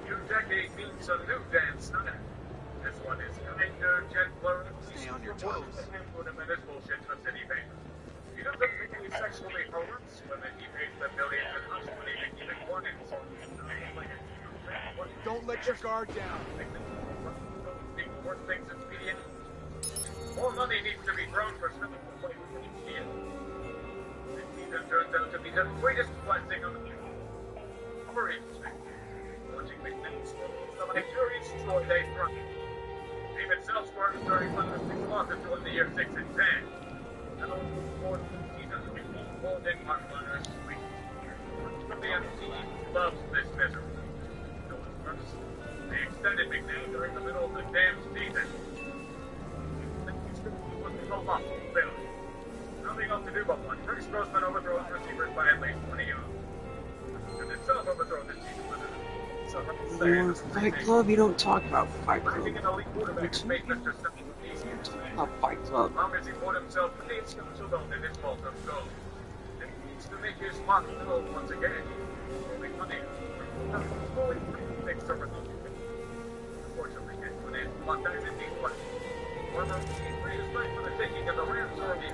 new decade means a new Dan Snyder. This one is kinder, gentler, and stay on your toes. Put him in his bullshit to city paper. He doesn't really sexually harass women. He pays the millions and hush money to keep it quiet. Don't let your guard down. More things in media. More money needs to be thrown for something to play with the media. This season turns out to be the greatest blessing of the year. For interesting. Watching McNabb's so many juries destroy they thrive. David itself scored 35 losses in the year 6 and 10. And over the course of the season, we pulled in Mark Runner sweet. The MC loves this misery. No one first. They extended McNair during the middle of the damn season. Was a colossal failure. Nothing else to do but one. Rex Grossman overthrows receivers by at least 20 yards. And itself overthrows this season with More Fight Club? You don't talk about Fight Club. An elite quarterback made Mr. Simmons easier to talk about Fight Club. Long as he bought himself many skeletal bone in his vault of gold. And he needs to make his mark known once again. Only money. Slowly takes over the unfortunately, it went in. One dies in deep one. One of the three is right for the taking of the Rams or the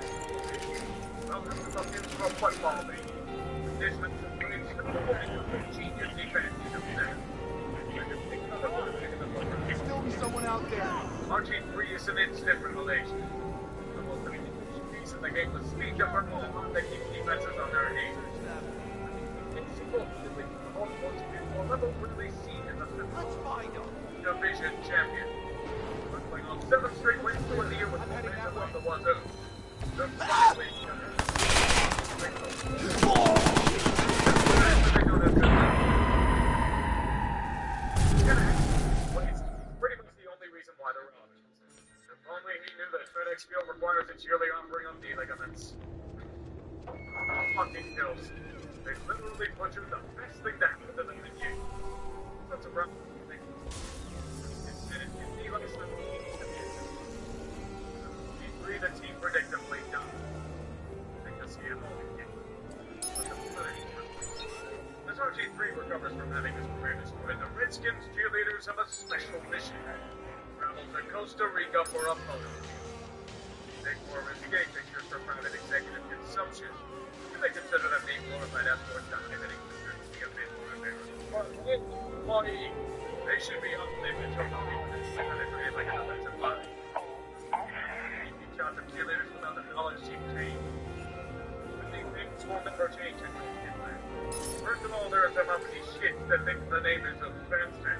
welcome to the musical football league. This was the greatest genius defense of them. There's still be someone out there. RG3 is an instant revelation. The most amazing piece in the game was speed of Vernon that keeps defenses on their knees. It's supposedly almost been level really seen in the division champion. Playing on 7 straight wins to win the year with the momentum of the Wazoo. Pretty much the only reason why they're on. If only he knew that FedEx Field requires its yearly offering of knee ligaments. Fucking kills. They literally butchered the best thing that happened to them in years. That's a problem. The team predictably done. Because he had only as RG3 recovers from having his career destroyed, the Redskins cheerleaders have a special mission. Travel to Costa Rica for a photo. Take more risque pictures for private executive consumption. And they consider them being glorified escorts documenting the certainty of it for America. They should be on the image of the like an offensive line. Shots of cheerleaders without the knowledge she obtained. But these things will never change in Finland. First of all, there are some uppity shits that think the name is a Spencer.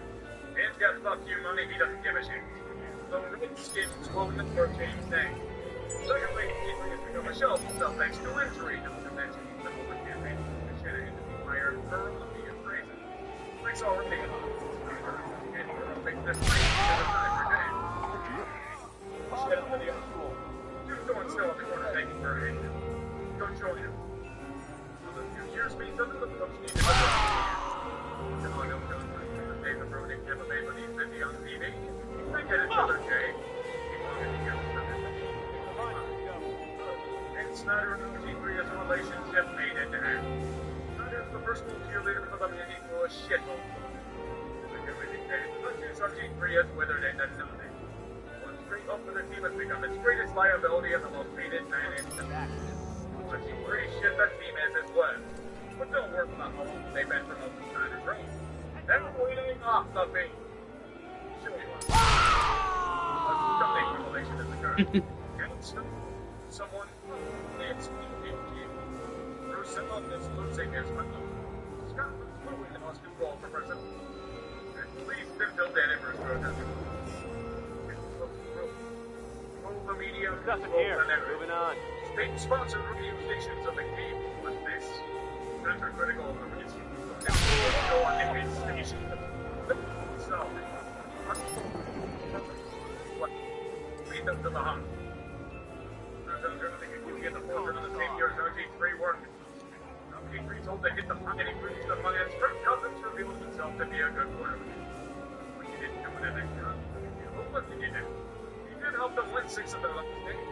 And got fuck you money, he doesn't give a shit. So Redskins will never change names. Secondly, he has become a shelf himself thanks to injury, not to mention the woman campaign to Shanahan to be fired for obvious reasons. Mike's already on. And we're going to make this free to the time for day. Shit on the other. Someone still on the corner taking her hand. Go join him. Will the few years be something the coach needed to do? No, I don't know. The days of ruining MMA, but he's busy on TV. I get it, Brother Jay. And Snyder and OG3 has a relationship made in hand. Snyder's the personal cheerleader for the Miami through a shithole. Like everything days, the news RG3 has withered into nothing. Up for the team has become its greatest liability and the most hated man in the back. But you pretty shit that team is as well. But don't worry about how long they've been promoting Snyder's reign. They're bleeding off the beat. Show you what. A stunning revelation has occurred. Someone needs to be Bruce Simon is losing his mind. Scotland's fluid and lost control for President. And please until then, Bruce Rhodes has the media nothing here. Moving on. State-sponsored radio stations of the game with this center critical of the risk go on the hit station. So, what? Lead them to the hunt. Turns out everything you get the portrait of the same year as RG3 work. RG3 told to hit the pocket, he brings the money, and Kirk Cousins revealed himself to be a good quarterback. But you didn't do it in that time. What did you do? He did help them win 6 of their last games,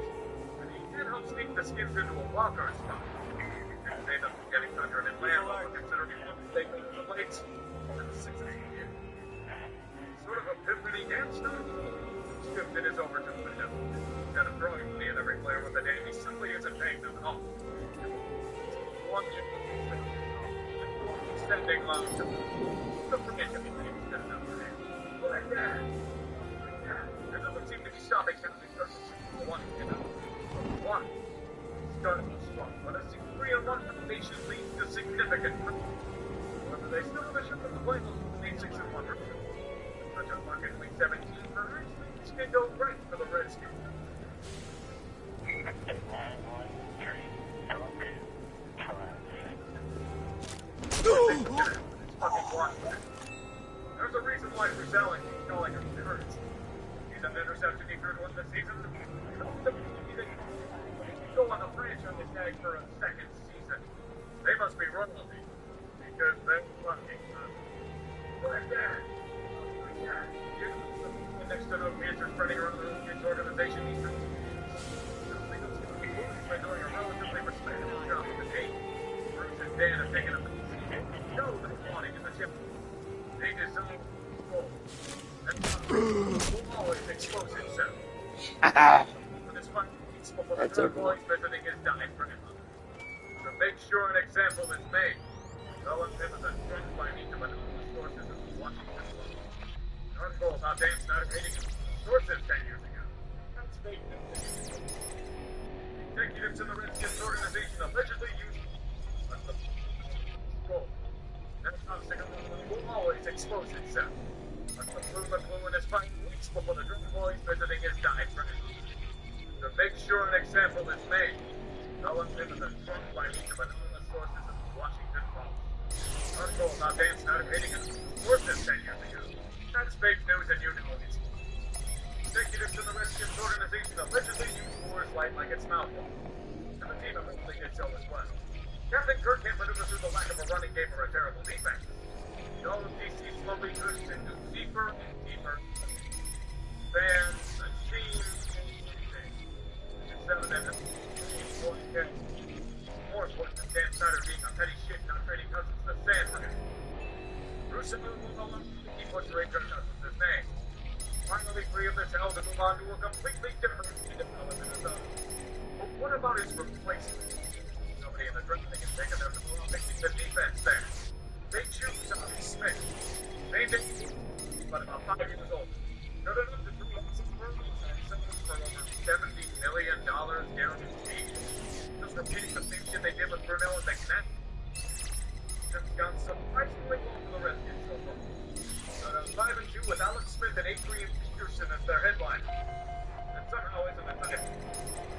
and he did help sneak the Skins into a wildcard spot. And they ended up getting Thunder and Atlanta, considering one mistake in the plates in the 6th year. Sort of a epiphany dance now. Scripted is over to the window. Instead of throwing money at every player with a name, he simply isn't paying them at all. One year, extending long term. Don't forget to be paid good enough for him. Like that. There doesn't seem to be stopping him because one, one. Starting strong, but a 3-1 combination leads to significant growth. However, they still have a shot at the playoffs with an 8-6-1 record. Such a market week 17 for Hurts, things can go right escape. There's a reason why Frizzell keeps calling him Kurtz. He's an interception he threw one this season. Go on the franchise tag for a second season. They must be royalty. Because they're fucking good. Like that. The next to no cancer spreading around the kids' organization. He's by doing a relatively respectable job with the team. Bruce and Dan have taken up the no wanting in the tip. They deserve gold. And will always expose himself. For this fight, he's before the third boys visiting his dying grandmother. To make sure an example is made, Owen him as a threat by means of anonymous sources in Washington. Article about Dan Snyder hating him. Sources 10 years ago. That's fake news. Executives in the Redskins organization allegedly used the gold. That obstacle will always expose itself. But the blue in his fight weeks before the drug boys visiting his dying grandmother. To make sure an example is made, Owen him as a threat by means of anonymous sources in the Washington Post. Article about Dan Snyder hating him. Sources 10 years ago. That's fake news and you know it. Executives in the Redskins organization allegedly used Coors Light like its mouthwash. And the team eventually did so as well. Captain Kirk can't maneuver through the lack of a running game or a terrible defense. No, DC slowly drifts into deeper and deeper. Fans, a team, more important than Dan Snyder being a petty shit not trading Cousins to stand for him. Bruce and Lou will no longer keep butchering Kirk Cousins' name. Finally free of this hell to move on to a completely different development of the. But what about his replacement? Nobody in the draft can think of them to move on fixing the defense there. They choose Tommy Smith. They did, but about 5 years old. Good enough to do lots of programs and sell them for over $70 million guaranteed. Just repeating the same shit they did with Brunel and McNabb. It's gone surprisingly well for the Redskins so far. But 5-2 with Alex Smith and Adrian Peterson as their headliner. And somehow isn't it nice?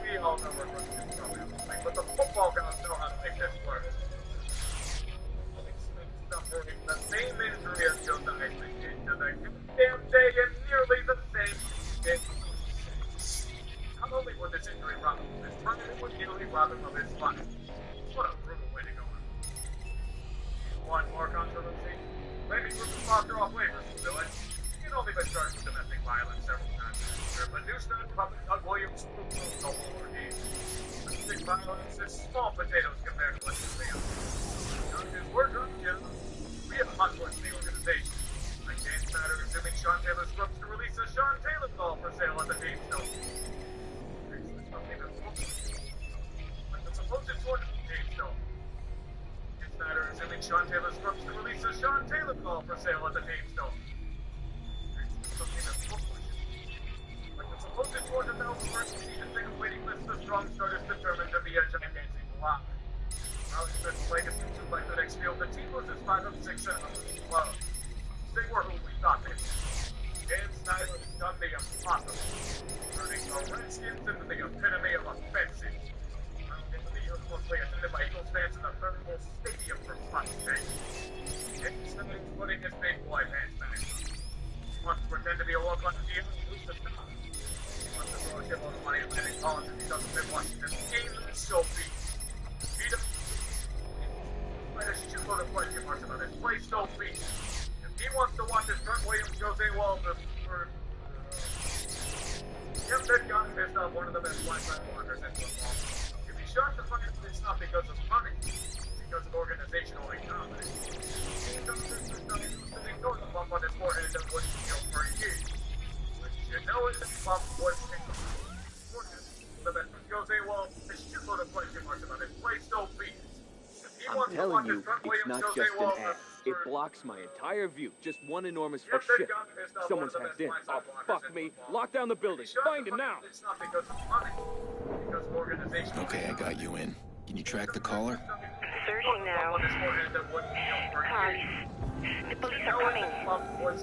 We all know we're running this probably on, but the football gods know how to make this work. Alex Smith suffering the same injury as Josiah did to the damn day in nearly the same day. Not only would this injury rob him of his prime, it would nearly rob him of his life. What a brutal way to go out. One more controversy. Maybe Rufus Foster off waivers will do it. He'd only been charged with domestic violence several times this year, but Houston Public Doug Williams proved no more deep. Domestic violence is small potatoes compared to what's in the other. We're drunk, Jim. We have a hot one in the organization. Like Dan Snyder assuming Sean Taylor scrubs to release a Sean Taylor doll for sale at the team store. Like the supposed torture of the team store. Snyder assuming Sean Taylor scrubs to release a Sean Taylor doll for sale at the team store. Like the supposed 200,000 person season ticket waiting list of strong starters determined to be a gigantic lie. Alex Smith's legacy to like the next field, the team was as 5 of 6 and low. They were who we thought they were. Dan Snyder has done the impossible, turning the Redskins into the epitome of offensive. Mostly attended by Eagles fans in the third full stadium for Christ's sake. Dan Snyder's putting his big boy pants back. He wants to pretend to be a world-class GM and lose the top. He wants to throw a shitload of money at Landon Collins if he doesn't fit Washington's game and so be. He doesn't. Let a shitload of question marks about his play, so be. If he wants to watch his Trent Williams, Jose Walter, Jim Pitt got pissed off one of the best lifetime blockers in football. Shocked to find out it's not because of money, it's because of organizational incompetence. He doesn't ignore the bump on his forehead that wouldn't heal for years. But you know it, the bump was the best with Jose Wall, a shitload of question marks about his play still beats. I'm telling you, it's not just an ad. It blocks my entire view. Just one enormous oh shit. Someone's hacked in. Oh, fuck me. Lock down the building. Find him now. It's not because of money. Because of organization. Okay, I got you in. Can you track the caller? Searching now. The police are coming.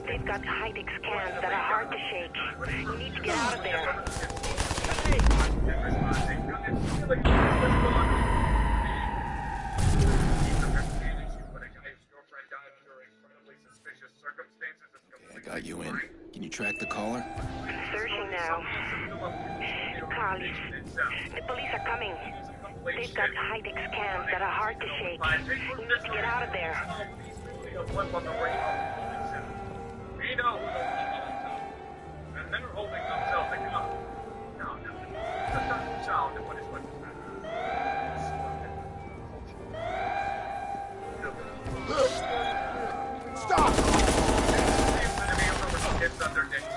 They've got high-tech scans that are hard to shake. You need to get out of there. like what's going on? But a guy whose girlfriend died under incredibly suspicious circumstances is completely. I got you in. Can you track the caller? Searching now. Carl, the police are coming. They've got high-tech scans that are hard to shake. You need to get out of there. We know who the and they're holding themselves accountable. No. That's not the child and what is what is Stop! The epitome of the kids under dicks.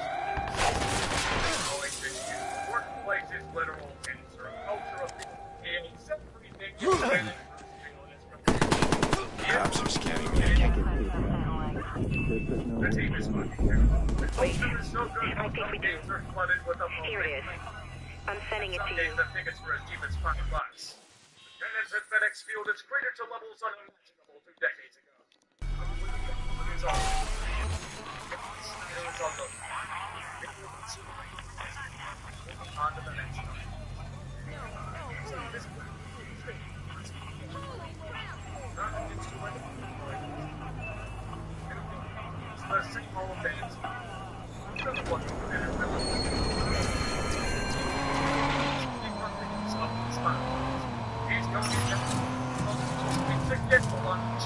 Workplace is literal cancer. Culture of everything. Cops are scanning me. I can't get through. The team is working. Wait, I think we do. Here it is. I'm sending it to you. The tickets for as cheap as $5. Attendance at FedEx Field is greater to levels unimaginable 2 decades ago. It's all. It's all good. On to the next one. The signal bands. He's going to get the lunch.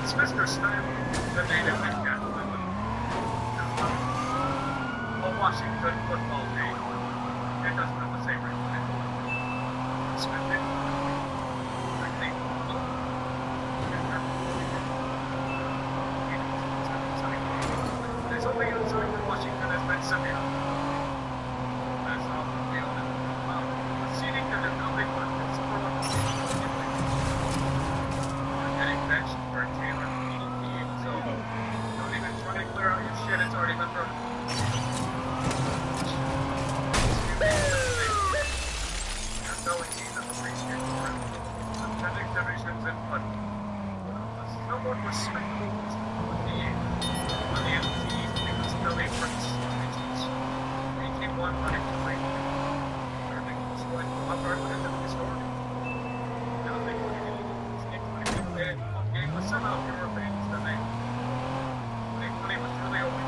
Mr. Snyder, the native encapsulate. A Washington football team. It doesn't have the same ring. There's only inside that Washington has been sent out. That's off the field. Proceeding to the building with its getting benched for Taylor. So don't even try to clear out your shit, it's already been thrown. There's no easy appreciation for attending divisions in blood. Someone respectable on the MCs because Billy Prince speeches. 18-1 running to play. Everything was going up our end of the story. Nothing was getting game was somehow fewer fans than they. 2020 was really open.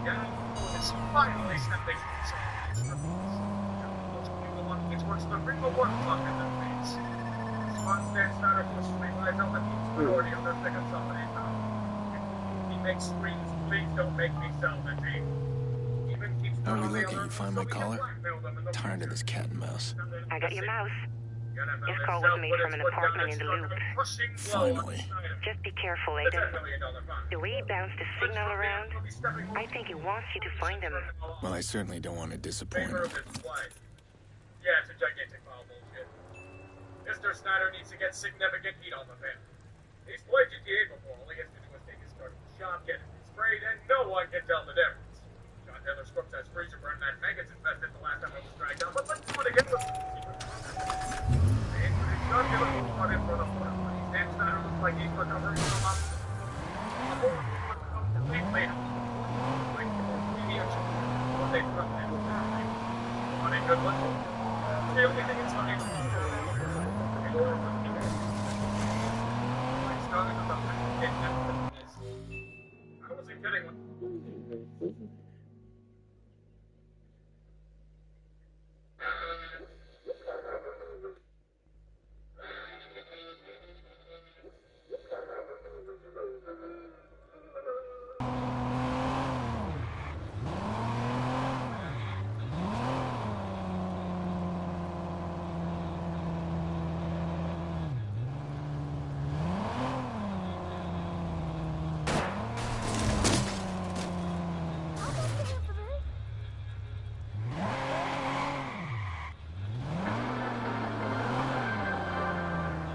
Yeah, it's finally stepping it's worse than Ringo One Clock in their face. Swan Stan Snyder forcefully lies on the team's priority on their second somebody's mouth. He makes screams, please don't make me sell the team. Even keeps How are we looking? You find my caller? Tired of this cat and mouse. I got your mouse. This call was made from an apartment in the Loop. Finally. Just be careful, Aiden. The way he bounced his signal around, I think he wants you to find him. Well, I certainly don't want to disappoint him. Yeah, it's a gigantic pile of bullshit. Mr. Snyder needs to get significant heat on the fan. He's played GTA before. All he has to do is take his car to the shop, get it sprayed, and no one can tell the difference. John Taylor Scrubs has freezer burn that maggots infested the last time it was dragged out, but let's do it again with John Taylor was brought in for the photo. Dan Snyder looks like he's recovering from a horrible completely like mediation. What they put him in. On a good one. The only thing it's funny. I wasn't getting one.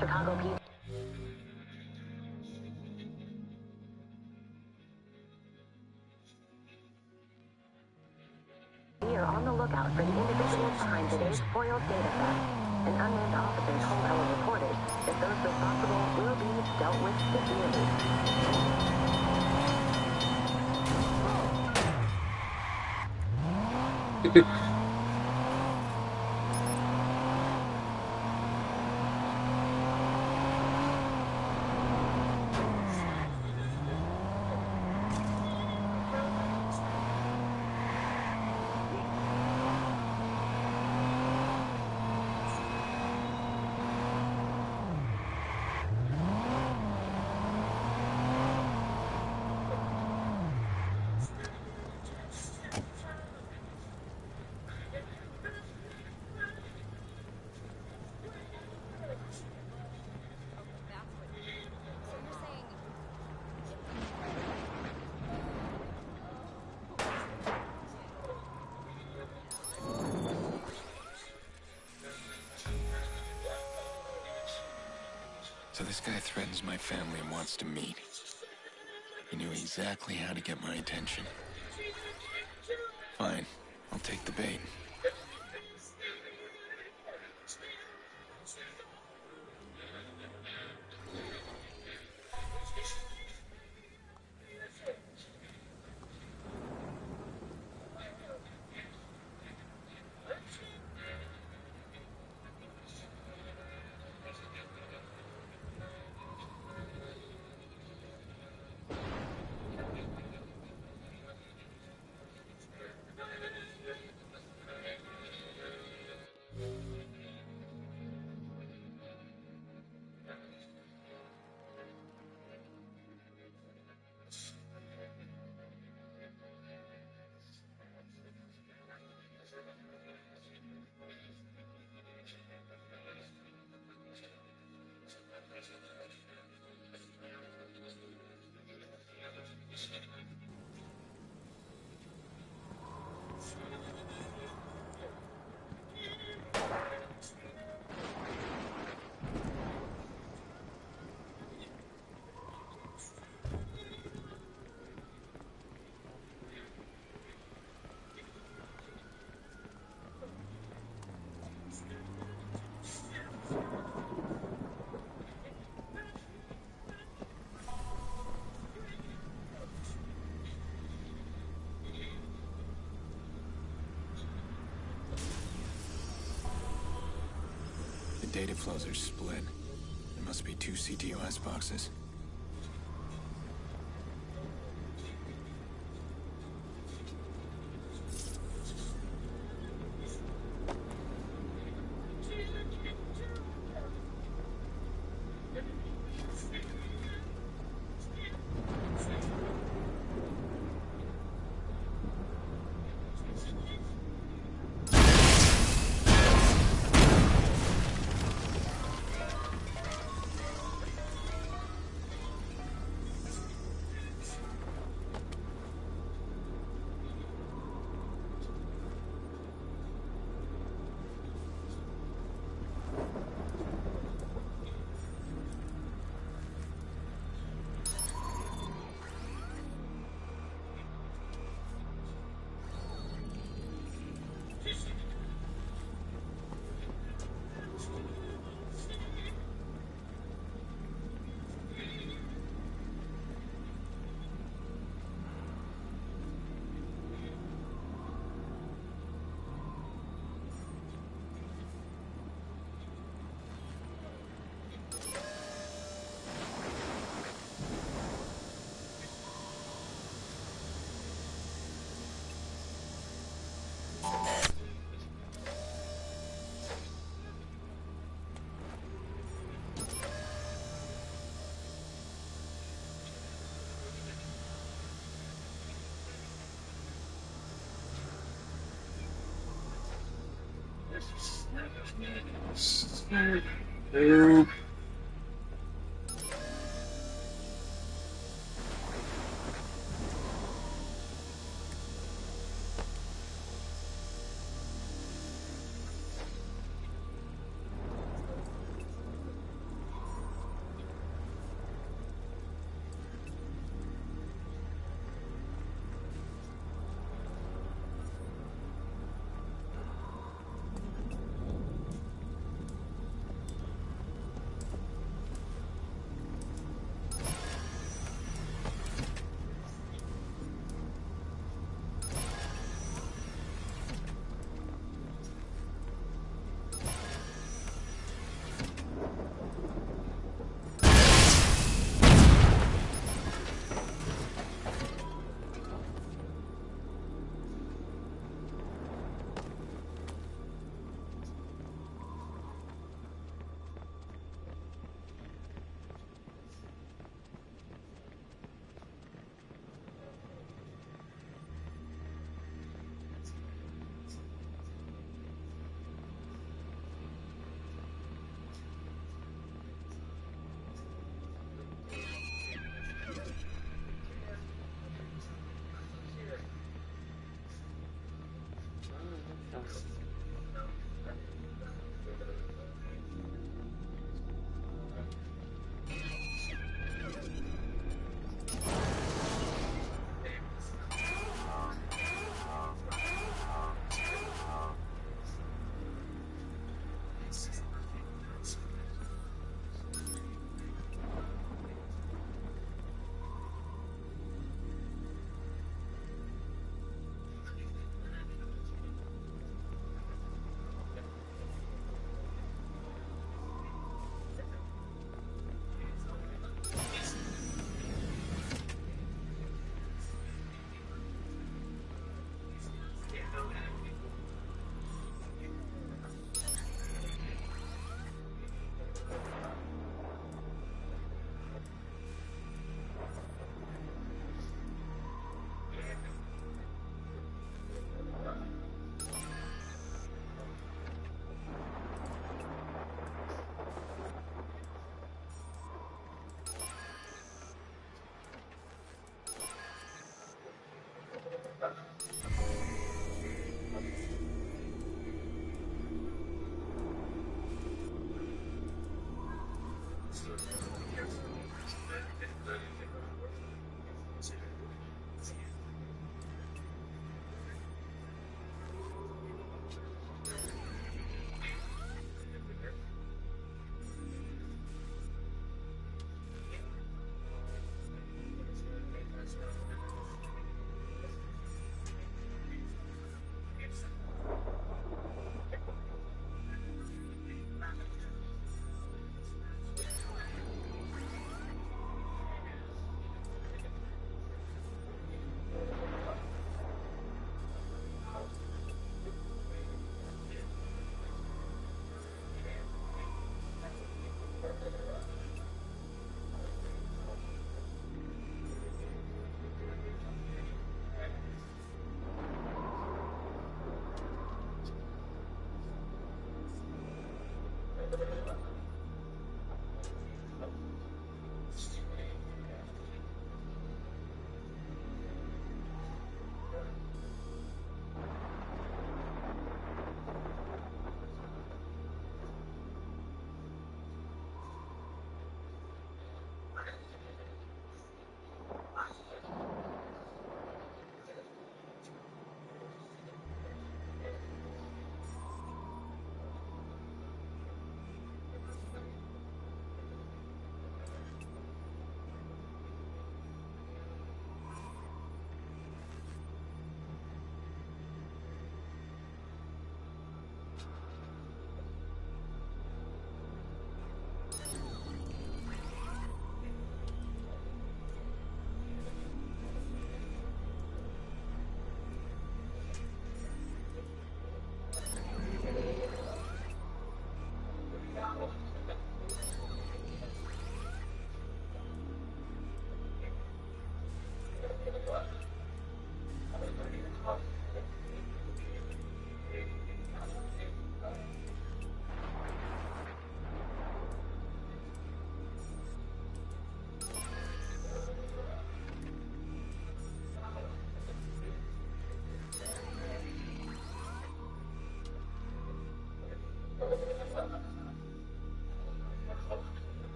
Chicago PD. We are on the lookout for the individuals behind today's foiled data theft. An unnamed officer told our reporters that those responsible will be dealt with severely. So this guy threatens my family and wants to meet. He knew exactly how to get my attention. Fine, I'll take the bait. Data flows are split. There must be 2 CTOS boxes.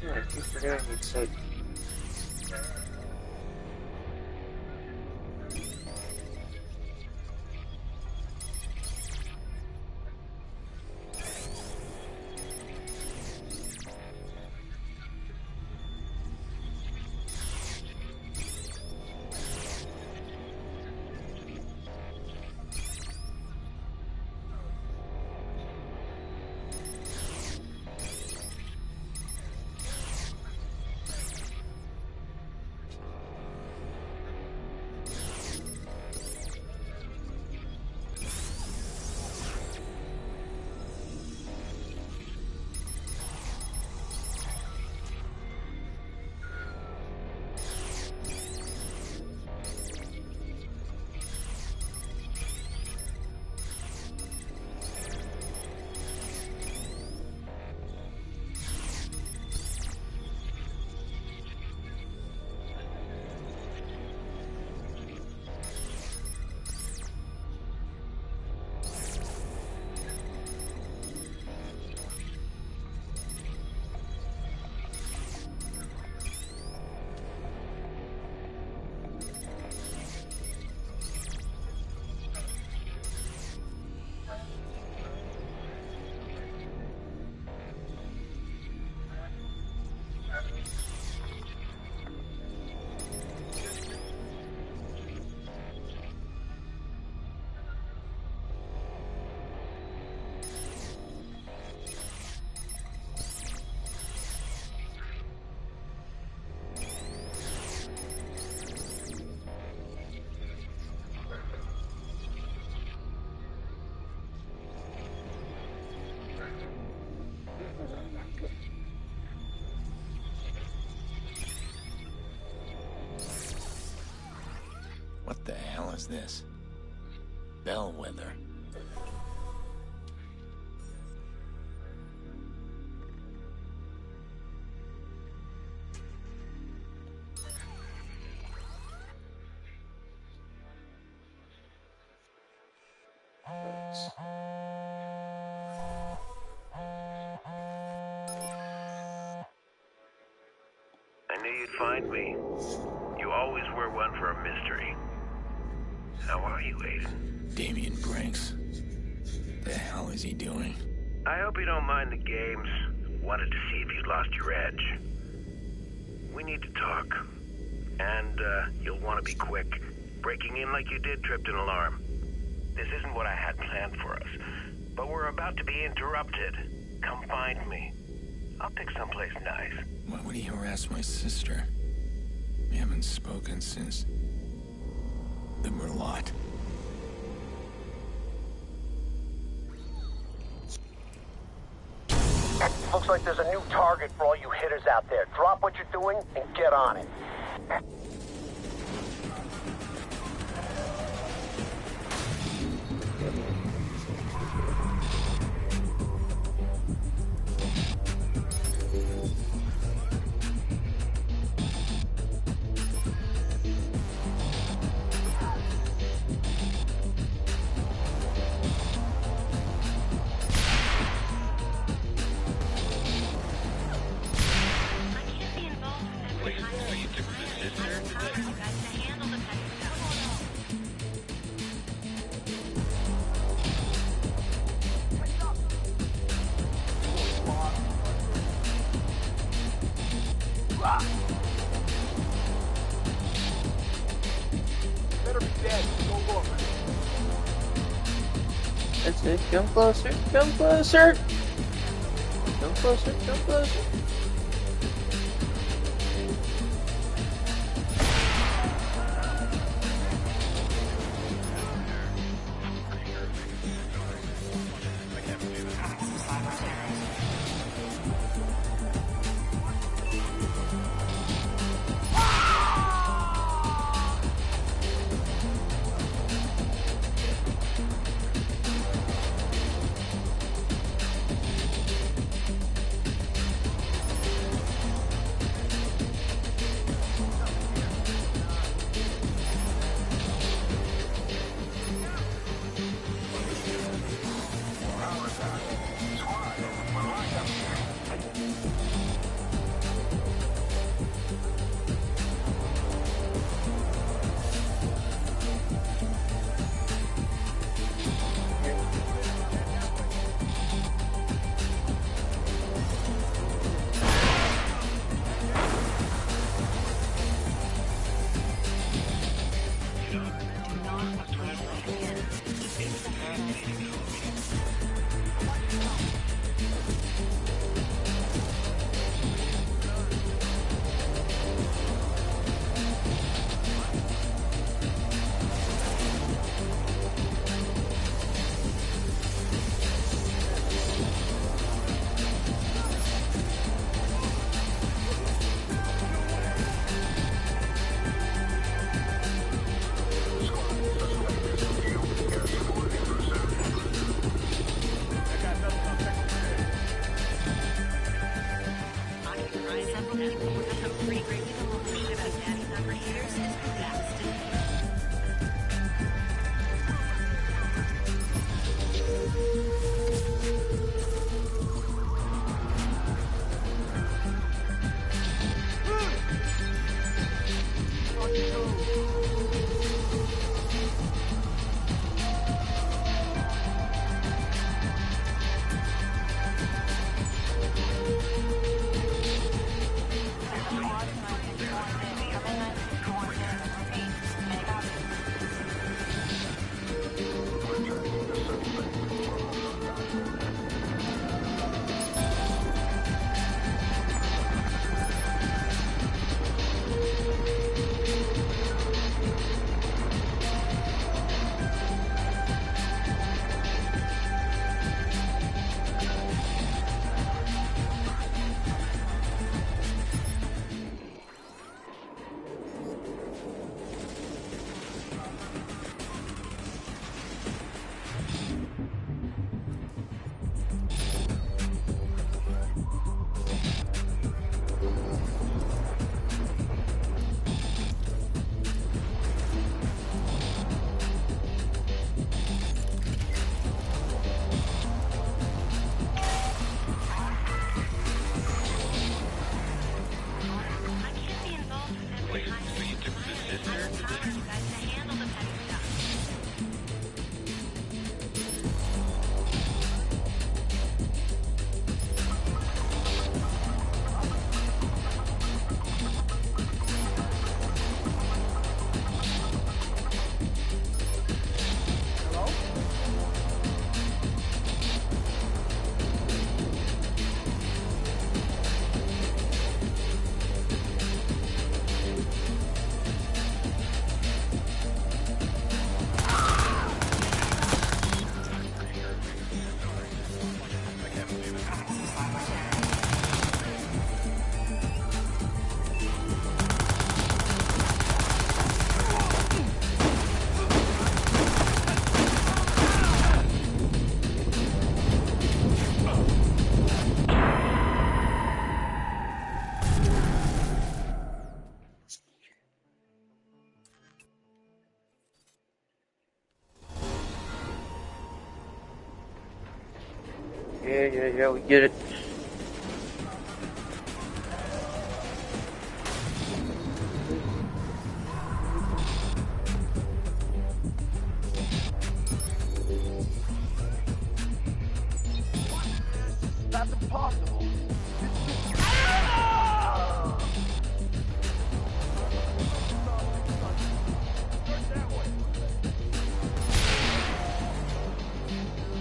I keep forgetting you'd say. What the hell is this? Bellwether. I knew you'd find me. You always were one for a mystery. How are you, Aiden? Damien Branks. The hell is he doing? I hope you don't mind the games. Wanted to see if you'd lost your edge. We need to talk. And, you'll want to be quick. Breaking in like you did tripped an alarm. This isn't what I had planned for us. But we're about to be interrupted. Come find me. I'll pick someplace nice. Why would he harass my sister? We haven't spoken since... the Merlot. Looks like there's a new target for all you hitters out there. Drop what you're doing and get on it. Better be dead. Go look. That's it. Come closer. Come closer. Come closer. Come closer. Yeah, we get it. That's impossible.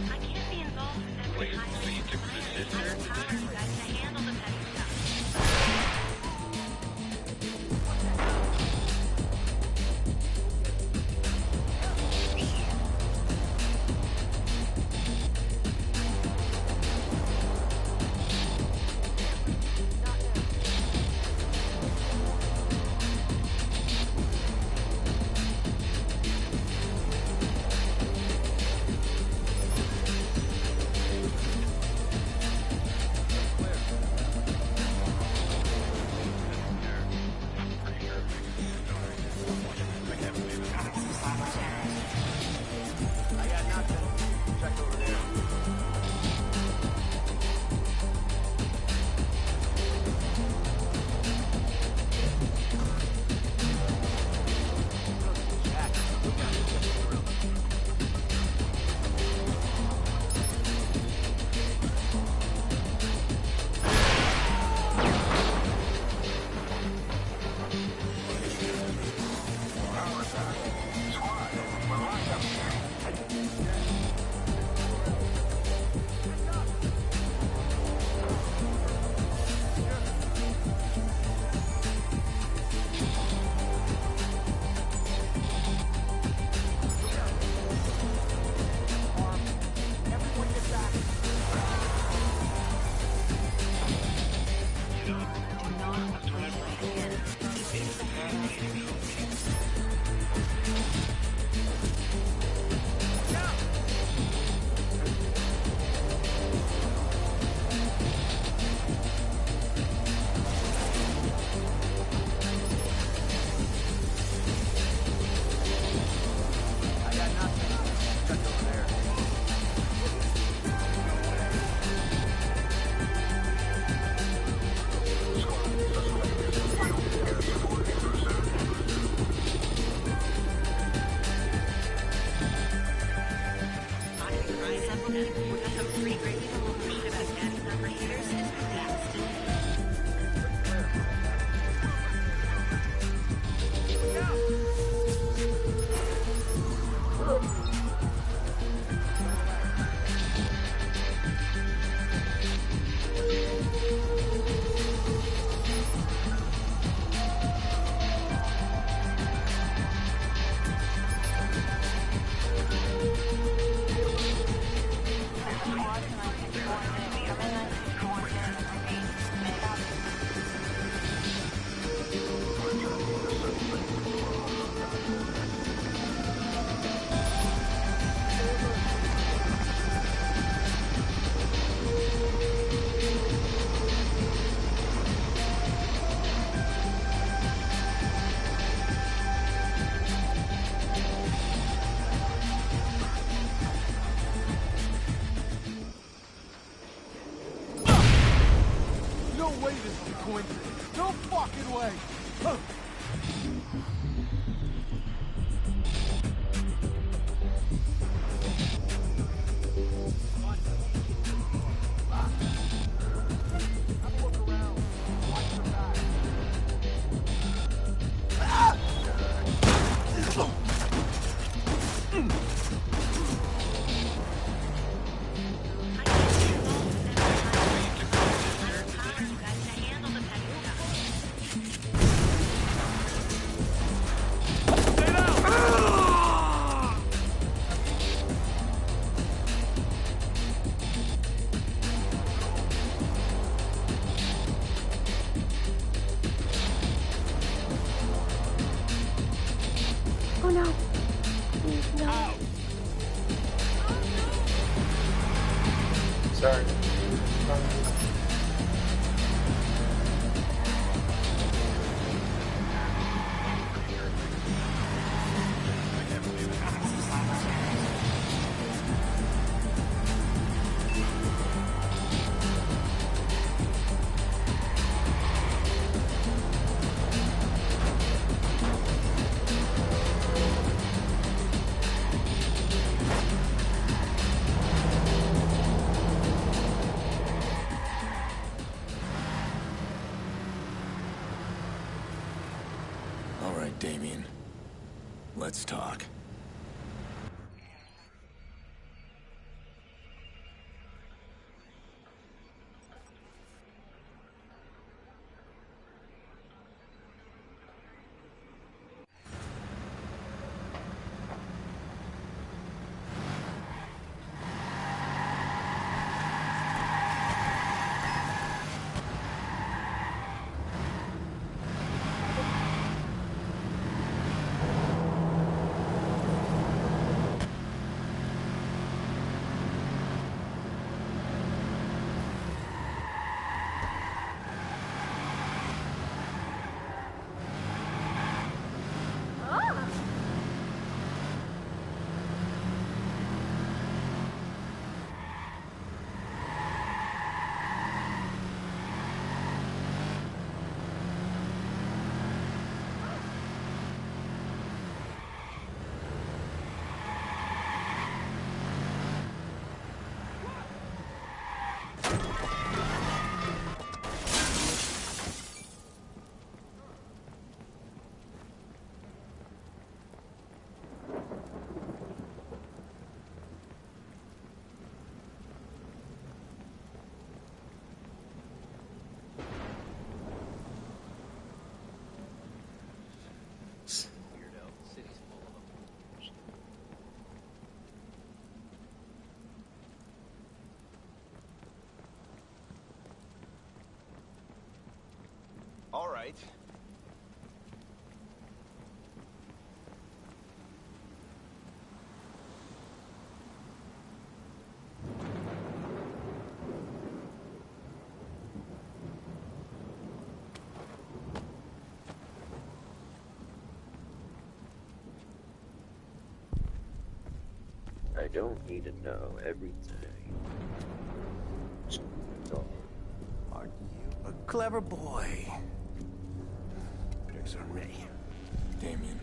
I can't be involved with every high. way this is a coincidence. No fucking way. Huh. Oh no. Please, no. Sorry. All right, Damien. Let's talk. All right. I don't need to know everything. Aren't you a clever boy? Drinks on me. Damien.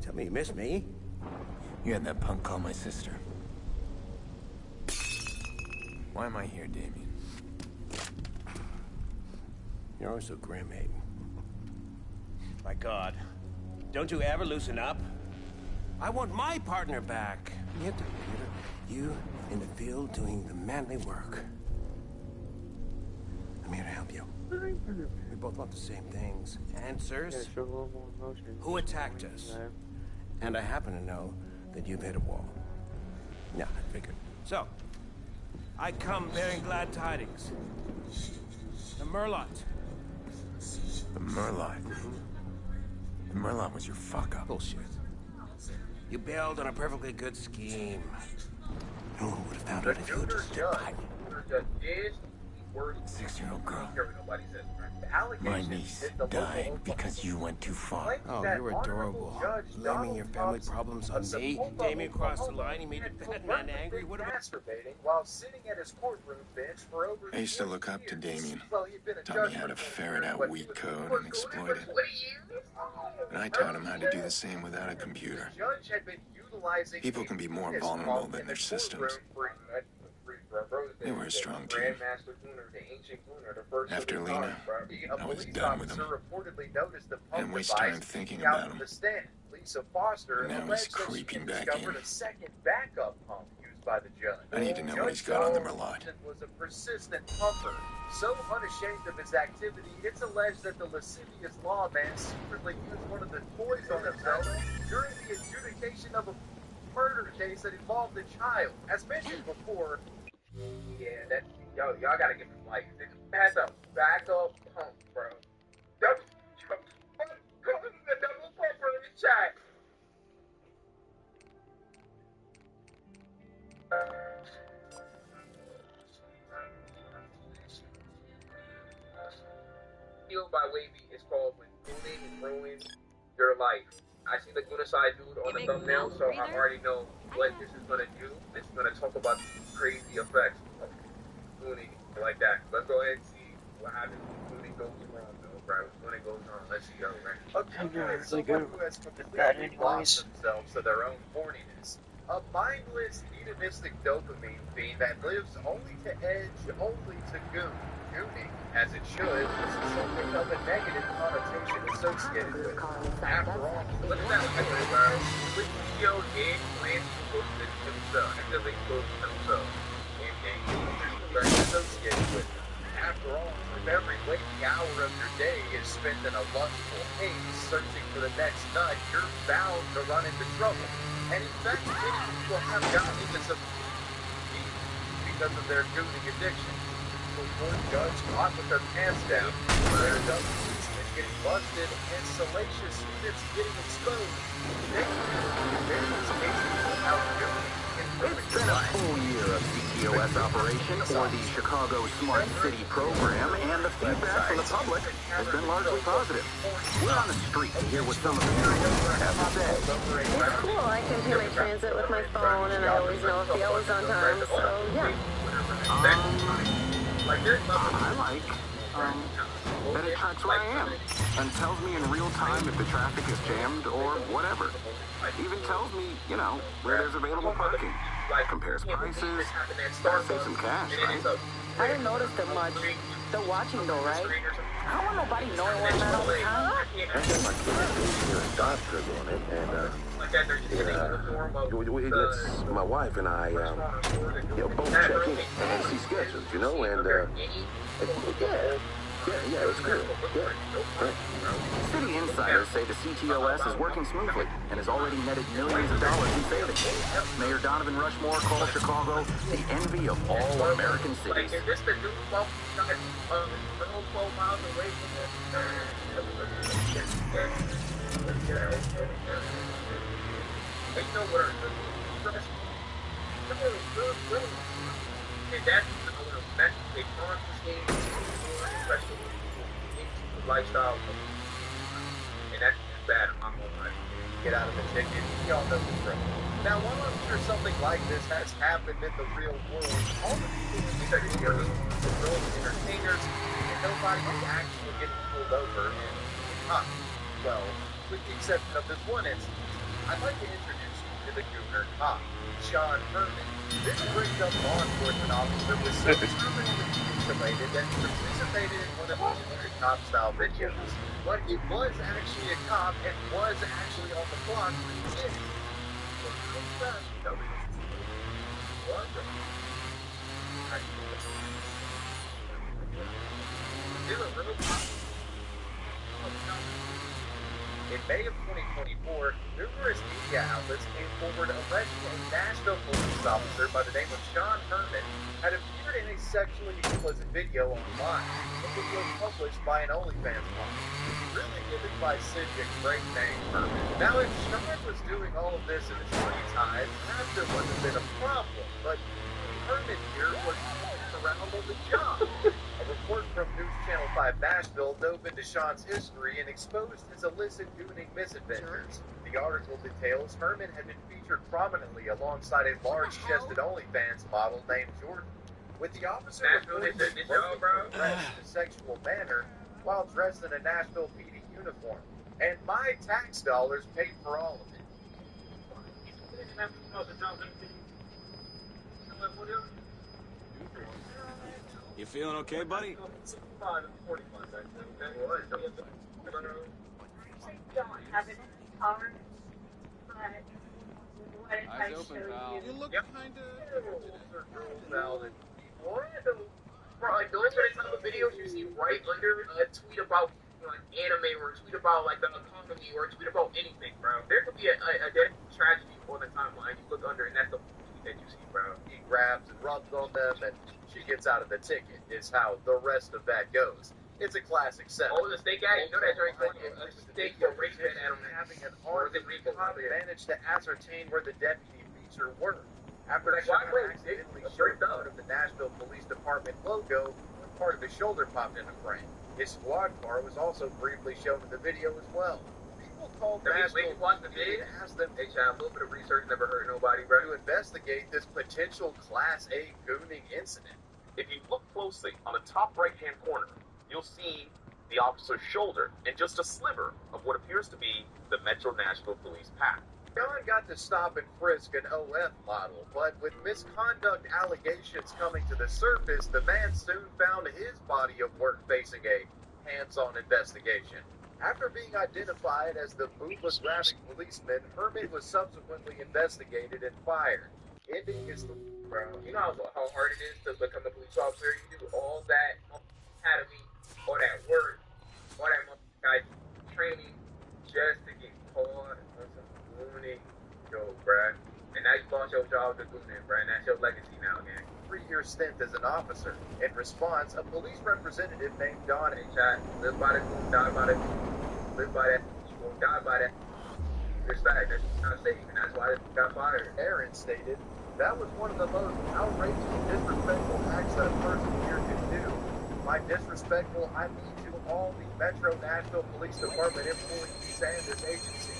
Tell me you miss me? You had that punk call my sister. Why am I here, Damien? You're always so grim, Aiden. My God. Don't you ever loosen up? I want my partner back. You have to you in the field doing the manly work. I'm here to help you. We both want the same things. Answers. Who attacked us? And I happen to know that you've hit a wall. Yeah, I figured. So, I come bearing glad tidings. The Merlot. The Merlot? The Merlot was your fuck-up. Bullshit. You bailed on a perfectly good scheme. No one would have found it if you just stood by. words. 6-year-old girl. Here we nobody says. The My allegation niece is the died local because you went too far. claims Oh, that you're adorable. Judge Blaming Donald your family Thompson, problems a on me. Sepulveda Damien crossed the Oklahoma, line. He made had the Batman angry. What about... masturbating while sitting at his courtroom bench for over I used to 20 look up to years. Damien. Well, he'd been a Taught me judge how to for 20 ferret years, out but weak he was code for and exploit 20 it. years. And I taught him how to do the same without a computer. The judge had been utilizing People can be more penis vulnerable pump than in their the systems. courtroom They were a strong team. Grandmaster Cooner, the ancient Cooner, the first After of the Lena, time, I was police done with officer him. reportedly noticed the pump And waste device time thinking leaking out about from him. the stand. Lisa Foster Now he's alleged that she creeping had back discovered in. a second backup pump used by the judge. I need to know what Judge he's got on the Donald Merlot. Thompson was a persistent pumper, so unashamed of his activity, it's alleged that the lascivious lawman secretly used one of the toys on himself during the adjudication of a murder case that involved a child. As mentioned before, yeah, that y'all gotta give him like that's a backup pump, bro. The double pumper in the chat. Healed by Wavy is called When Gooning Ruins Your Life. I see the Gunasai dude on the thumbnail, so I already know what this is gonna do. It's gonna talk about the crazy effects of Gooning like that. Let's go ahead and see what happens when Gooning goes wrong, though, right? When it goes wrong, let's see, right? A Gooner is someone who has completely lost themselves to their own horniness. A mindless, hedonistic dopamine fiend that lives only to edge, only to goon. Gooning, as it should, is something of a negative connotation associated with it. After all, look at that record, bro. With Theo Gig plans to post it himself, actively post himself. And very associated with it. After all, if every waking hour of your day is spent in a lustful haze searching for the next nut, you're bound to run into trouble. And in fact, many people have gotten into some because of their gooning addiction. One judge caught with their pants down, their is getting busted, and salacious units getting exposed. It's been a full year of CTOS operation, or the Chicago Smart City program, and the feedback from the public has been largely positive. We're on the street to hear what some of you have to say. It's cool. I can pay my transit with my phone, and I always know if the L is on time, so yeah. I like that it tracks where I am and tells me in real time if the traffic is jammed or whatever. Even tells me, you know, where there's available parking. Compares prices. Gotta save some cash, right? I didn't notice them much. They're watching though, right? I don't want nobody knowing where I'm at all the time. I got my kids here a dot strip on it, and it's my wife and I, both checking and see schedules, you know, and yeah, it's good. Yeah. City insiders say the CTOS is working smoothly and has already netted millions of dollars in savings. Mayor Donovan Rushmore called Chicago the envy of all American cities. Is this the new 12 miles away from you know what and that's a conscious especially lifestyle, and that's bad. I'm gonna get out of the ticket. Y'all know the drill. Now, while I'm sure something like this has happened in the real world, all the people in these videos are real entertainers, and nobody is actually getting pulled over and caught. Well, with the exception of this one instance, I'd like to introduce you to the Gooner cop, Sean Herman. This brings up law enforcement officer was so terminally mutilated that he participated in one of the cop-style videos. But he was actually a cop and was actually on the block when he did it. In May of 2024, numerous media outlets came forward alleging a Nashville police officer by the name of Sean Herman had appeared in a sexually explicit video online. The video published by an OnlyFans model. Really given by Cynthia, great name, Herman. Now, if Sean was doing all of this in his free time, perhaps it wouldn't have been a problem, but Herman here was around on the job. Nashville dove into Sean's history and exposed his illicit gooning misadventures. The article details Herman had been featured prominently alongside a large-chested OnlyFans model named Jordan, with the officer reported that he was dressed in a sexual manner while dressed in a Nashville PD uniform. And my tax dollars paid for all of it. You feeling okay, buddy? Don't have it hard, but what if I Eyes open, show pal. you? You look Bro, like those are the type of videos you see right under a tweet about anime or a tweet about like the economy or a tweet about anything, bro. There could be a death tragedy on the timeline. You look under and that's the tweet that you see, bro. He grabs and rubs on them and she gets out of the ticket is how the rest of that goes. It's a classic setup. Oh, the steak ad? You know that during a steak or race fan at him having an armed cop managed to ascertain where the deputy feature were. After Sean accidentally showed out of the Nashville Police Department logo, part of his shoulder popped into frame. His squad car was also briefly shown in the video as well. People called Nashville PD to ask them to a little bit of research, never hurt nobody, bro, to investigate this potential Class A gooning incident. If you look closely on the top right-hand corner, you'll see the officer's shoulder and just a sliver of what appears to be the Metro Nashville Police pack. John got to stop and frisk an OF model, but with misconduct allegations coming to the surface, the man soon found his body of work facing a hands-on investigation. After being identified as the bootless rapping policeman, Herman was subsequently investigated and fired, ending his... Bro, you know how hard it is to become a police officer? You do all that academy, all that work, all that training just to get caught on some gooning show, bruh. And now you lost your job to gooning, bruh, and that's your legacy now, gang. 3-year stint as an officer. In response, a police representative named Don H.I. live by the goon, die by the goon. Live by that, you won't die by that. Respect, that's not safe, and that's why they got fired. Aaron stated, that was one of the most outrageous, disrespectful acts that a person here can do. By disrespectful, I mean to all the Metro Nashville Police Department employees and this agency.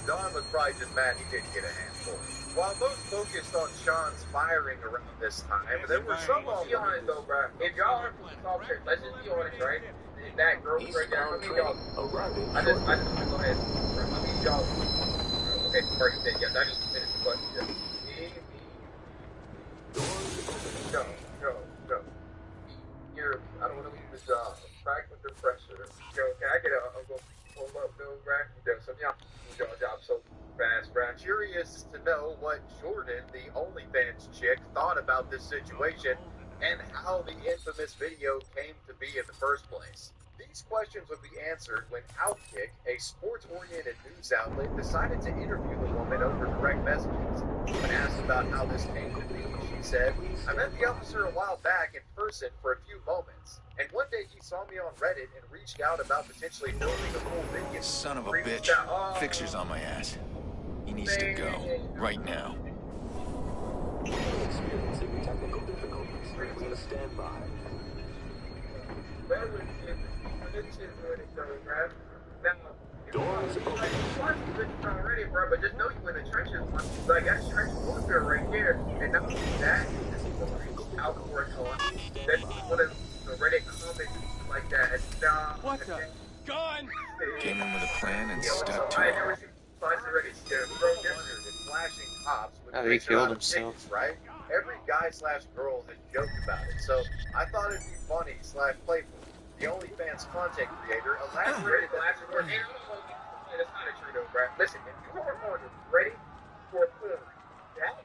Don was probably just mad he didn't get a handful. While most focused on Sean's firing around this time, there were some on be honest though, bro. If y'all are police officers, let's just be honest, right? If that girl right there, I mean y'all. I just want to go ahead. I mean y'all. Okay, sorry, you said yes. I need to finish the question. No. I don't want to leave the job. I'm back with the pressure. Yo, can I get I'm going to pull up, Bill, right? Some y'all do your job so fast, right? Curious to know what Jordan, the OnlyFans chick, thought about this situation and how the infamous video came to be in the first place. These questions would be answered when Outkick, a sports-oriented news outlet, decided to interview the woman over direct messages. When asked about how this came to be, she said, I met the officer a while back in person for a few moments, and one day he saw me on Reddit and reached out about potentially filming a full video. Son of a bitch. Fixer's on my ass. He needs to go. Right now. Experiencing technical difficulties. Please stand by. Doors open. Already, bro, but just know you in the trenches. Like, that's trench warfare right there. And not only that, this is the outdoor color. That's one of the Reddit comments like that. What the? Gun! Came in with a plan and stuck to it. Flashing cops with Oh, he killed himself. Tickets, right? Every guy/girl has joked about it, so I thought it'd be funny / playful. The OnlyFans content creator elaborated that that's not a true though, bro. Listen, if you are on ready for porn, that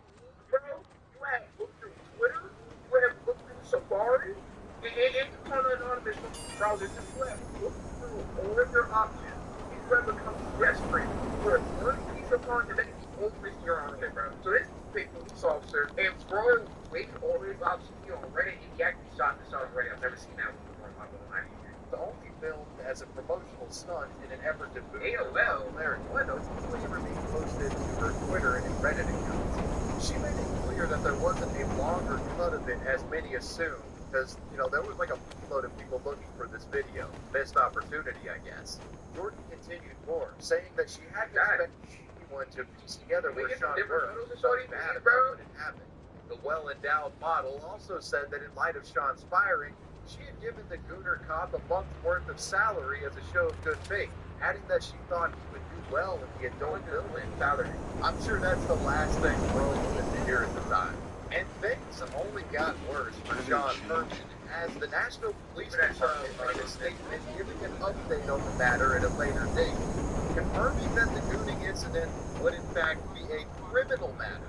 bro, you have looked through Twitter, you have looked through Safari, and you on an anonymous browser just left. Look through all of your options. You rather become desperate for one piece of content that is only your own, bro. So this big police officer and scroll waiting all his options on Reddit, and he actually shot this on Reddit. I've never seen that before. The only filmed as a promotional stunt in an effort to boost popularity. Windows usually ever being posted to her Twitter and Reddit accounts. She made it clear that there wasn't a longer cut of it as many assumed, because, you know, there was like a load of people looking for this video. Missed opportunity, I guess. Jordan continued more, saying that she hadn't expected anyone to piece together where Sean Burns was so mad about what had happened. The well-endowed model also said that in light of Sean's firing, she had given the Gooner cop a month's worth of salary as a show of good faith, adding that she thought he would do well in the adult villain salary. I'm sure that's the last thing Rose wanted to hear at the time. And things only got worse for Sean Herman, as the National Police Department made a statement giving an update on the matter at a later date, confirming that the gooning incident would in fact be a criminal matter.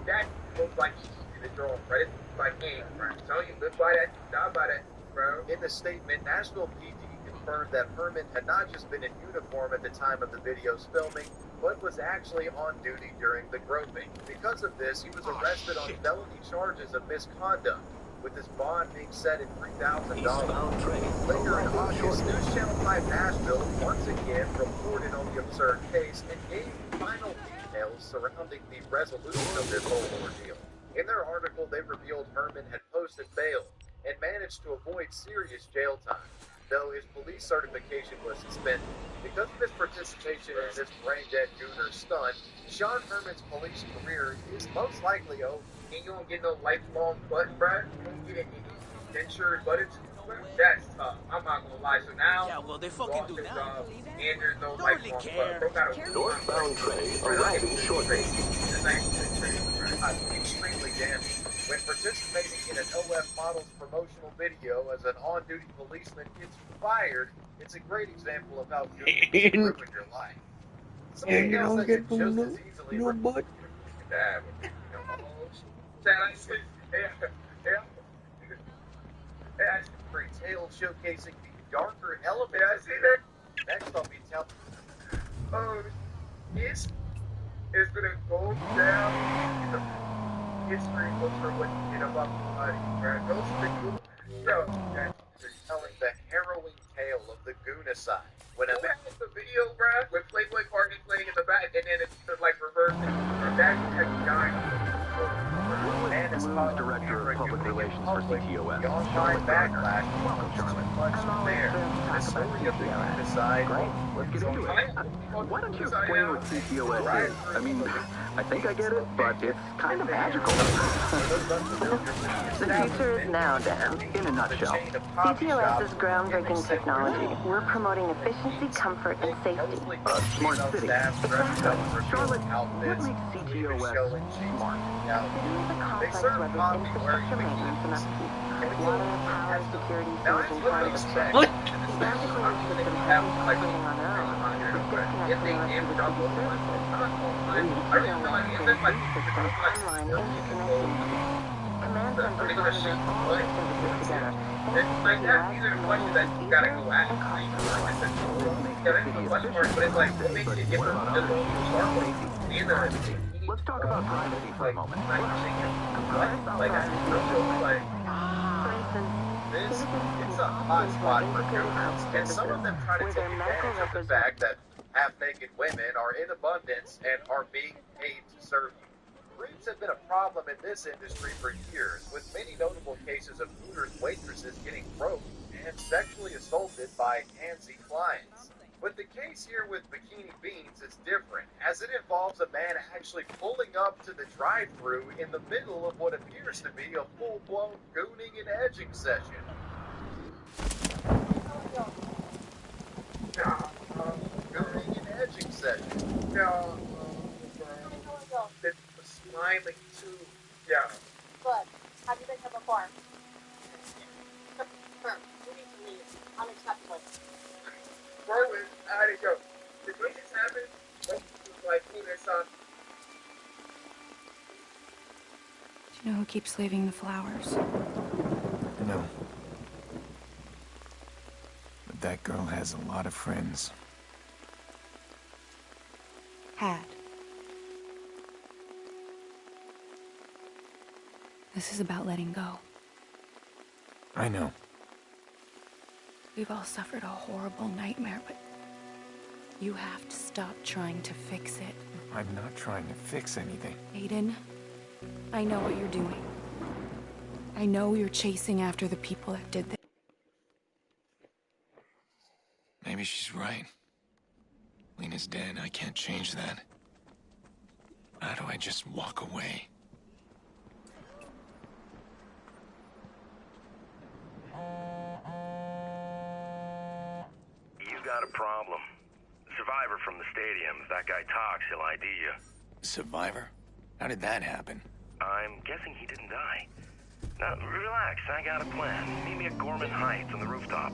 That looks like he's drawing credit by game, right? So you live by that, die by that, bro. In the statement, Nashville PD confirmed that Herman had not just been in uniform at the time of the video's filming, but was actually on duty during the groping. Because of this, he was arrested on felony charges of misconduct, with his bond being set at $3,000. Later in August, News Channel 5 Nashville once again reported on the absurd case and gave final details surrounding the resolution of this whole ordeal. In their article, they revealed Herman had posted bail and managed to avoid serious jail time, though his police certification was suspended. Because of his participation in this brain-dead Gooner stunt, Sean Herman's police career is most likely over. And you don't get no lifelong butt, bro. You don't get any insured buttons. That's tough. I'm not gonna lie. So now, yeah, well, they fucking do now. And there's no lifelong butt. Northbound train arriving shortly. Extremely damaging. When participating in an OF Models promotional video as an on-duty policeman gets fired, it's a great example of how good can ruin your life. And you don't get no butt. That's a great tale showcasing the darker elements of it. Next, I'll be telling it's gonna go down in the history books for what you did about the Those telling the harrowing tale of the Goonacide. When a man the video, bruh, with Playboy Cardi playing in the back, and then it's like reversing, and that has died. Who's director of public relations for CTOS? Online backlash. Much there. The story of the Goonacide. Great, let's get into it. Why don't you explain what CTOS is? I mean, I think I get it, but it's kind of magical. The future is now, Dan. In a nutshell. CTOS is groundbreaking technology. We're promoting efficiency, comfort, and safety. Smart city. Charlotte, what makes CTOS smart? They serve coffee where you water, power, security, storage, and climate. What? Let's talk about privacy for a moment. It's a hot spot for gooners, and some of them try to take advantage of the fact that half-naked women are in abundance and are being paid to serve you. Creeps have been a problem in this industry for years, with many notable cases of Hooters waitresses getting groped and sexually assaulted by handsy clients. But the case here with Bikini Beans is different, as it involves a man actually pulling up to the drive-thru in the middle of what appears to be a full-blown gooning and edging session. Gooning and edging session. No. It's smiling too. Yeah. Good. Have you been here before? You need to leave. Unacceptable. Rowan, how'd it go? Did this happen? Like, who their son? Do you know who keeps leaving the flowers? No. But that girl has a lot of friends. Had. This is about letting go. I know. We've all suffered a horrible nightmare, but you have to stop trying to fix it. I'm not trying to fix anything. Aiden, I know what you're doing. I know you're chasing after the people that did this. Maybe she's right. Lena's dead. I can't change that. How do I just walk away? You've got a problem. Survivor from the stadium. If that guy talks, he'll ID you. Survivor? How did that happen? I'm guessing he didn't die. Now, relax. I got a plan. Meet me at Gorman Heights on the rooftop.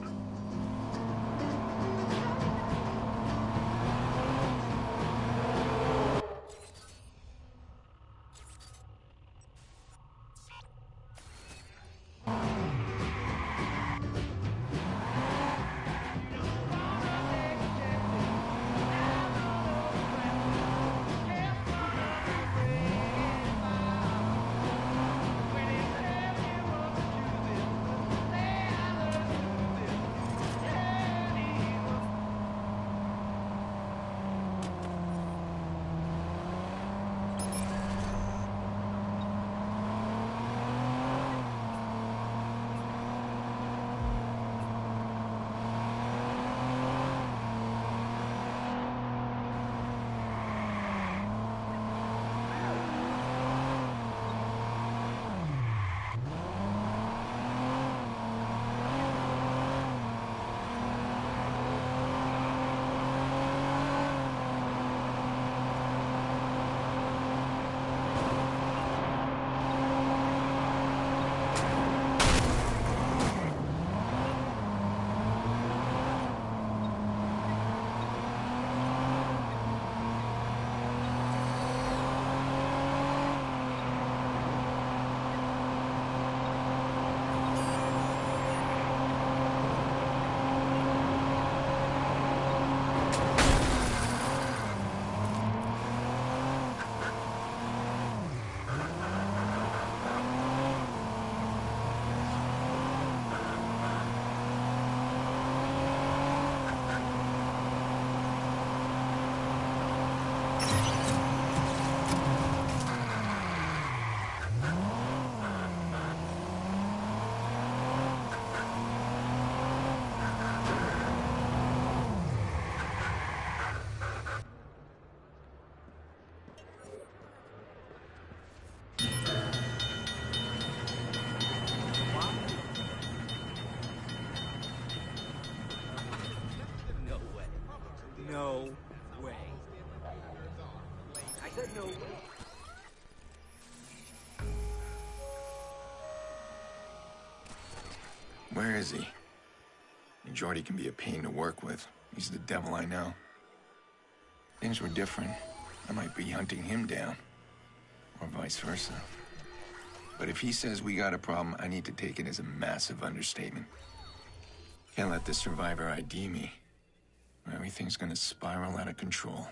No way. I said no way. Where is he? Jordi can be a pain to work with. He's the devil I know. Things were different. I might be hunting him down. Or vice versa. But if he says we got a problem, I need to take it as a massive understatement. Can't let the survivor ID me. Everything's gonna spiral out of control.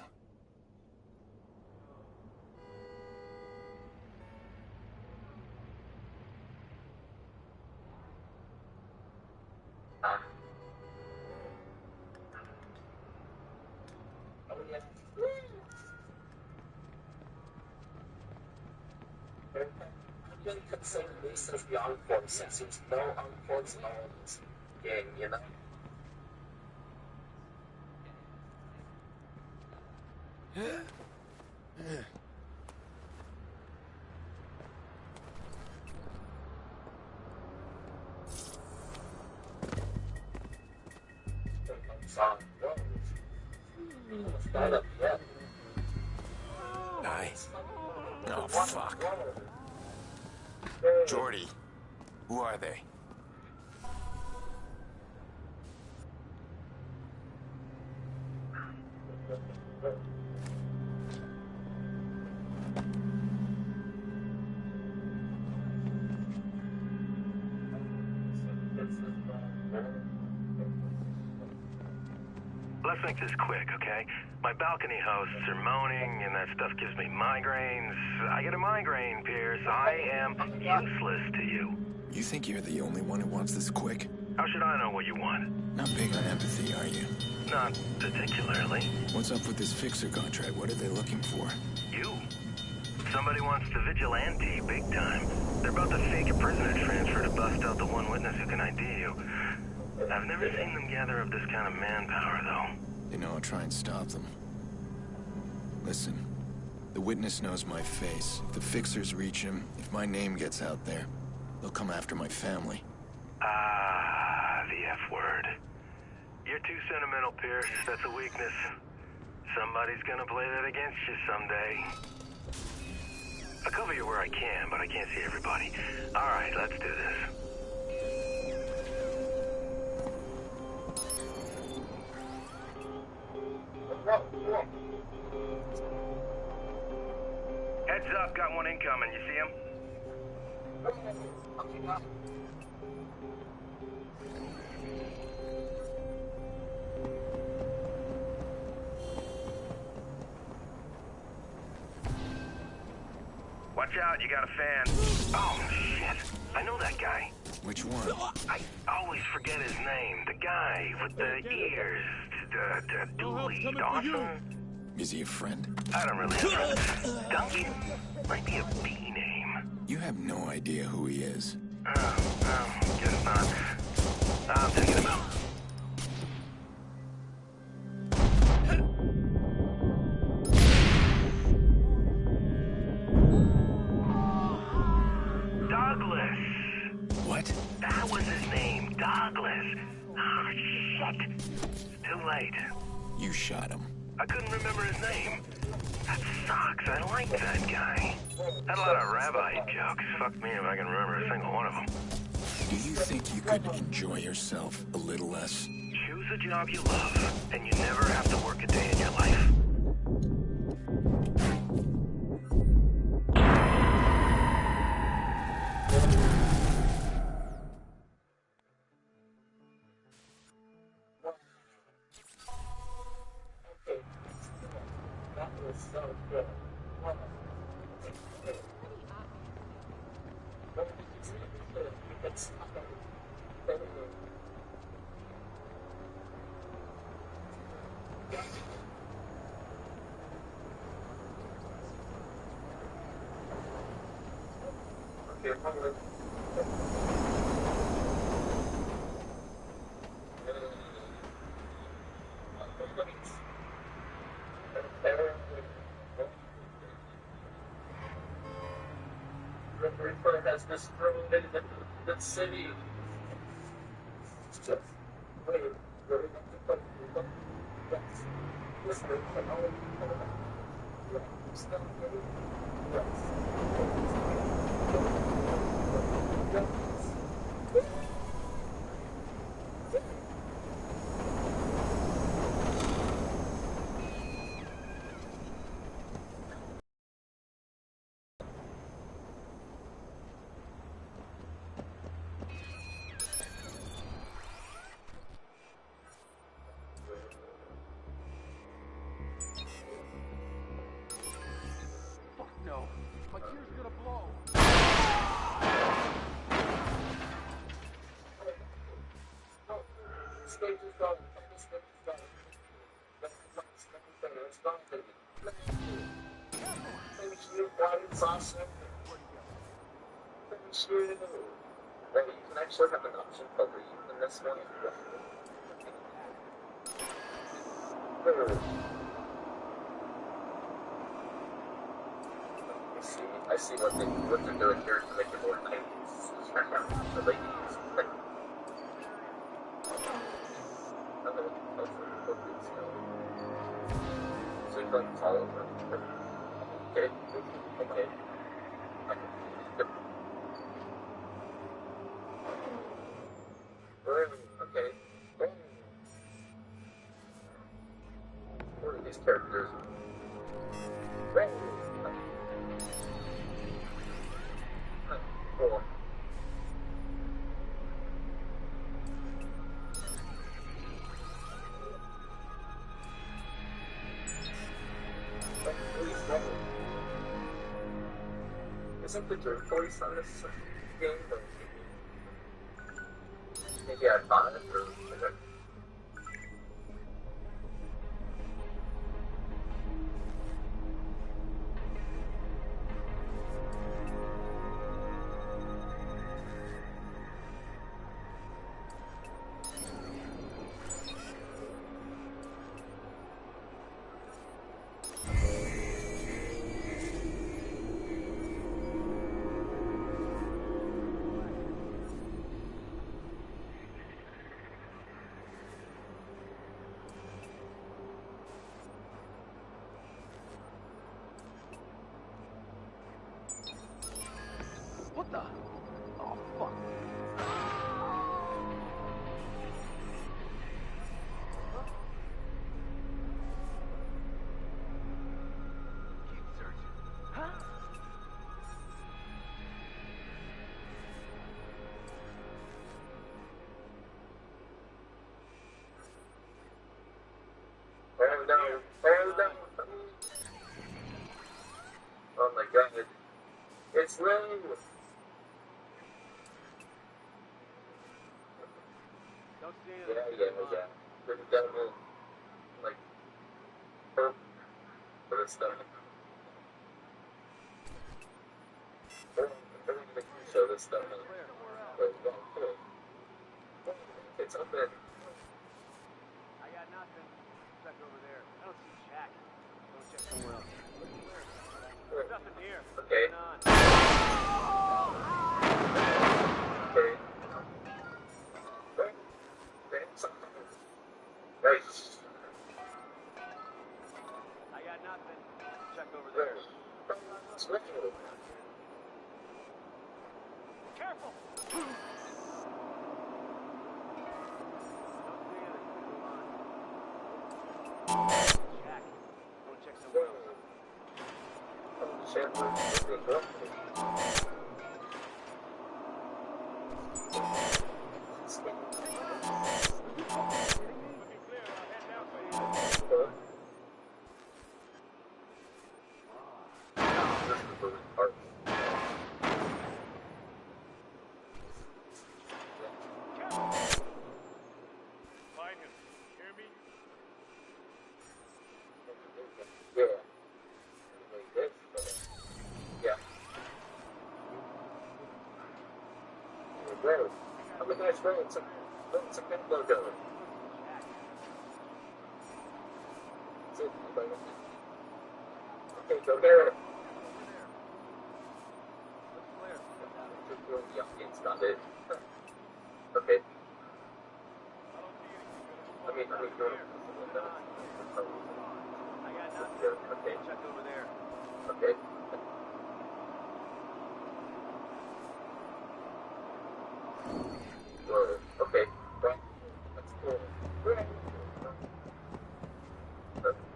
The armed forces, since no armed forces owns game, you know? Aye. Oh, fuck. Jordi, who are they? Let's make this quick, okay? My balcony hosts are moaning, and that stuff gives me migraines. I get a migraine, Pierce. I am useless to you. You think you're the only one who wants this quick? How should I know what you want? Not big on empathy, are you? Not particularly. What's up with this fixer contract? What are they looking for? You. Somebody wants the vigilante big time. They're about to fake a prisoner transfer to bust out the one witness who can ID you. I've never seen them gather up this kind of manpower, though. You know, I'll try and stop them. Listen, the witness knows my face. If the fixers reach him, if my name gets out there, they'll come after my family. Ah, the F word. You're too sentimental, Pierce. That's a weakness. Somebody's gonna play that against you someday. I'll cover you where I can, but I can't see everybody. All right, let's do this. Heads up, got one incoming. You see him? Watch out, you got a fan. Oh, shit. I know that guy. Which one? I always forget his name. The guy with the ears. Dooley Dawson? Is he a friend? I don't really have friends. Duncan? Might be a B name. You have no idea who he is. Guess not. I'm taking him out. Douglas! What? That was his name, Douglas. Oh, shit. Too late. You shot him. I couldn't remember his name. That sucks. I like that guy. Had a lot of rabbi jokes. Fuck me if I can remember a single one of them. Do you think you could enjoy yourself a little less? Choose a job you love, and you never have to work a day in your life. Reaper has destroyed the city. Just wait, we're going to put yes. This will come out. Yes. Still waiting. Yes. No, my gear's gonna blow. Well, you can actually have an option over you in this one. I see what they're doing here to make it more nice. The ladies. So you're going to follow them. Okay. Okay. Okay. What are these characters? Cool. Isn't the dirt voice on this game? Maybe I bought it or whatever. What the? Oh, fuck. Keep searching. Huh? Oh no! Oh no! Oh my god. It's Lou! Don't see Yeah. The devil, like, hope for this stuff. They're gonna show this stuff. It's open. I got nothing. Check over there. I don't see Jack. Go check somewhere else. There's nothing here. Okay. Okay. Right. I got nothing. Check over there. Careful! Jack, go check somewhere else. Find him. Hear me? Yeah. Whoa. I'm a nice road. It's a pin logo. Okay, go there. It's not it. Okay. I mean, I got nothing. Okay. Check over there. Okay. Whoa. Okay. Right. That's cool.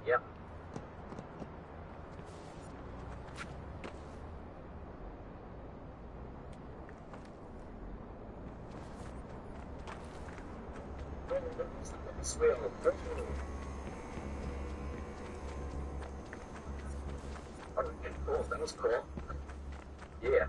Yeah. Swim. Okay, cool. That was cool. Yeah.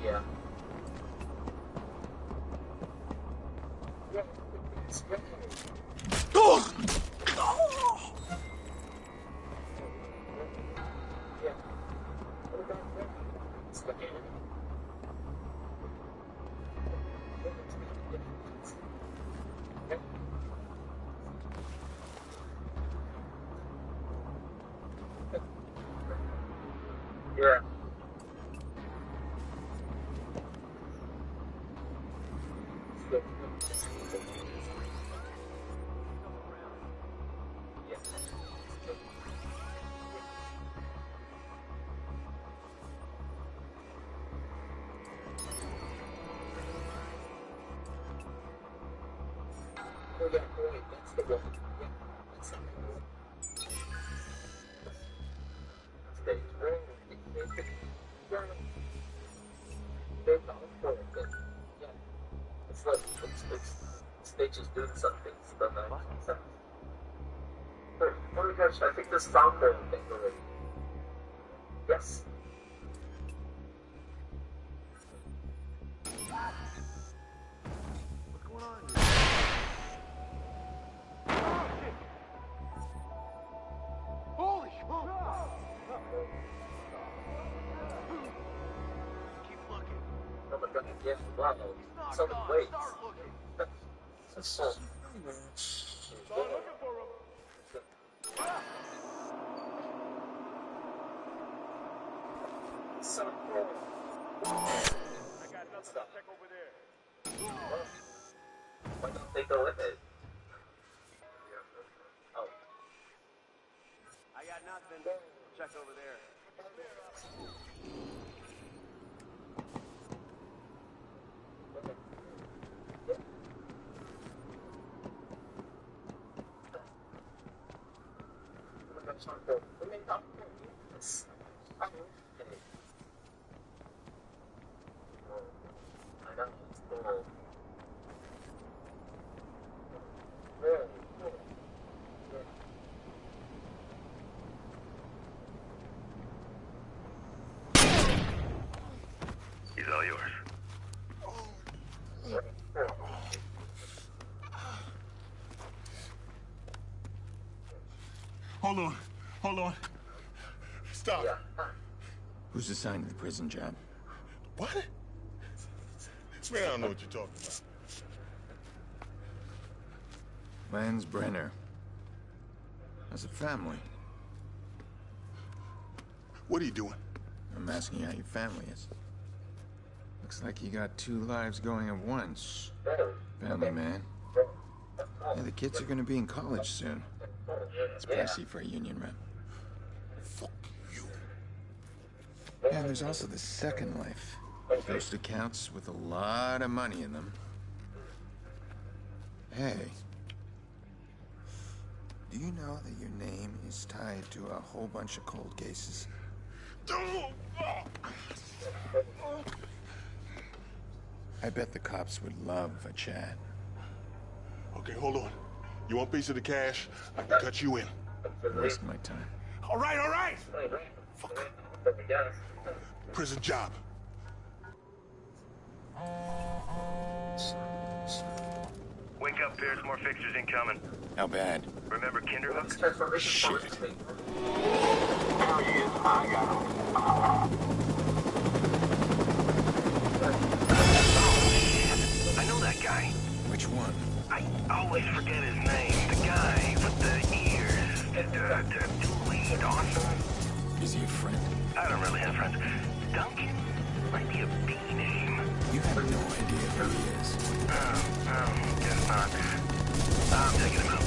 Yeah. Yeah. Oh, yeah, right. That's the one. Yeah, that's the one. Stage one. They're not important, but yeah. It's like, stage is doing something. So, oh my gosh, I think this found the thing already. Yes. What's going on here? Holy! Yeah, wow. So wait. So. So cool. I got nothing to check over there. Why don't they go with it? Oh. I got nothing. Check over there. He's all yours. Hold on. Stop. Who's assigned to the prison job? What? Man, I don't know what you're talking about. Lance Brenner. As a family. What are you doing? I'm asking how your family is. Looks like you got two lives going at once, family man. Yeah, the kids are gonna be in college soon. It's pricey for a union rep. Fuck you. Yeah, there's also the second life. Ghost accounts with a lot of money in them. Hey. Do you know that your name is tied to a whole bunch of cold cases? I bet the cops would love a chat. Okay, hold on. You want a piece of the cash? I can cut you in. Waste my time. All right. Fuck. Prison job. Wake up, Pierce. More fixtures incoming. How bad? Remember Kinderhook? Shit. Hell yeah, I got him. I know that guy. Which one? I always forget his name. The guy with the ears. Dewey Dawson. Is he a friend? I don't really have friends. Duncan? Might be a B name. You have no idea who he is. Guess not. I'm taking him out.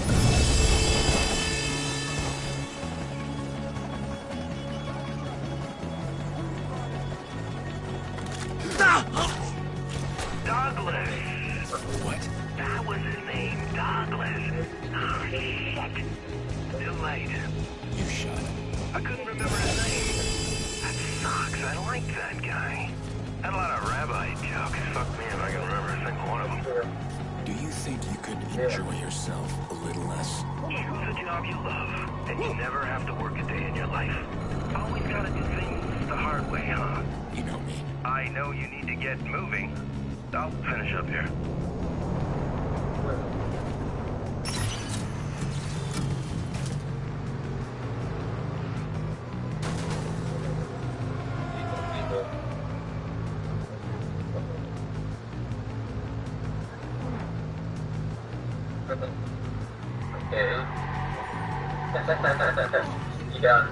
Douglas! What? That was his name, Douglas. Oh, shit. Too late. You shot him. I couldn't remember his name. That sucks. I like that guy. Had a lot of rabbi jokes. Fuck me if I can remember a single one of them. Do you think you could enjoy yourself a little less? Choose a job you love, and you never have to work a day in your life. Always gotta do things the hard way, huh? You know me. I know you need to get moving. I'll finish up here. Yeah.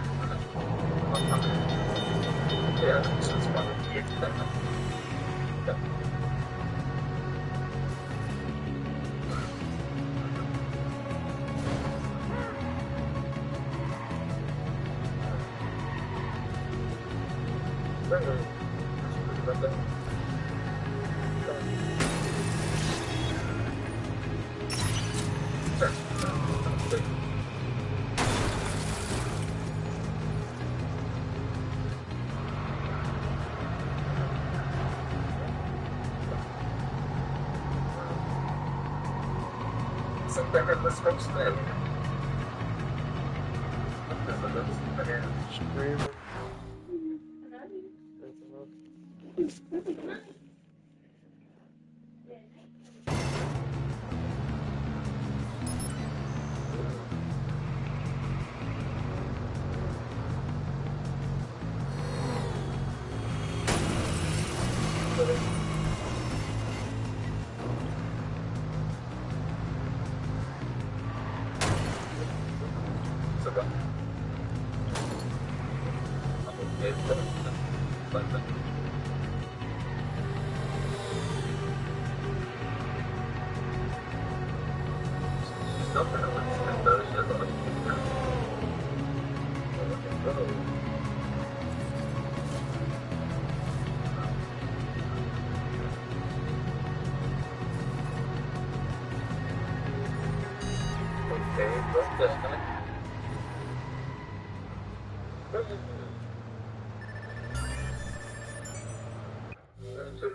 Yeah, this is fun. Let's go today.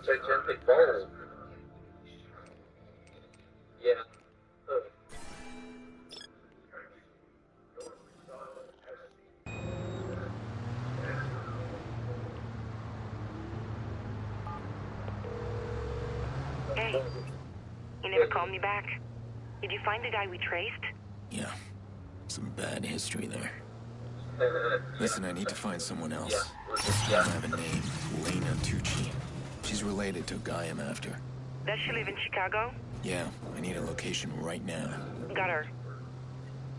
Gigantic balls. Yeah. Hey, you never called me back. Did you find the guy we traced? Yeah, some bad history there. Listen, I need to find someone else. This time I have a name, Lena Tucci. She's related to a guy I'm after. Does she live in Chicago? Yeah, I need a location right now. Got her.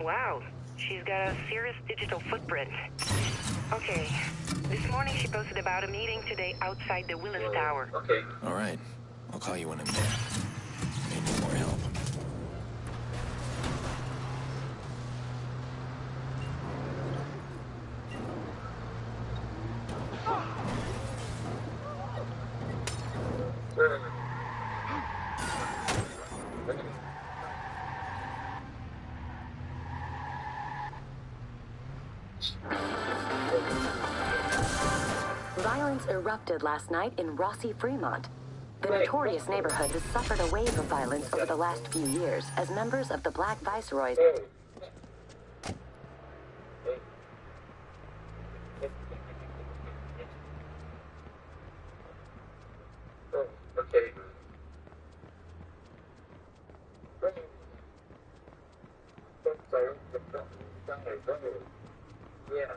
Wow, she's got a serious digital footprint. Okay, this morning she posted about a meeting today outside the Willis Tower. Okay. All right, I'll call you when I'm there. May need more help. Violence erupted last night in Rossi Fremont. The notorious neighborhood has suffered a wave of violence over the last few years as members of the Black Viceroys. Okay. Yeah.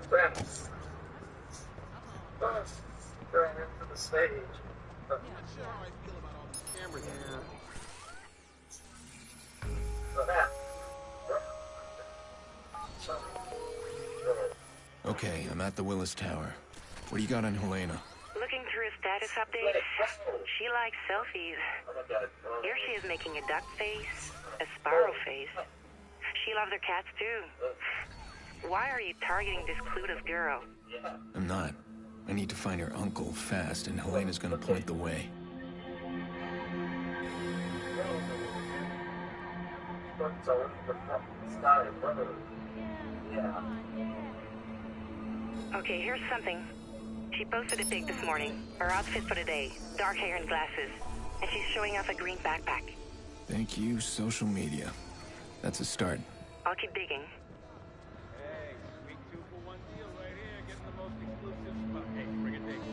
Friends. Going into the stage. Okay, I'm at the Willis Tower. What do you got on Helena? Looking through status updates, she likes selfies. Here she is making a duck face, a sparrow face. She loves her cats too. Why are you targeting this clueless girl? I'm not. I need to find her uncle fast, and Helena's gonna point the way. Okay, here's something. She posted a pic this morning. Her outfit for the day. Dark hair and glasses. And she's showing off a green backpack. Thank you, social media. That's a start. I'll keep digging. Hey, sweet 2-for-1 deal right here. Getting the most exclusive spot. Hey, bring a date.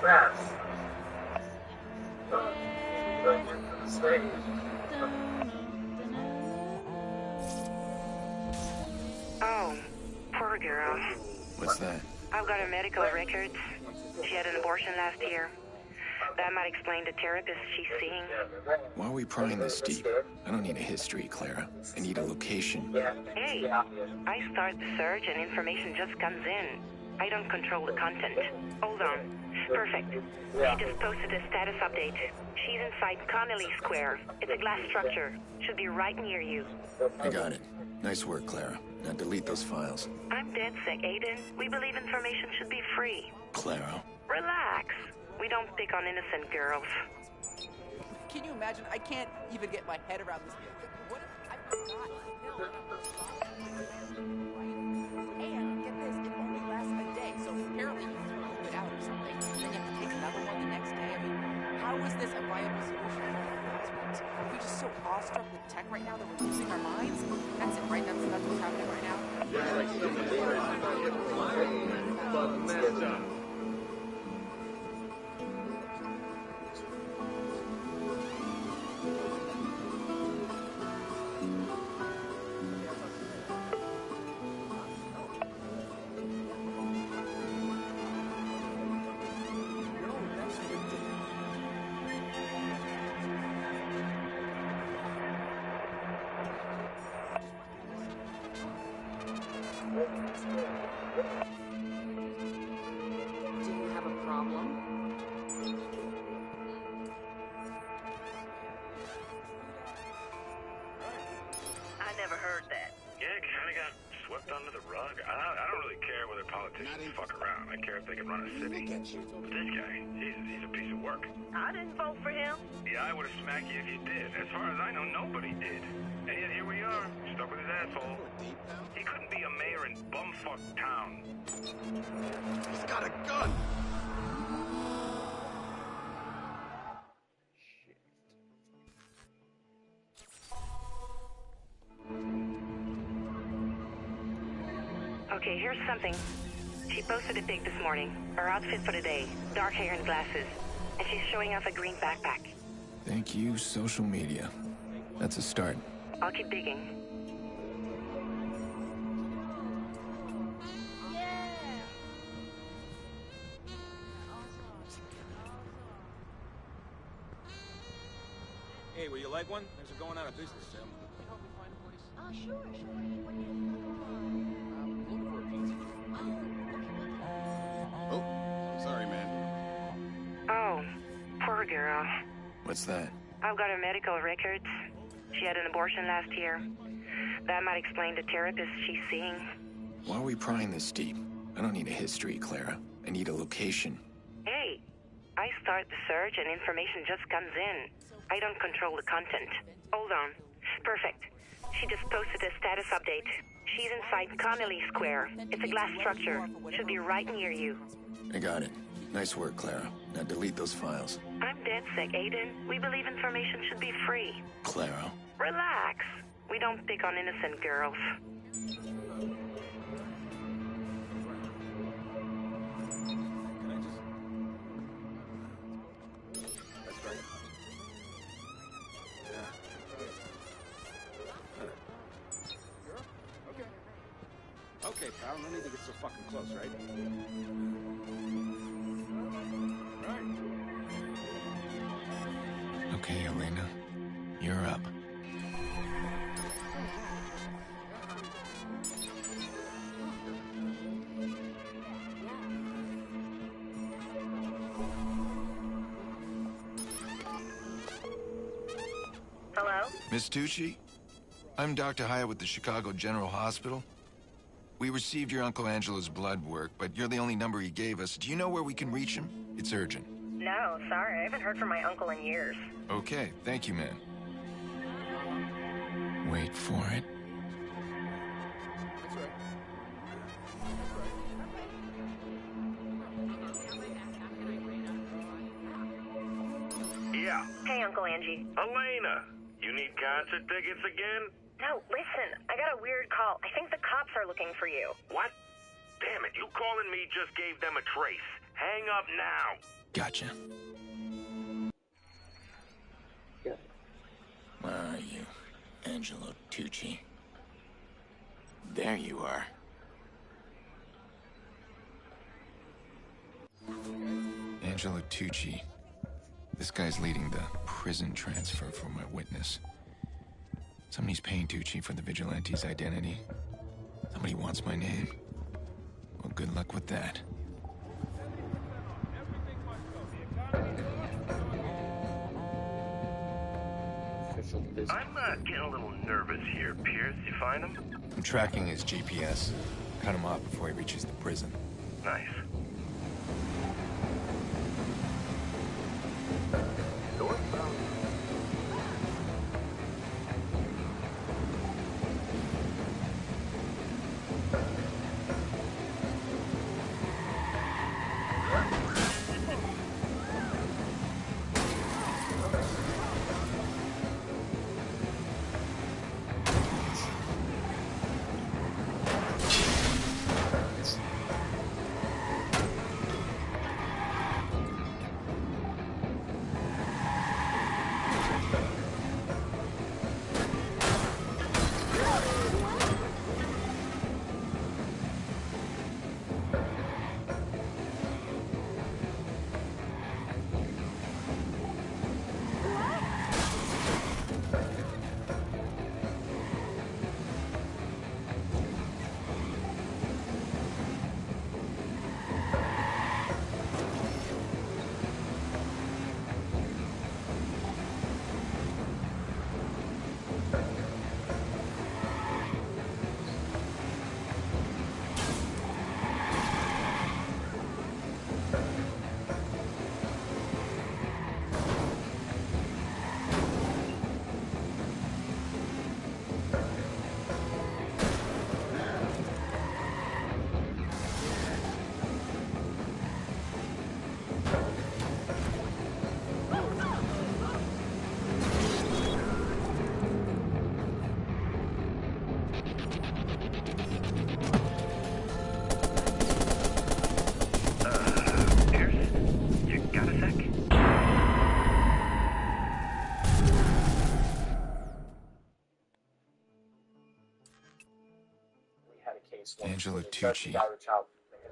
Friends. Going into the stage. Oh, poor girl. What's that? I've got her medical records. She had an abortion last year. That might explain the therapist she's seeing. Why are we prying this deep? I don't need a history, Clara. I need a location. Hey, I start the search and information just comes in. I don't control the content. Hold on. Perfect. She just posted a status update. She's inside Connolly Square. It's a glass structure. Should be right near you. I got it. Nice work, Clara. Now delete those files. I'm dead sick, Aiden. We believe information should be free. Clara. Relax. We don't pick on innocent girls. Can you imagine? I can't even get my head around this. What if I forgot? And get this, it only lasts a day, so apparently you threw it out or something, then you have to take another one the next day. I mean, how is this a viable solution? Are we just so awestruck with tech right now that we're losing our minds? That's it, right? That's what's happening right now? Do you have a problem? I never heard that. Yeah, it kind of got swept under the rug. I don't really care whether politicians fuck around. I care if they can run a city. But this guy, he's a piece of work. I didn't vote for him. Yeah, I would have smacked you if you did. As far as I know, nobody did. And yet here we are, stuck with his asshole. He couldn't be a mayor in bumfuck town. He's got a gun! Okay, here's something. She posted a pic this morning. Her outfit for the day. Dark hair and glasses. And she's showing off a green backpack. Thank you, social media. That's a start. I'll keep digging. Hey, would you like one? Things are going out of business, Sam. Sure. Oh, sorry, man. Oh, poor girl. What's that? I've got her medical records. She had an abortion last year. That might explain the therapist she's seeing. Why are we prying this deep? I don't need a history, Clara. I need a location. Hey, I start the search and information just comes in. I don't control the content. Hold on. Perfect. She just posted a status update. She's inside Connolly Square. It's a glass structure. Should be right near you. I got it. Nice work, Clara. Now delete those files. I'm dead sick, Aiden. We believe information should be free. Clara. Relax. We don't pick on innocent girls. Okay, pal, no need to get so fucking close, right? Okay, Elena. You're up. Hello? Miss Tucci? I'm Dr. Hyatt with the Chicago General Hospital. We received your Uncle Angelo's blood work, but you're the only number he gave us. Do you know where we can reach him? It's urgent. No, sorry. I haven't heard from my uncle in years. Okay, thank you, man. Wait for it. Yeah. Hey, Uncle Angie. Elena, you need concert tickets again? No, listen. I got a weird call. I think the cops are looking for you. What? Damn it, you calling me just gave them a trace. Hang up now. Gotcha. Where are you, Angelo Tucci? There you are. Angelo Tucci. This guy's leading the prison transfer for my witness. Somebody's paying Tucci for the vigilante's identity. Somebody wants my name. Well, good luck with that. I'm getting a little nervous here, Pierce. You find him? I'm tracking his GPS. Cut him off before he reaches the prison. Nice. case when Angelo they charged the Tucci. guy with child.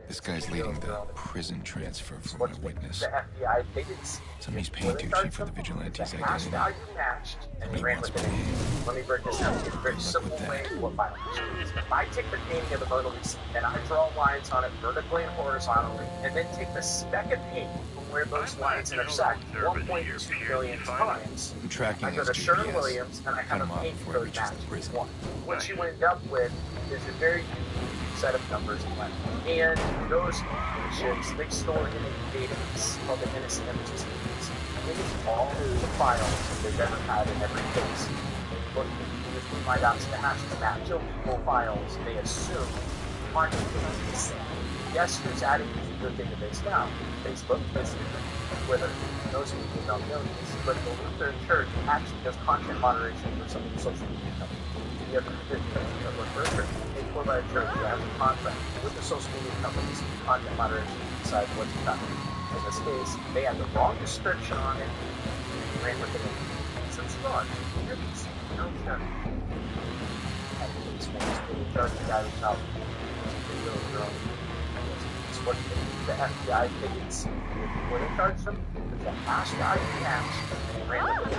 This guy's leading the prison transfer for my witness. The FBI, they didn't see Somebody's paying Tucci for the vigilante's the hash identity. value matched, and they ran with it. Let me break this down to you. A very simple way what violence is. If I take the painting of the Mona Lisa and I draw lines on it vertically and horizontally, and then take the speck of paint from where those lines intersect 1.2 billion times, I'm tracking I go his to Sherman GPS. Williams and I have Cut a him off paint before he code reaches match the prison. what you end up with is a very set of numbers and letters. And those images, they store in a database called the Innocent Images Database. It is all the files that they've ever had in every case. But if we find out the hashes match illegal files, they assume aren't completely the same. Yes, who's adding to the database now? Facebook, Instagram, Twitter, those who email millions. But the Lutheran Church actually does content moderation for some of the social media companies. The other Lutheran paid for by a church who has a contract with the social media companies, content moderation decides what's done. In this case, they had the wrong description on it, and ran with it. So it's fraud. No check. I think it's the charge the guy was out. It's what the FBI thinks. When they charged them, it's a hash value match, and they ran with it.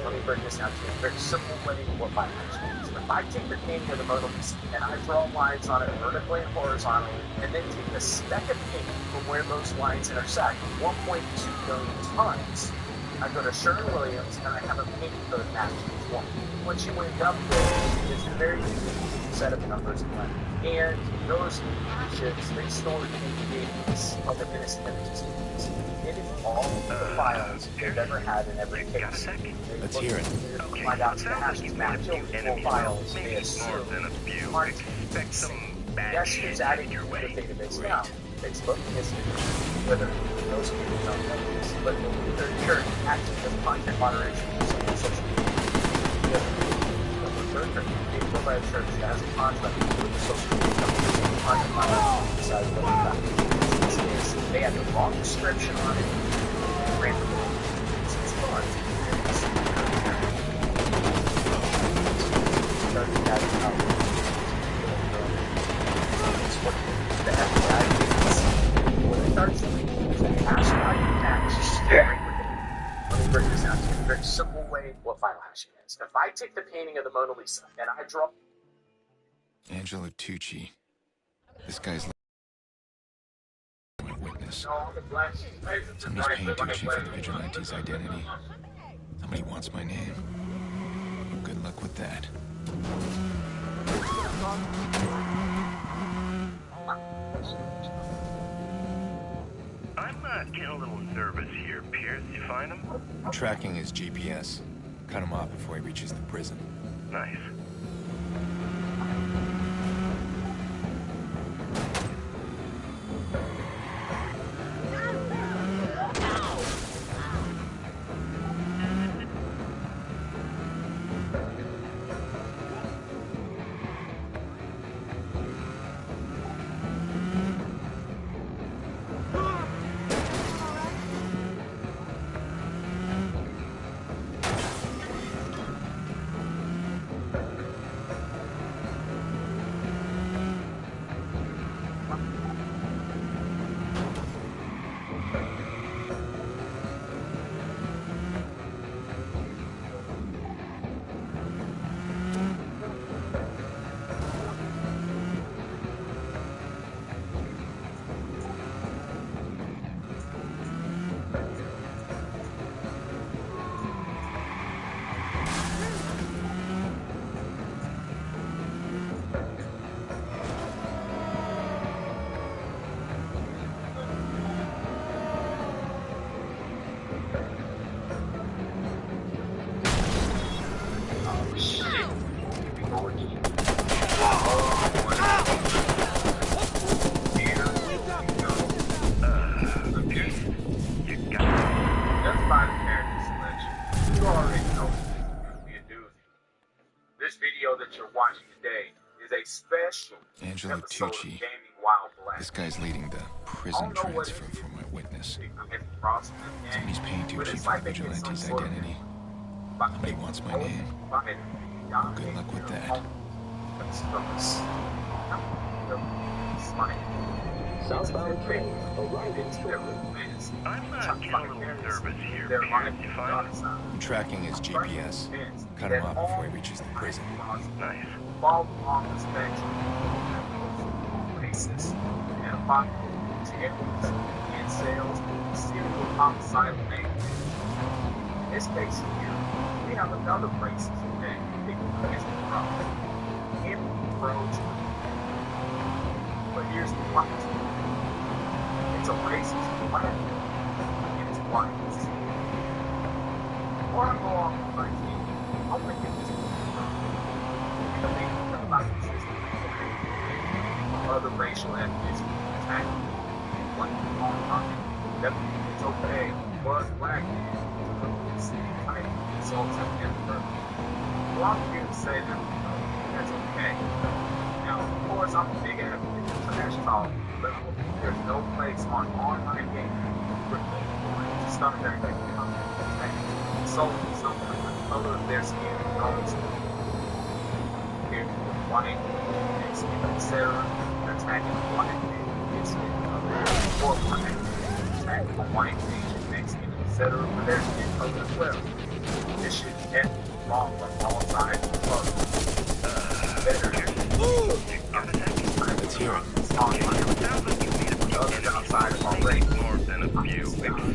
Let me break this down to you. A very simple way what my hash means. If I take the painting of the Mona Lisa and I draw lines on it vertically and horizontally, and then take the speck of paint from where those lines intersect 1.2 billion times, I go to Sherman Williams and I have a paint code match each one. What you end up with is a very unique set of numbers and letters. And those hashes, they store in a database called the Innocent Images Database. It is all the files they've ever had in every case. Let's hear it. Find out the hashes match illegal files they assume aren't yes, who's adding to the database now? Facebook, Instagram, Twitter, those people don't know this, but the Lutheran Church actually does content moderation for some of the social media. The Lutheran Church, paid for by a church that has a contract with the social media companies, content moderation decides what it's about. In this case, they had the wrong description on it, and ran with it. It's fraud. Church has the FBI thinks when they start something, it's a hash value match. Let me break this down to you in a very simple way what file hashing is. If I take the painting of the Mona Lisa and I draw Angelo Tucci. This guy's my witness. Somebody's paying Tucci for the vigilante's identity. Somebody wants my name. Good luck with that. I'm getting a little nervous here, Pierce. You find him? I'm tracking his GPS. Cut him off before he reaches the prison. Nice. Angelo Tucci. This guy's leading the prison transfer for my witness. Somebody's paying Tucci for the vigilante's identity. Somebody wants my name. Good luck with that. money. Southbound train arriving shortly. I'm not getting a little nervous here, Pierce. If I'm tracking his GPS. Cut him off before he reaches the prison. Nice. Fall along the spectrum. Racist, apocalypse, terrorists, and sales, serial homicidal names. In this case here, we have another racist that people is from. Him approach. But here's the point. It's a racist plan. And it's white. Before I go off on my team, I want to get this about the system. Other racial ethnicities attacking one on nothing. Definitely it's okay. Was black type insults have been further. Well, I'm here to say that that's okay. Now, of course, I'm a big advocate for trash talk, but there's no place on online gaming for anyone to start their insulting someone with the color of their skin regardless of here, white, Mexican, etc. Attacking white, Mexican, or black, attacking white, Asian, Mexican, etc. for their skin color as well. This shit is definitely wrong on all sides of the puzzle. Better. Let's hear it. The other downside of our race. More than a few.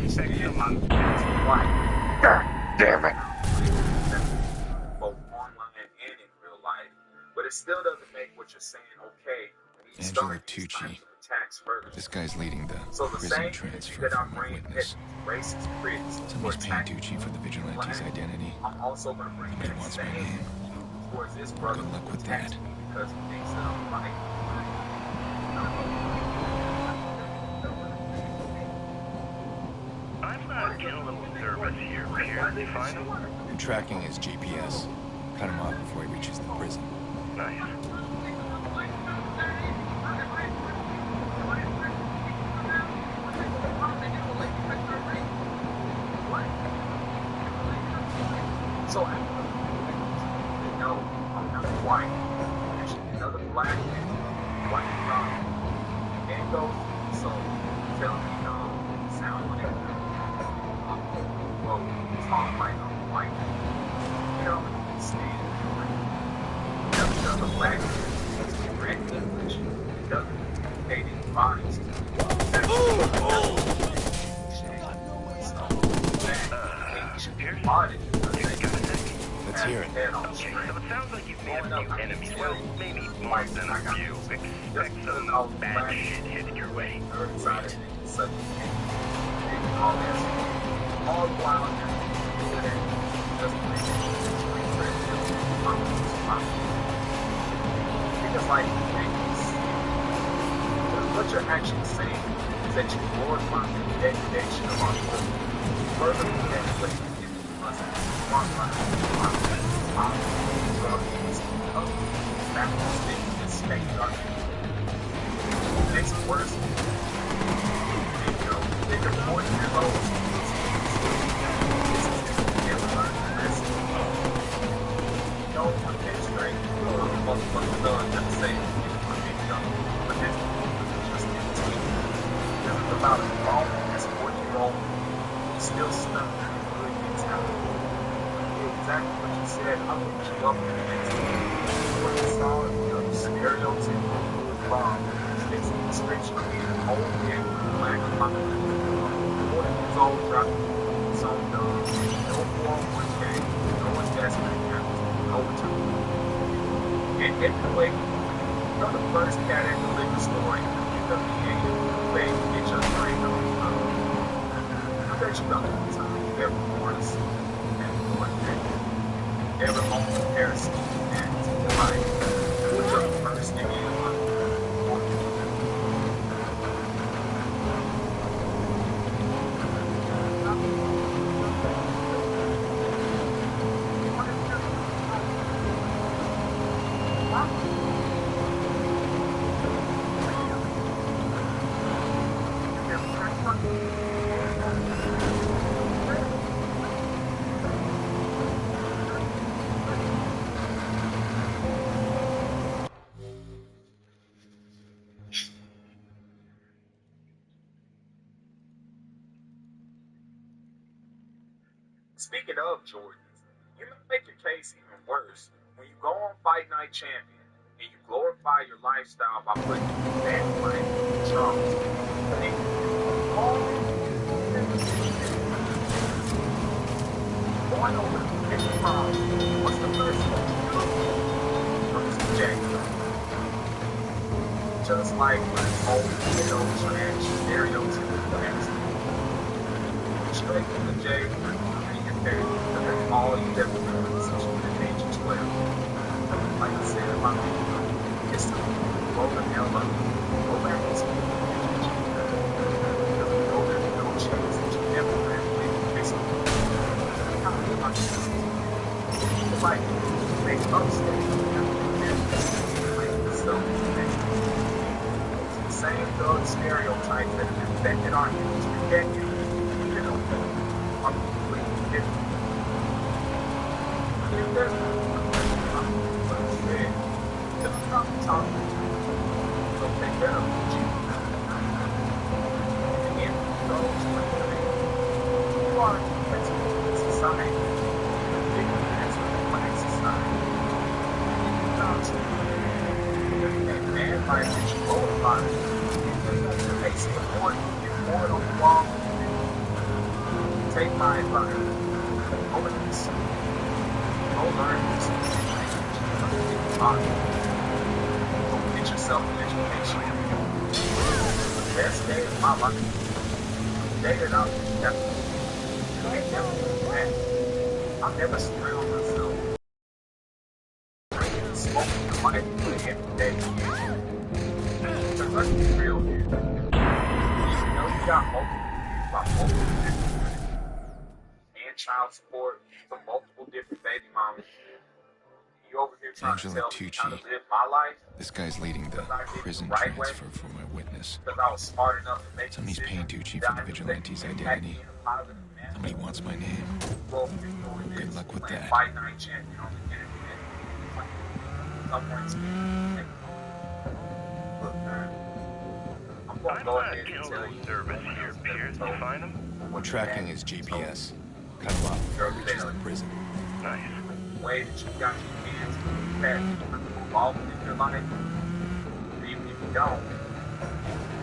Expect someone. God damn it. Both online and in real life. But it still doesn't make what you're saying okay. Angelo Tucci. This guy's leading the prison transfer from a witness. Somebody's paying Tucci for the vigilante's identity. Somebody wants my name. Good luck with that. Because he thinks that I'm right. I'm getting a little nervous here, Pierce. You find him? I'm tracking his GPS. Cut him off before he reaches the prison. Nice. So I know I'm not white. Actually, another black man, white from and goes so tell me sound like well, talk like I'm white. You know, stand another black man speaks correct English. Doesn't hate any bodies. Let's hear it. Okay, so it sounds like you've made a few enemies. Well, maybe more than a few. Expect some bad shit headed your way. Right. All while because like what you're actually saying is that you glorify the degradation of our world. Further manipulating makes it worse. They're 40 years old. No one can straight. Motherfucker done just the same. But this is just 15. This is about as long as 40-year-old. He's still stuck in his good mentality. Exactly what you said. I looked you up in the next what you saw is the stereotypical description of being an old man with a black pocket. 40 years old, dropping some no 401k, no investment accounts, no return. And anyway, you're the first cat at the liquor store in the WA to get your drink on. I bet you got all the time. Every morning, every moment comparison, and like, which are the first thing you Speaking of Jordans, you may make your case even worse when you go on Fight Night Champion and you glorify your lifestyle by putting that fight Charles. Going over to what's the first one? Mr. Jackson. Just like when old trash stereotypical accident. Straight from the J and your parents, because that's all you ever done since you were the age of 12. Like I said in my video, history, roll the hell up, go back to school, because we know there's no chance that you never graduate from high school. Like, make upstate, so it's the same thug stereotypes that have infected our youth for decades, even though are completely different. If there's so take care of you. And those you are in society. Man, like, that you roll about it. They see a board, get bored on the wall. Take my advice. Go in the sea. Go learn this language. Go get yourself an education. The best day of my life. The day that I ain't never been mad. I've never surrounded myself. Smoking the life every day. Because let's be real here. You know you got multiple different and child support for multiple different baby mamas. You over here trying to tell me how to live my life? This guy's leading the prison right transfer for my witness. Because I was smart enough to make Somebody's paying Tucci for the vigilante's identity. Somebody wants my name. Good luck with that. Fight Night Champion on the internet. Look, man, I'm going to go ahead and tell you service here, Pierce. You find him? We're tracking his GPS. Cut him off before he reaches the prison. Nice. The way that you got your hands involved in your life, even if you don't,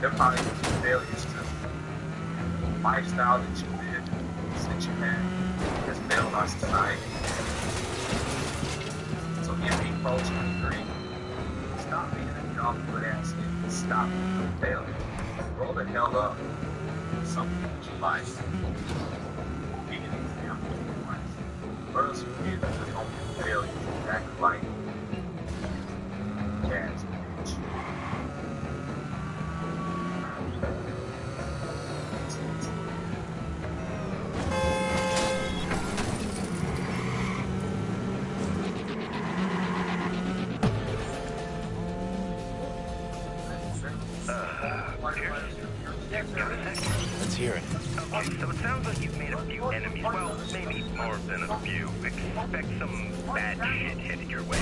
they're probably going to failures to the lifestyle that you live since you had has failed our society. So give me approach 23. Stop being a dumb good ass and stop being a failure. Roll the hell up. Something that you like. Give an example of your life. First, you get to don't be failures. Act like jazz bitch. Let's hear it. Okay, so it sounds like you've made a few enemies. Well, maybe more than a few. Expect some bad shit headed your way.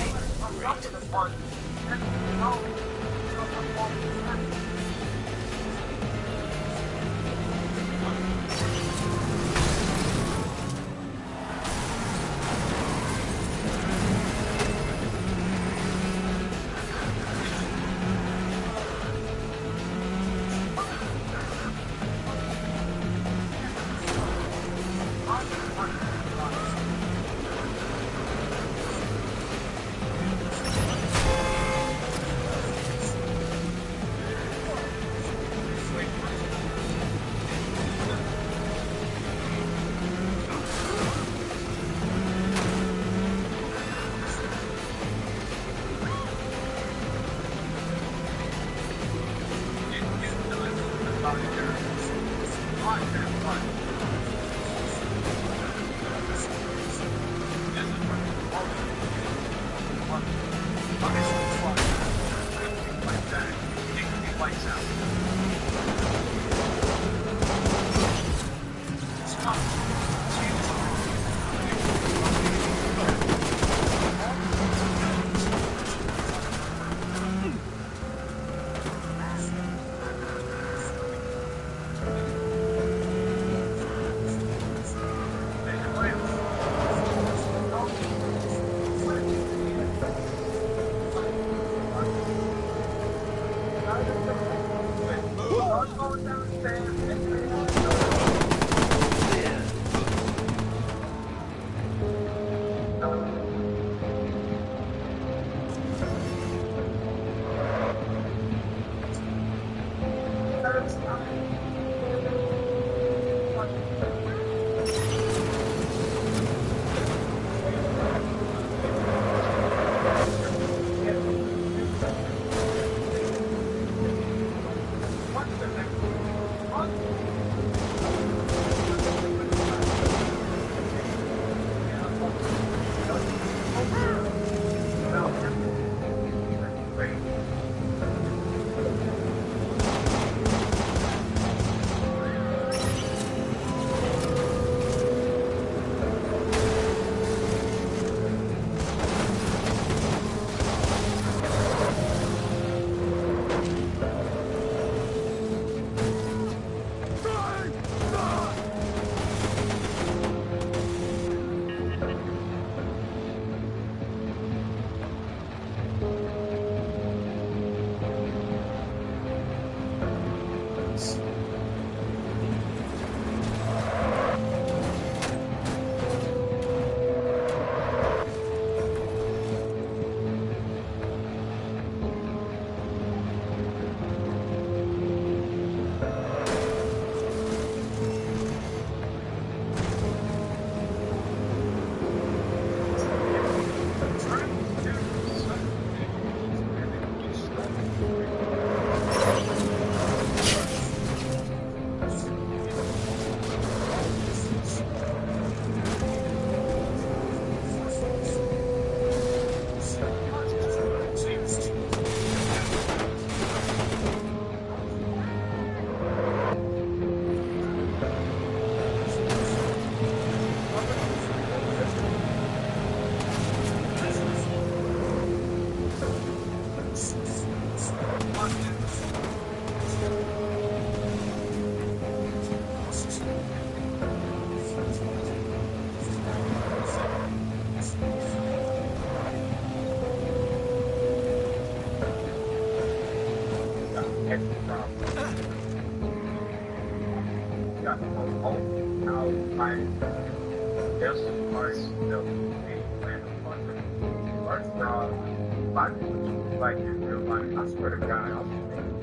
Like in real life, I swear to God, I'll be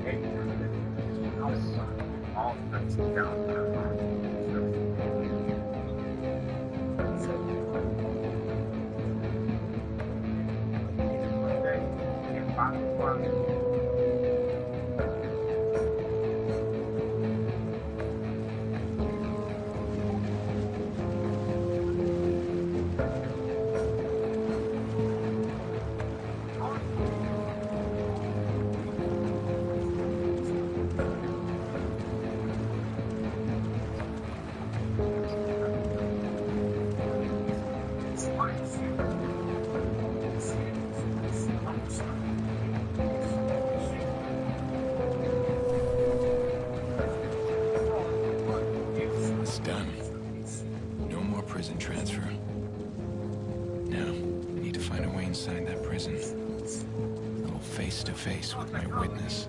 making all the down to the line. It's done. No more prison transfer. Now, I need to find a way inside that prison. A little face-to-face with my witness.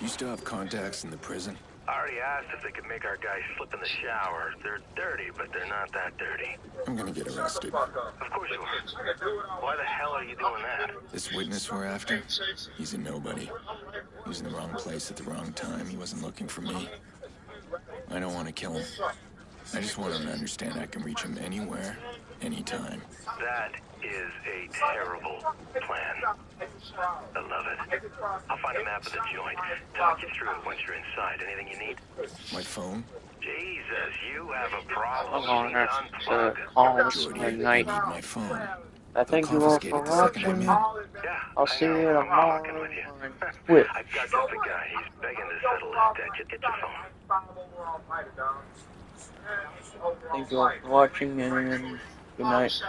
You still have contacts in the prison? I already asked if they could make our guys slip in the shower. They're dirty, but they're not that dirty. I'm gonna get arrested. Of course you are. Why the hell are you doing that? This witness we're after, he's a nobody. He was in the wrong place at the wrong time. He wasn't looking for me. I don't want to kill him. I just want him to understand I can reach him anywhere, anytime. That is a terrible plan. I love it. I'll find a map of the joint. Talk you through it once you're inside. Anything you need? My phone? Jesus, you have a problem. I'm gonna have to call the night. My phone. I thank you all for watching. I'll see you tomorrow on Twitch. I've got just a guy. He's begging to settle his debt. Get your phone. Thank you all for watching and good night.